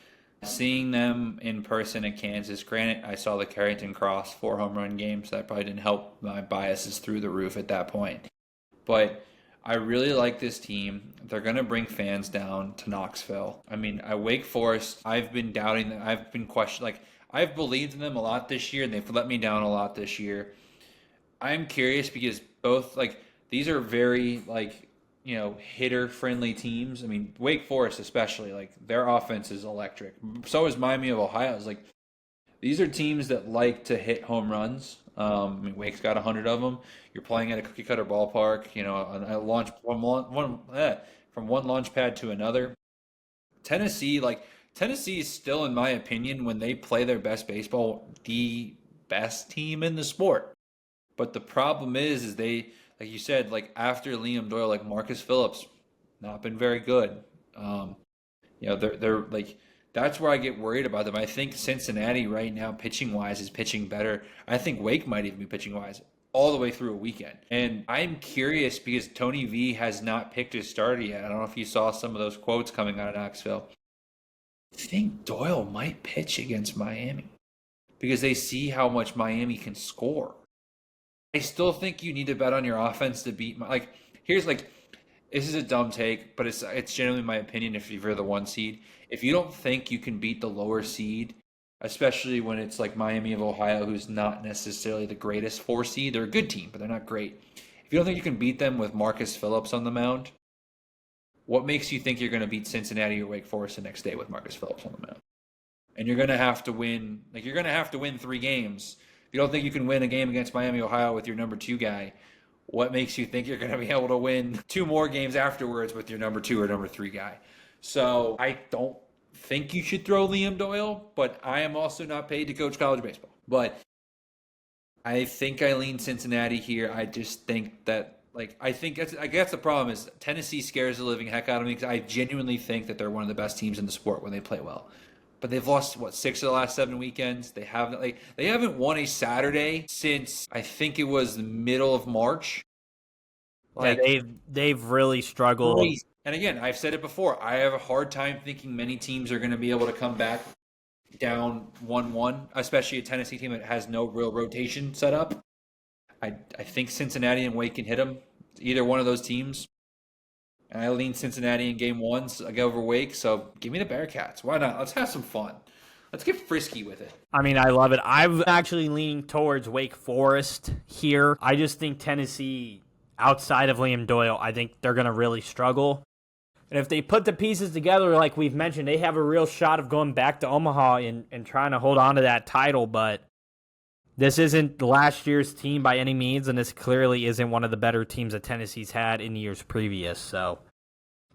Seeing them in person at Kansas, granted, I saw the Carrington Cross 4 home run game, so that probably didn't help. My biases through the roof at that point. But I really like this team. They're going to bring fans down to Knoxville. I mean, at Wake Forest, I've been doubting them. I've been questioning. Like, I've believed in them a lot this year, and they've let me down a lot this year. I'm curious because both, like, these are very, like, you know, hitter-friendly teams. I mean, Wake Forest especially, like, their offense is electric. So is Miami of Ohio. It's like, these are teams that like to hit home runs. I mean, Wake's got 100 of them. You're playing at a cookie-cutter ballpark, you know, a launch from one launch pad to another. Tennessee is still, in my opinion, when they play their best baseball, the best team in the sport. But the problem is they, like you said, like after Liam Doyle, like Marcus Phillips, not been very good. You know, they're like, that's where I get worried about them. I think Cincinnati right now, pitching wise, is pitching better. I think Wake might even be pitching wise all the way through a weekend. And I'm curious because Tony V has not picked his starter yet. I don't know if you saw some of those quotes coming out of Knoxville. I think Doyle might pitch against Miami because they see how much Miami can score. I still think you need to bet on your offense to beat. This is a dumb take, but it's generally my opinion. If you're the 1 seed, if you don't think you can beat the lower seed, especially when it's like Miami of Ohio, who's not necessarily the greatest 4 seed, they're a good team, but they're not great. If you don't think you can beat them with Marcus Phillips on the mound, what makes you think you're going to beat Cincinnati or Wake Forest the next day with Marcus Phillips on the mound? And you're going to have to win. Like, you're going to have to win 3 games. If you don't think you can win a game against Miami, Ohio with your number 2 guy, what makes you think you're going to be able to win 2 more games afterwards with your number 2 or number 3 guy? So I don't think you should throw Liam Doyle, but I am also not paid to coach college baseball. But I think I lean Cincinnati here. I just think that, I guess the problem is Tennessee scares the living heck out of me because I genuinely think that they're one of the best teams in the sport when they play well. But they've lost 6 of the last 7 weekends. They haven't won a Saturday since I think it was the middle of March. They've really struggled. And again, I've said it before. I have a hard time thinking many teams are going to be able to come back down 1-1, especially a Tennessee team that has no real rotation set up. I think Cincinnati and Wake can hit them. Either one of those teams. And I lean Cincinnati in game 1 over Wake, so give me the Bearcats. Why not? Let's have some fun. Let's get frisky with it. I mean, I love it. I'm actually leaning towards Wake Forest here. I just think Tennessee, outside of Liam Doyle, I think they're going to really struggle. And if they put the pieces together, like we've mentioned, they have a real shot of going back to Omaha and trying to hold on to that title, but this isn't last year's team by any means, and this clearly isn't one of the better teams that Tennessee's had in years previous. So,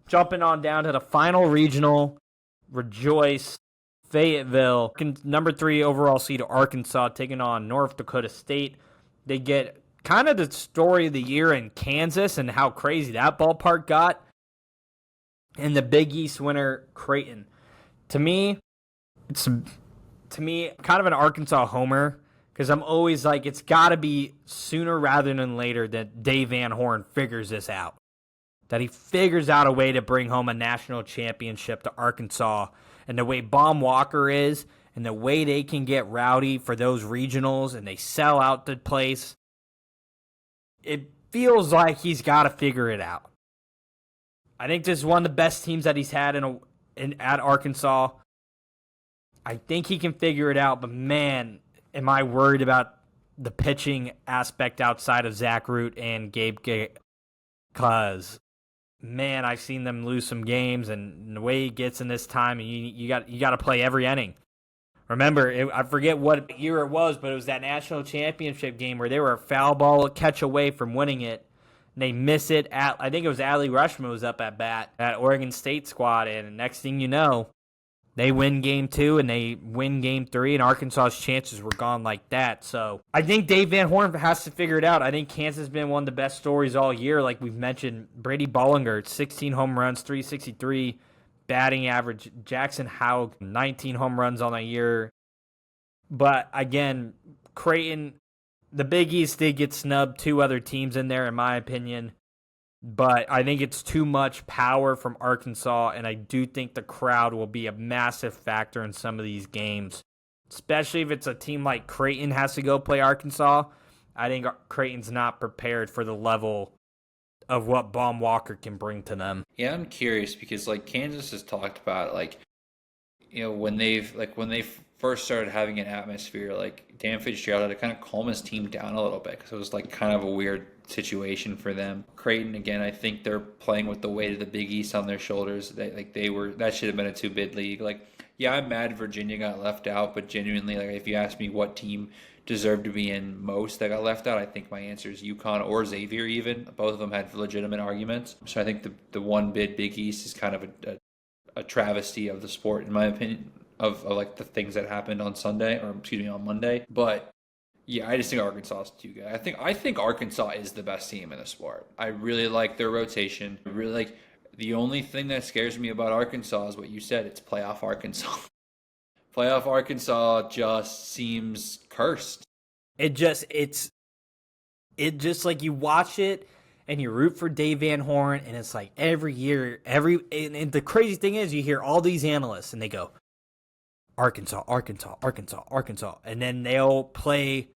jumping on down to the final regional, Rejoice, Fayetteville, number 3 overall seed Arkansas taking on North Dakota State. They get kind of the story of the year in Kansas and how crazy that ballpark got. And the Big East winner, Creighton. To me, kind of an Arkansas homer. Because I'm always like, it's got to be sooner rather than later that Dave Van Horn figures this out. That he figures out a way to bring home a national championship to Arkansas. And the way Baum Walker is, and the way they can get rowdy for those regionals, and they sell out the place. It feels like he's got to figure it out. I think this is one of the best teams that he's had at Arkansas. I think he can figure it out, but man, am I worried about the pitching aspect outside of Zach Root and Gabe Gay? Because, man, I've seen them lose some games, and the way he gets in this time, and you got to play every inning. Remember, I forget what year it was, but it was that national championship game where they were a foul ball catch away from winning it. And they miss it. I think it was Adley Rushman was up at bat at Oregon State squad, and next thing you know, They win game 2 and they win game 3, and Arkansas's chances were gone like that. So I think Dave Van Horn has to figure it out. I think Kansas has been one of the best stories all year. Like we've mentioned, Brady Bollinger, 16 home runs, 363 batting average. Jackson Howell, 19 home runs on a year. But again, Creighton, the Big East did get snubbed. 2 other teams in there, in my opinion. But I think it's too much power from Arkansas, and I do think the crowd will be a massive factor in some of these games, especially if it's a team like Creighton has to go play Arkansas. I think Creighton's not prepared for the level of what Baum Walker can bring to them. Yeah, I'm curious because like Kansas has talked about like, you know, when they first started having an atmosphere, like Dan Fitzgerald had to kind of calm his team down a little bit because it was like kind of a weird situation for them. Creighton, again, I think they're playing with the weight of the Big East on their shoulders. That should have been a 2-bid league. Like, yeah, I'm mad Virginia got left out, but genuinely, like, if you ask me what team deserved to be in most that got left out, I think my answer is UConn or Xavier. Even both of them had legitimate arguments. So I think the 1-bid Big East is kind of a travesty of the sport, in my opinion, of like the things that happened on on Monday. But yeah, I just think Arkansas is too good. I think Arkansas is the best team in the sport. I really like their rotation. I really like the only thing that scares me about Arkansas is what you said. It's playoff Arkansas. Playoff Arkansas just seems cursed. It just like you watch it and you root for Dave Van Horn, and it's like every year, and the crazy thing is you hear all these analysts and they go, Arkansas, Arkansas, Arkansas, Arkansas. And then they'll play,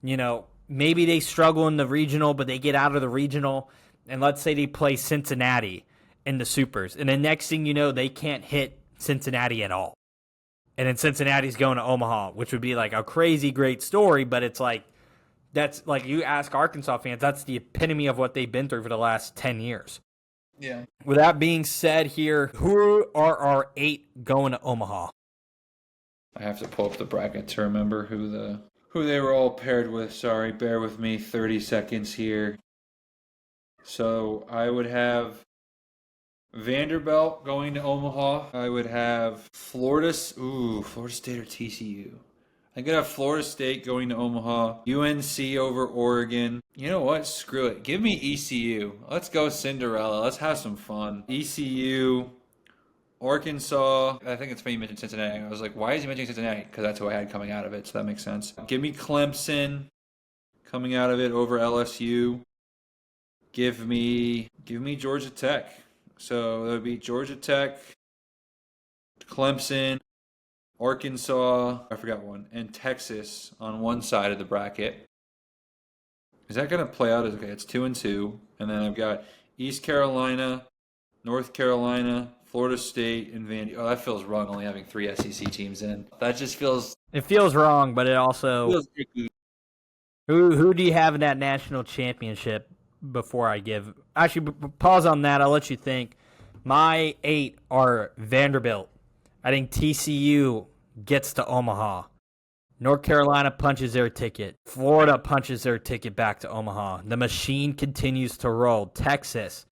maybe they struggle in the regional, but they get out of the regional. And let's say they play Cincinnati in the Supers. And the next thing you know, they can't hit Cincinnati at all. And then Cincinnati's going to Omaha, which would be like a crazy great story. But it's like, that's like you ask Arkansas fans, that's the epitome of what they've been through for the last 10 years. Yeah. With that being said here, who are our 8 going to Omaha? I have to pull up the bracket to remember who they were all paired with. Sorry, bear with me 30 seconds here. So I would have Vanderbilt going to Omaha. I would have Florida State or TCU. I could have Florida State going to Omaha. UNC over Oregon. You know what? Screw it. Give me ECU. Let's go Cinderella. Let's have some fun. ECU. Arkansas, I think it's funny you mentioned Cincinnati. I was like, why is he mentioning Cincinnati? Because that's who I had coming out of it, so that makes sense. Give me Clemson coming out of it over LSU. Give me Georgia Tech. So that would be Georgia Tech, Clemson, Arkansas, I forgot one, and Texas on one side of the bracket. Is that going to play out as, okay, it's 2-2. And then I've got East Carolina, North Carolina, Florida State, and Vandy. Oh, that feels wrong, only having 3 SEC teams in. That just feels... It feels wrong, but it also... feels icky. Who do you have in that national championship before I give... Actually, pause on that. I'll let you think. My 8 are Vanderbilt. I think TCU gets to Omaha. North Carolina punches their ticket. Florida punches their ticket back to Omaha. The machine continues to roll. Texas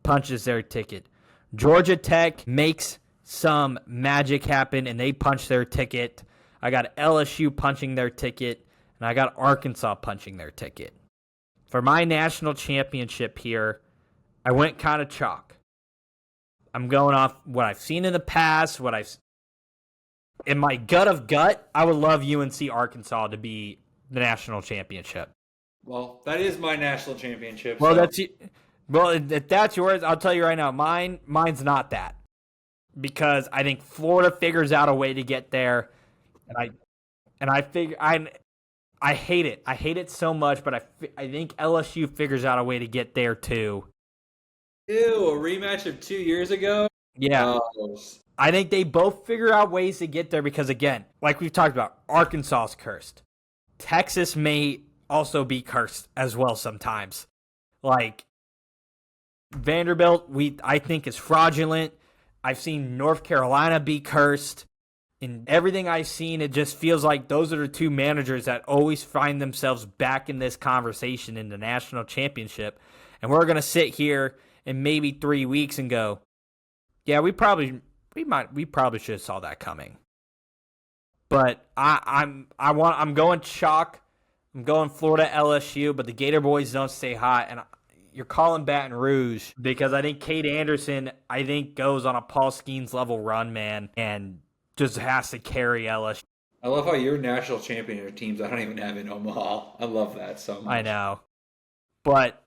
punches their ticket. Georgia Tech makes some magic happen, and they punch their ticket. I got LSU punching their ticket, and I got Arkansas punching their ticket. For my national championship here, I went kind of chalk. I'm going off what I've seen in the past, in my gut of gut, I would love UNC Arkansas to be the national championship. Well, that is my national championship. Well, so. If that's yours, I'll tell you right now, mine's not that. Because I think Florida figures out a way to get there, and I hate it. I hate it so much, but I think LSU figures out a way to get there too. Ew, a rematch of 2 years ago? Yeah. I think they both figure out ways to get there because, again, like we've talked about, Arkansas is cursed. Texas may also be cursed as well sometimes. Like, Vanderbilt, I think, is fraudulent. I've seen North Carolina be cursed. In everything I've seen, it just feels like those are the 2 managers that always find themselves back in this conversation in the national championship. And we're going to sit here in maybe 3 weeks and go, yeah, we probably we probably should have saw that coming. But I'm going chalk. I'm going Florida LSU, but the Gator boys don't stay hot, and you're calling Baton Rouge because I think Cade Anderson goes on a Paul Skeens level run, man, and just has to carry LSU. I love how you're national champion of teams I don't even have in Omaha. I love that so much. I know, but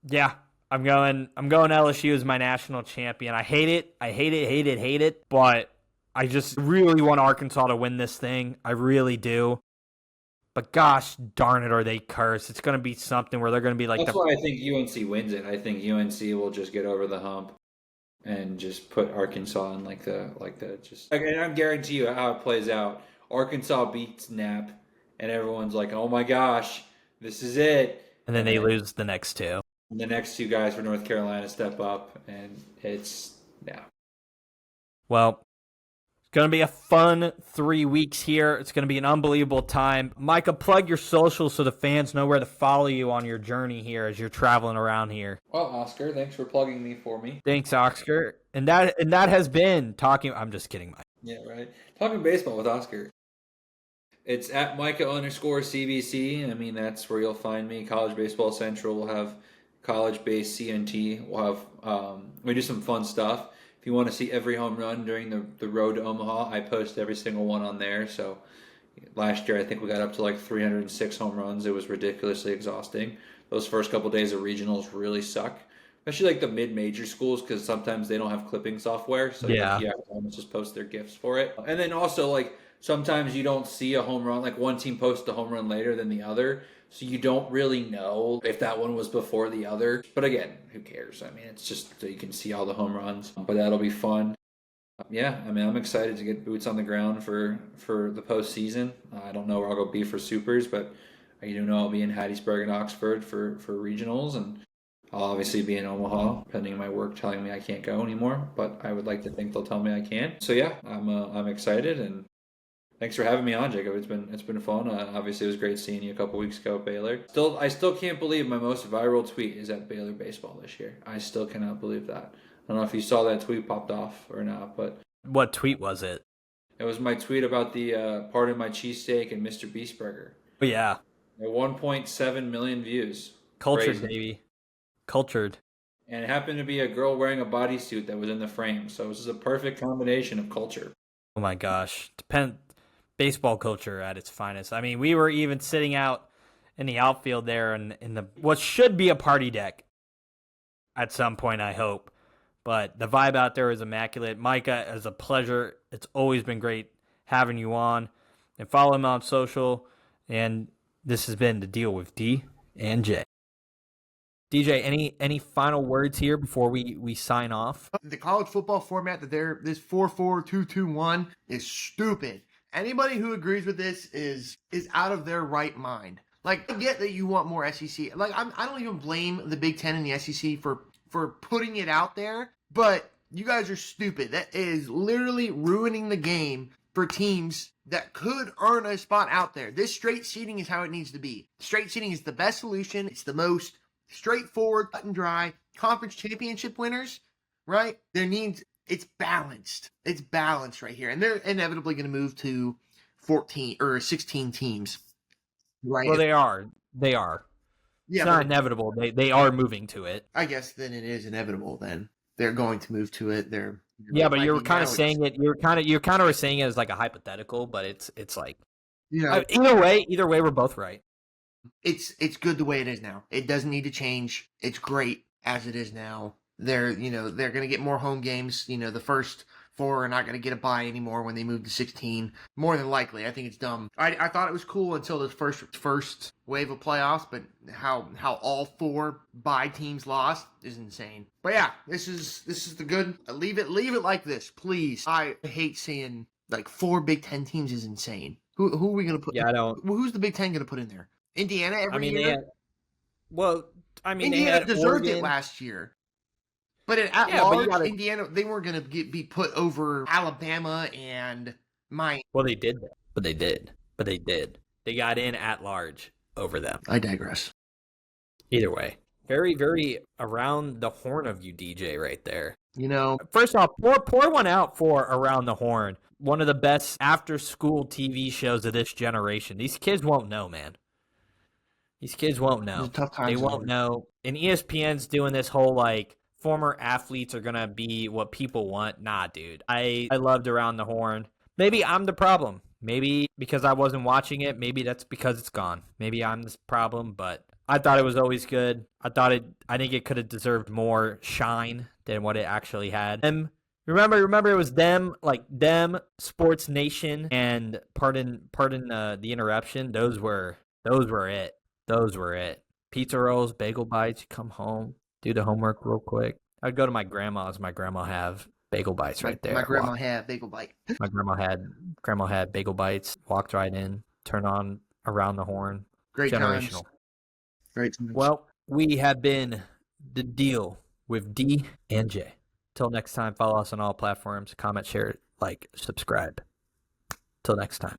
yeah, I'm going LSU as my national champion. I hate it, but I just really want Arkansas to win this thing. I really do. But gosh darn it, are they cursed? It's going to be something where they're going to be like. That's why I think UNC wins it. I think UNC will just get over the hump and just put Arkansas in and I guarantee you how it plays out. Arkansas beats Nap, and everyone's like, "Oh my gosh, this is it!" And then they lose the next two. And the next two guys for North Carolina step up, and it's Well. Going to be a fun 3 weeks here. It's going to be an unbelievable time. Micah, plug your socials so the fans know where to follow you on your journey here as you're traveling around here. Well, Oscar, thanks for plugging me for me. Thanks, Oscar. And that has been talking. I'm just kidding, Mike. Yeah, right. Talking baseball with Oscar. It's at Micah_CBC. I mean, that's where you'll find me. College Baseball Central will have college-based CNT. We'll have we do some fun stuff. If you want to see every home run during the road to Omaha, I post every single one on there. So last year, I think we got up to like 306 home runs. It was ridiculously exhausting. Those first couple of days of regionals really suck, especially like the mid-major schools because sometimes they don't have clipping software. So yeah, you have to almost just post their GIFs for it. And then also like sometimes you don't see a home run. Like one team posts a home run later than the other. So you don't really know if that one was before the other. But again, who cares? I mean, it's just so you can see all the home runs. But that'll be fun. Yeah, I mean, I'm excited to get boots on the ground for the postseason. I don't know where I'll go be for Supers, but I do know I'll be in Hattiesburg and Oxford for regionals. And I'll obviously be in Omaha, pending my work telling me I can't go anymore. But I would like to think they'll tell me I can. So yeah, I'm excited and thanks for having me on, Jacob. It's been fun. Obviously, it was great seeing you a couple weeks ago at Baylor. I still can't believe my most viral tweet is at Baylor baseball this year. I still cannot believe that. I don't know if you saw that tweet popped off or not, but what tweet was it? It was my tweet about the Pardon My Cheesesteak and Mr. Beast Burger. Oh yeah, 1.7 million views. Cultured, Crazy. baby. Cultured. And it happened to be a girl wearing a bodysuit that was in the frame, so it was just a perfect combination of culture. Oh my gosh, baseball culture at its finest. I mean, we were even sitting out in the outfield there in the what should be a party deck at some point, I hope. But the vibe out there is immaculate. Micah, it's a pleasure. It's always been great having you on. And follow him on social. And this has been The Deal with D and J. DJ, any final words here before we sign off? The college football format that this 4-4-2-2-1 is stupid. Anybody who agrees with this is out of their right mind. Like, I get that you want more SEC. Like, I don't even blame the Big Ten and the SEC for putting it out there, but you guys are stupid. That is literally ruining the game for teams that could earn a spot out there. This straight seeding is how it needs to be. Straight seeding is the best solution. It's the most straightforward, cut and dry. Conference championship winners, right? It's balanced. It's balanced right here. And they're inevitably going to move to 14 or 16 teams. Right? Well, they are. Yeah, it's not inevitable. They are moving to it. I guess then it is inevitable then. They're going to move to it. But you're kind of saying it. You're kind of saying it as like a hypothetical, but it's like either way we're both right. It's good the way it is now. It doesn't need to change. It's great as it is now. They're going to get more home games. The first 4 are not going to get a bye anymore when they move to 16. More than likely. I think it's dumb. I thought it was cool until the first wave of playoffs, but how all 4 bye teams lost is insane. But yeah, this is the good. Leave it like this, please. I hate seeing like 4 Big Ten teams is insane. Who are we going to put? Yeah, I don't. Who's the Big Ten going to put in there? Indiana every year? Indiana deserved Oregon. it last year. But at large, Indiana, they weren't going to be put over Alabama and Miami. Well, they did that. But they did. They got in at large over them. I digress. Either way, Very, very around the horn of you, DJ, right there. You know, First off, pour one out for Around the Horn. One of the best after-school TV shows of this generation. These kids won't know, man. These kids won't know. tough times. They won't know. And ESPN's doing this whole, like, former athletes are going to be what people want. Nah, dude. I loved Around the Horn. Maybe I'm the problem. Maybe because I wasn't watching it. Maybe that's because it's gone. Maybe I'm the problem, but I thought it was always good. I think it could have deserved more shine than what it actually had. Remember it was them, Sports Nation, and pardon the interruption. Those were it. Those were it. Pizza rolls, bagel bites. You come home, do the homework real quick. I'd go to my grandma's. My grandma have bagel bites right there. My grandma had bagel bite. My grandma had bagel bites. Walked right in, turn on Around the Horn. Great Generational. times. Great times. Well, we have been The Deal with D and J. Till next time, follow us on all platforms. Comment, share, like, subscribe. Till next time.